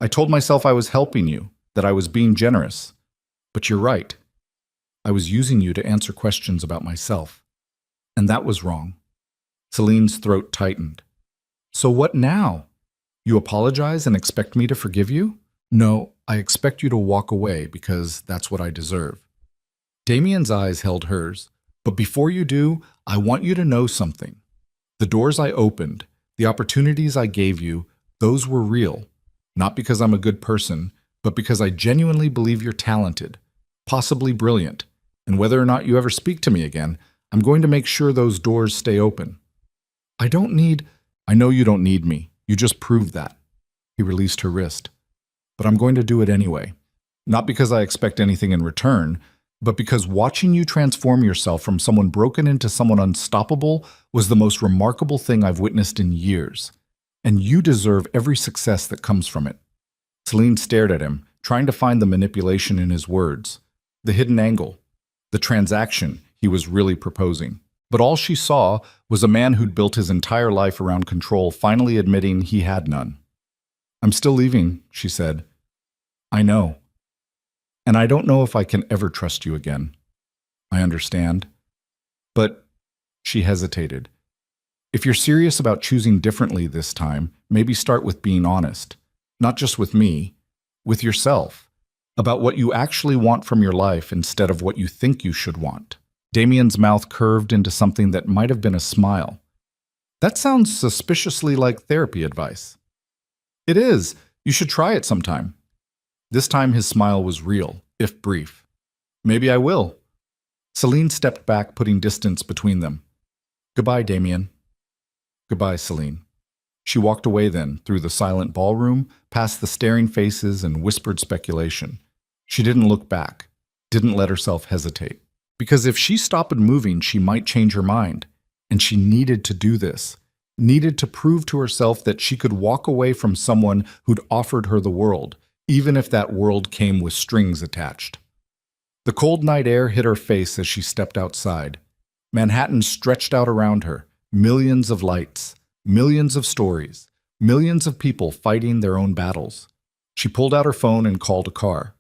I told myself I was helping you, that I was being generous. But you're right. I was using you to answer questions about myself. And that was wrong. Celine's throat tightened. So what now? You apologize and expect me to forgive you? No, I expect you to walk away because that's what I deserve. Damien's eyes held hers. But before you do, I want you to know something. The doors I opened, the opportunities I gave you, those were real. Not because I'm a good person, but because I genuinely believe you're talented, possibly brilliant. And whether or not you ever speak to me again, I'm going to make sure those doors stay open. I know you don't need me. You just proved that. He released her wrist. But I'm going to do it anyway. Not because I expect anything in return, but because watching you transform yourself from someone broken into someone unstoppable was the most remarkable thing I've witnessed in years. And you deserve every success that comes from it. Celine stared at him, trying to find the manipulation in his words, the hidden angle, the transaction he was really proposing. But all she saw was a man who'd built his entire life around control finally admitting he had none. I'm still leaving, she said. I know. And I don't know if I can ever trust you again. I understand. But she hesitated. If you're serious about choosing differently this time, maybe start with being honest. Not just with me, with yourself. About what you actually want from your life instead of what you think you should want. Damien's mouth curved into something that might have been a smile. That sounds suspiciously like therapy advice. It is. You should try it sometime. This time his smile was real, if brief. Maybe I will. Celine stepped back, putting distance between them. Goodbye, Damien. Goodbye, Celine. She walked away then, through the silent ballroom, past the staring faces and whispered speculation. She didn't look back, didn't let herself hesitate. Because if she stopped moving, she might change her mind. And she needed to do this. Needed to prove to herself that she could walk away from someone who'd offered her the world, even if that world came with strings attached. The cold night air hit her face as she stepped outside. Manhattan stretched out around her, millions of lights, millions of stories, millions of people fighting their own battles. She pulled out her phone and called a car.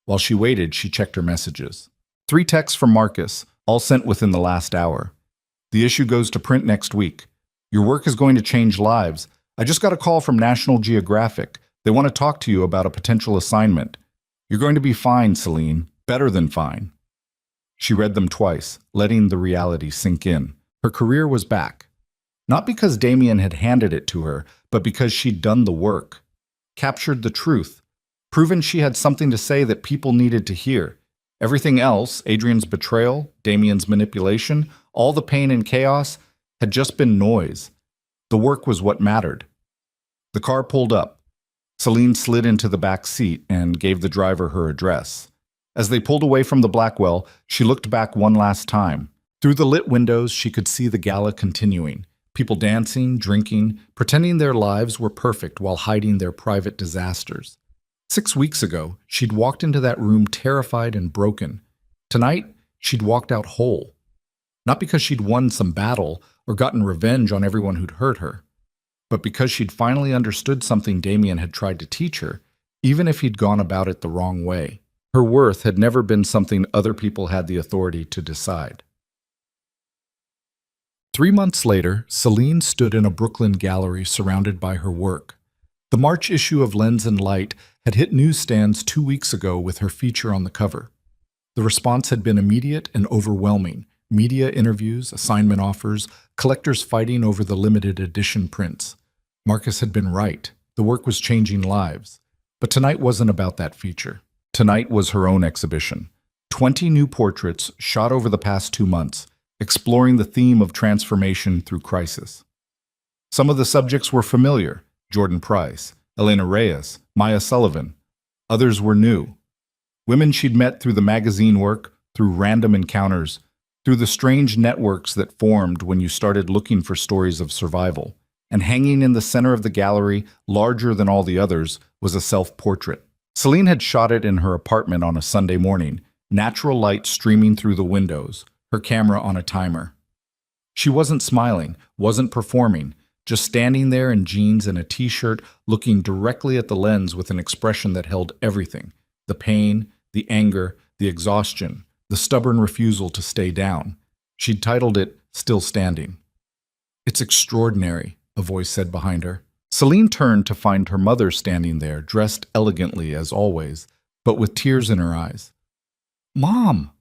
While she waited, she checked her messages. 3 texts from Marcus, all sent within the last hour. The issue goes to print next week. Your work is going to change lives. I just got a call from National Geographic. They want to talk to you about a potential assignment. You're going to be fine, Celine. Better than fine. She read them twice, letting the reality sink in. Her career was back. Not because Damien had handed it to her, but because she'd done the work. Captured the truth. Proven she had something to say that people needed to hear. Everything else, Adrian's betrayal, Damien's manipulation, all the pain and chaos, had just been noise. The work was what mattered. The car pulled up. Celine slid into the back seat and gave the driver her address. As they pulled away from the Blackwell, she looked back one last time. Through the lit windows, she could see the gala continuing. People dancing, drinking, pretending their lives were perfect while hiding their private disasters. 6 weeks ago, she'd walked into that room terrified and broken. Tonight, she'd walked out whole. Not because she'd won some battle or gotten revenge on everyone who'd hurt her, but because she'd finally understood something Damien had tried to teach her, even if he'd gone about it the wrong way. Her worth had never been something other people had the authority to decide. 3 months later, Celine stood in a Brooklyn gallery surrounded by her work. The March issue of Lens and Light had hit newsstands 2 weeks ago with her feature on the cover. The response had been immediate and overwhelming. Media interviews, assignment offers, collectors fighting over the limited edition prints. Marcus had been right. The work was changing lives. But tonight wasn't about that feature. Tonight was her own exhibition. 20 new portraits shot over the past 2 months, exploring the theme of transformation through crisis. Some of the subjects were familiar: Jordan Price, Elena Reyes, Maya Sullivan. Others were new. Women she'd met through the magazine work, through random encounters, through the strange networks that formed when you started looking for stories of survival. And hanging in the center of the gallery, larger than all the others, was a self-portrait. Celine had shot it in her apartment on a Sunday morning, natural light streaming through the windows, her camera on a timer. She wasn't smiling, wasn't performing, just standing there in jeans and a t-shirt, looking directly at the lens with an expression that held everything: the pain, the anger, the exhaustion, the stubborn refusal to stay down. She'd titled it Still Standing. "It's extraordinary," a voice said behind her. Celine turned to find her mother standing there, dressed elegantly as always, but with tears in her eyes. "Mom!"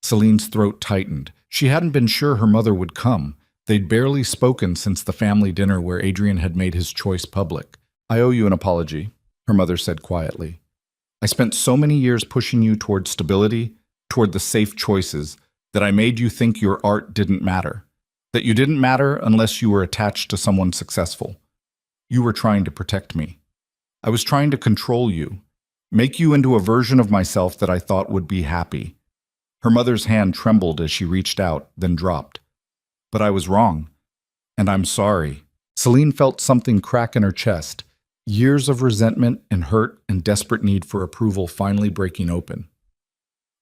Celine's throat tightened. She hadn't been sure her mother would come. They'd barely spoken since the family dinner where Adrian had made his choice public. "I owe you an apology," her mother said quietly. "I spent so many years pushing you toward stability, toward the safe choices, that I made you think your art didn't matter. That you didn't matter unless you were attached to someone successful. You were trying to protect me. I was trying to control you, make you into a version of myself that I thought would be happy." Her mother's hand trembled as she reached out, then dropped. "But I was wrong, and I'm sorry." Celine felt something crack in her chest, years of resentment and hurt and desperate need for approval finally breaking open.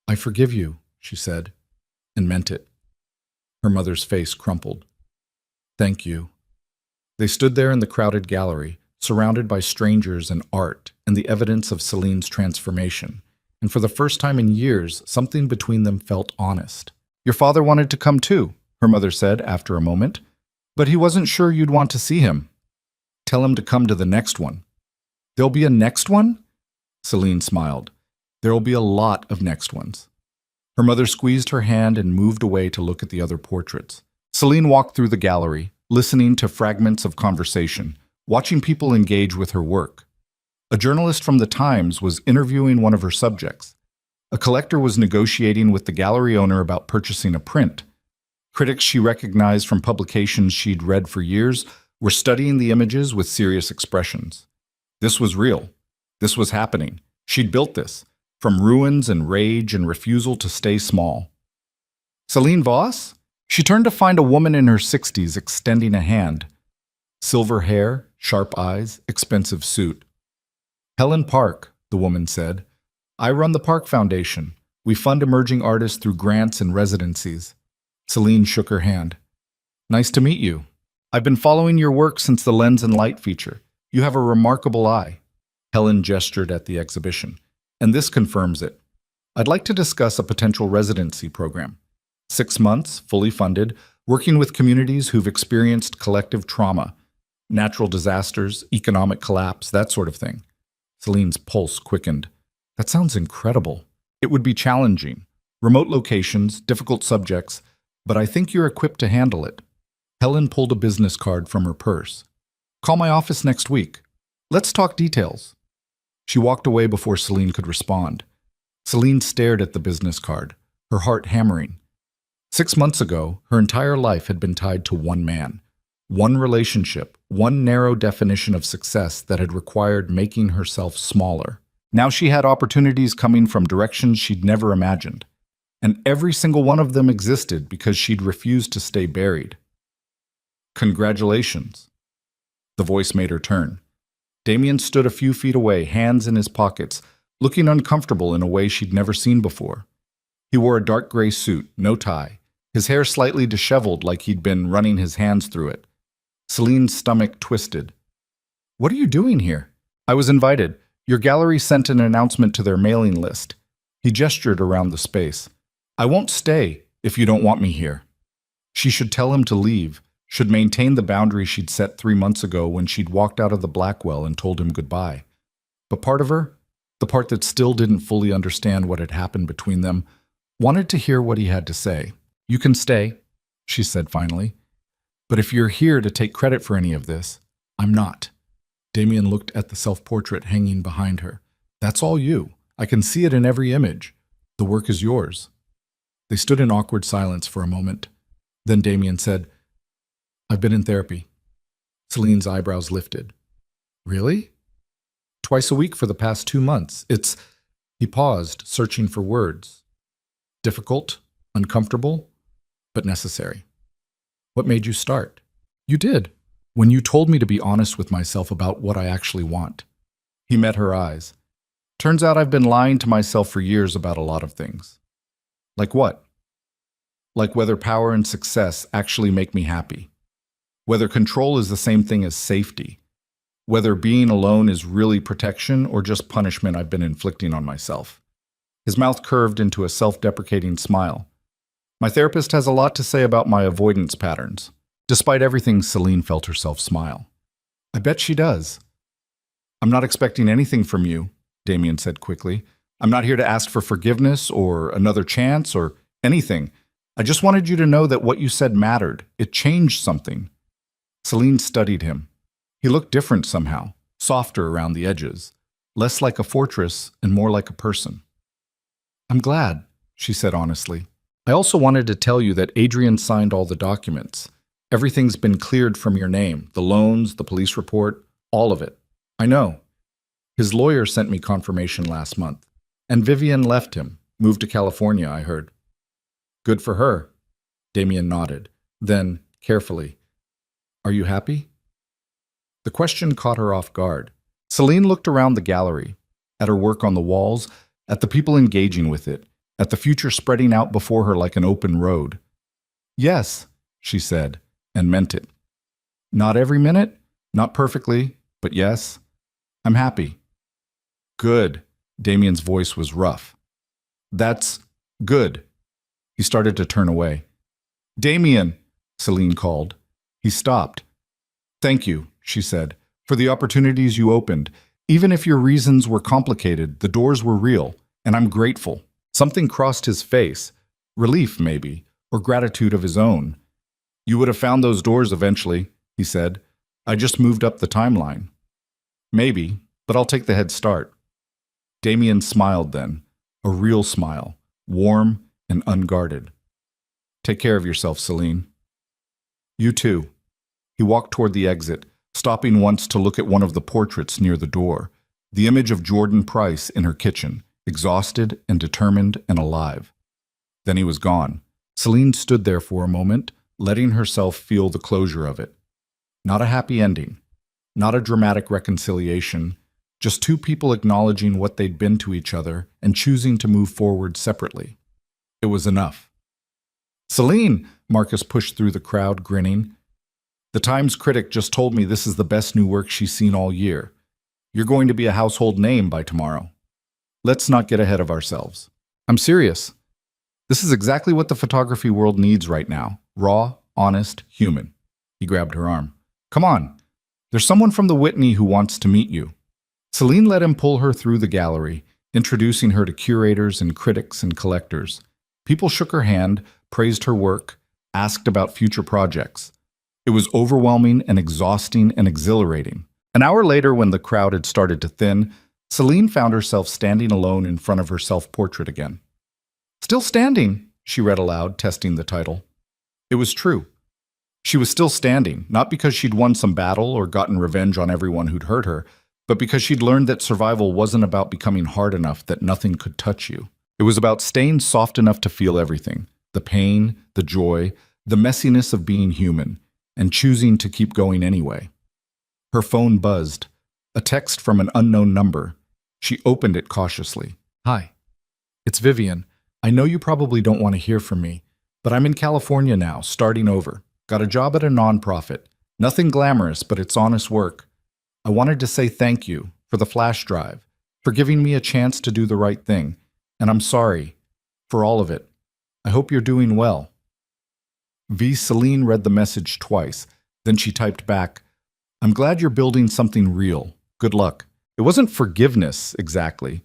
"I forgive you," she said, and meant it. Her mother's face crumpled. "Thank you." They stood there in the crowded gallery, surrounded by strangers and art and the evidence of Celine's transformation. And for the first time in years, something between them felt honest. "Your father wanted to come too," her mother said after a moment, "but he wasn't sure you'd want to see him. Tell him to come to the next one." "There'll be a next one?" Celine smiled. "There'll be a lot of next ones." Her mother squeezed her hand and moved away to look at the other portraits. Celine walked through the gallery, listening to fragments of conversation, watching people engage with her work. A journalist from the Times was interviewing one of her subjects. A collector was negotiating with the gallery owner about purchasing a print. Critics she recognized from publications she'd read for years were studying the images with serious expressions. This was real. This was happening. She'd built this, from ruins and rage and refusal to stay small. "Celine Voss?" She turned to find a woman in her 60s extending a hand. Silver hair, sharp eyes, expensive suit. "Helen Park," the woman said. "I run the Park Foundation. We fund emerging artists through grants and residencies." Celine shook her hand. Nice to meet you. I've been following your work since the lens and light feature. You have a remarkable eye. Helen gestured at the exhibition. And this confirms it. I'd like to discuss a potential residency program. 6 months, fully funded, working with communities who've experienced collective trauma, natural disasters, economic collapse, that sort of thing. Celine's pulse quickened. That sounds incredible. It would be challenging. Remote locations, difficult subjects, but I think you're equipped to handle it. Helen pulled a business card from her purse. Call my office next week. Let's talk details. She walked away before Celine could respond. Celine stared at the business card, her heart hammering. 6 months ago, her entire life had been tied to one man, one relationship, one narrow definition of success that had required making herself smaller. Now she had opportunities coming from directions she'd never imagined, and every single one of them existed because she'd refused to stay buried. Congratulations. The voice made her turn. Damien stood a few feet away, hands in his pockets, looking uncomfortable in a way she'd never seen before. He wore a dark gray suit, no tie, his hair slightly disheveled like he'd been running his hands through it. Celine's stomach twisted. What are you doing here? I was invited. Your gallery sent an announcement to their mailing list. He gestured around the space. I won't stay if you don't want me here. She should tell him to leave, should maintain the boundary she'd set 3 months ago when she'd walked out of the Blackwell and told him goodbye. But part of her, the part that still didn't fully understand what had happened between them, wanted to hear what he had to say. You can stay, she said finally. But if you're here to take credit for any of this, I'm not. Damien looked at the self-portrait hanging behind her. That's all you. I can see it in every image. The work is yours. They stood in awkward silence for a moment. Then Damien said, I've been in therapy. Celine's eyebrows lifted. Really? Twice a week for the past 2 months. He paused, searching for words. Difficult, uncomfortable, but necessary. What made you start? You did, when you told me to be honest with myself about what I actually want. He met her eyes. Turns out I've been lying to myself for years about a lot of things. Like what? Like whether power and success actually make me happy. Whether control is the same thing as safety. Whether being alone is really protection or just punishment I've been inflicting on myself. His mouth curved into a self-deprecating smile. My therapist has a lot to say about my avoidance patterns. Despite everything, Celine felt herself smile. I bet she does. I'm not expecting anything from you, Damien said quickly. I'm not here to ask for forgiveness or another chance or anything. I just wanted you to know that what you said mattered. It changed something. Celine studied him. He looked different somehow, softer around the edges, less like a fortress and more like a person. I'm glad, she said honestly. I also wanted to tell you that Adrian signed all the documents. Everything's been cleared from your name, the loans, the police report, all of it. I know. His lawyer sent me confirmation last month. And Vivian left him, moved to California, I heard. Good for her. Damien nodded. Then, carefully, are you happy? The question caught her off guard. Celine looked around the gallery, at her work on the walls, at the people engaging with it, at the future spreading out before her like an open road. Yes, she said, and meant it. Not every minute, not perfectly, but yes, I'm happy. Good. Damien's voice was rough. That's good. He started to turn away. Damien, Celine called. He stopped. Thank you, she said, for the opportunities you opened. Even if your reasons were complicated, the doors were real, and I'm grateful. Something crossed his face, relief maybe, or gratitude of his own. You would have found those doors eventually, he said. I just moved up the timeline. Maybe, but I'll take the head start. Damien smiled then, a real smile, warm and unguarded. Take care of yourself, Celine. You too. He walked toward the exit, stopping once to look at one of the portraits near the door, the image of Jordan Price in her kitchen, exhausted and determined and alive. Then he was gone. Celine stood there for a moment, letting herself feel the closure of it. Not a happy ending, not a dramatic reconciliation, just two people acknowledging what they'd been to each other and choosing to move forward separately. It was enough. Celine, Marcus pushed through the crowd, grinning. The Times critic just told me this is the best new work she's seen all year. You're going to be a household name by tomorrow. Let's not get ahead of ourselves. I'm serious. This is exactly what the photography world needs right now. Raw, honest, human. He grabbed her arm. Come on. There's someone from the Whitney who wants to meet you. Celine let him pull her through the gallery, introducing her to curators and critics and collectors. People shook her hand, praised her work, asked about future projects. It was overwhelming and exhausting and exhilarating. An hour later, when the crowd had started to thin, Celine found herself standing alone in front of her self-portrait again. Still standing, she read aloud, testing the title. It was true. She was still standing, not because she'd won some battle or gotten revenge on everyone who'd hurt her, but because she'd learned that survival wasn't about becoming hard enough that nothing could touch you. It was about staying soft enough to feel everything, the pain, the joy, the messiness of being human, and choosing to keep going anyway. Her phone buzzed. A text from an unknown number. She opened it cautiously. Hi. It's Vivian. I know you probably don't want to hear from me, but I'm in California now, starting over. Got a job at a nonprofit. Nothing glamorous, but it's honest work. I wanted to say thank you for the flash drive, for giving me a chance to do the right thing, and I'm sorry for all of it. I hope you're doing well. Celine read the message twice. Then she typed back, I'm glad you're building something real. Good luck. It wasn't forgiveness, exactly,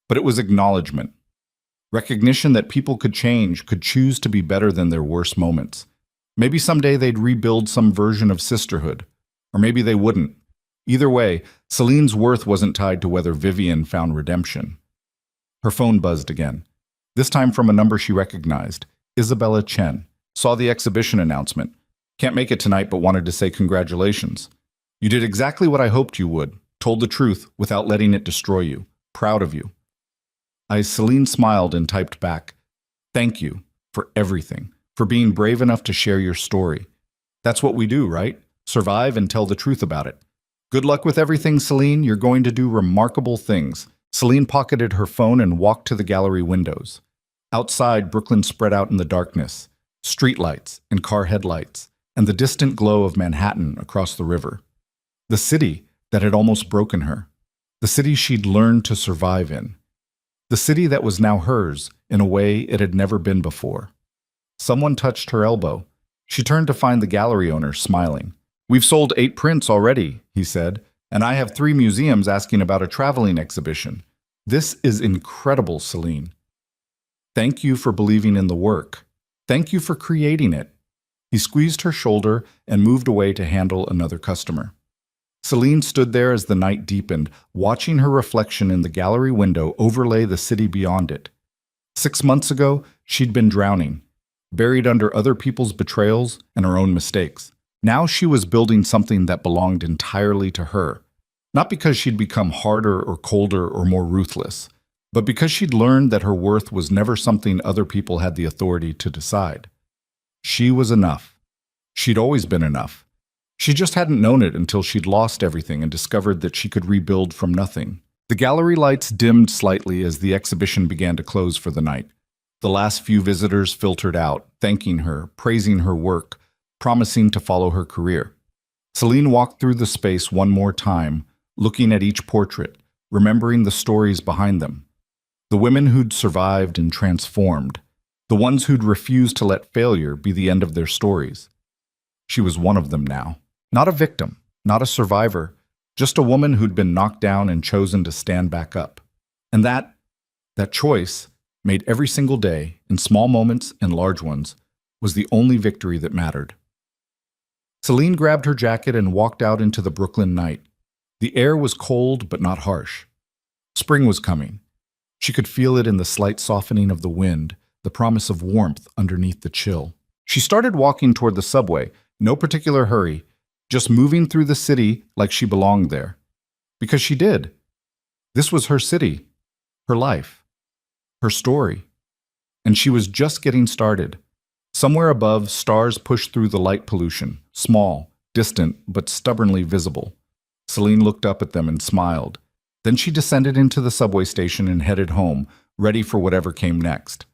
but it was acknowledgement. Recognition that people could change, could choose to be better than their worst moments. Maybe someday they'd rebuild some version of sisterhood, or maybe they wouldn't. Either way, Celine's worth wasn't tied to whether Vivian found redemption. Her phone buzzed again, this time from a number she recognized. Isabella Chen. Saw the exhibition announcement. Can't make it tonight, but wanted to say congratulations. You did exactly what I hoped you would. Told the truth without letting it destroy you. Proud of you. Celine smiled and typed back, thank you for everything, for being brave enough to share your story. That's what we do, right? Survive and tell the truth about it. Good luck with everything, Celine. You're going to do remarkable things. Celine pocketed her phone and walked to the gallery windows. Outside, Brooklyn spread out in the darkness. Streetlights and car headlights, and the distant glow of Manhattan across the river. The city that had almost broken her. The city she'd learned to survive in. The city that was now hers in a way it had never been before. Someone touched her elbow. She turned to find the gallery owner, smiling. We've sold 8 prints already, he said, and I have 3 museums asking about a traveling exhibition. This is incredible, Celine. Thank you for believing in the work. Thank you for creating it. He squeezed her shoulder and moved away to handle another customer. Celine stood there as the night deepened, watching her reflection in the gallery window overlay the city beyond it. 6 months ago, she'd been drowning, buried under other people's betrayals and her own mistakes. Now she was building something that belonged entirely to her, not because she'd become harder or colder or more ruthless, but because she'd learned that her worth was never something other people had the authority to decide. She was enough. She'd always been enough. She just hadn't known it until she'd lost everything and discovered that she could rebuild from nothing. The gallery lights dimmed slightly as the exhibition began to close for the night. The last few visitors filtered out, thanking her, praising her work, promising to follow her career. Celine walked through the space one more time, looking at each portrait, remembering the stories behind them. The women who'd survived and transformed, the ones who'd refused to let failure be the end of their stories. She was one of them now. Not a victim, not a survivor, just a woman who'd been knocked down and chosen to stand back up. And that choice, made every single day, in small moments and large ones, was the only victory that mattered. Celine grabbed her jacket and walked out into the Brooklyn night. The air was cold but not harsh. Spring was coming. She could feel it in the slight softening of the wind, the promise of warmth underneath the chill. She started walking toward the subway, no particular hurry, just moving through the city like she belonged there. Because she did. This was her city, her life, her story. And she was just getting started. Somewhere above, stars pushed through the light pollution, small, distant, but stubbornly visible. Celine looked up at them and smiled. Then she descended into the subway station and headed home, ready for whatever came next.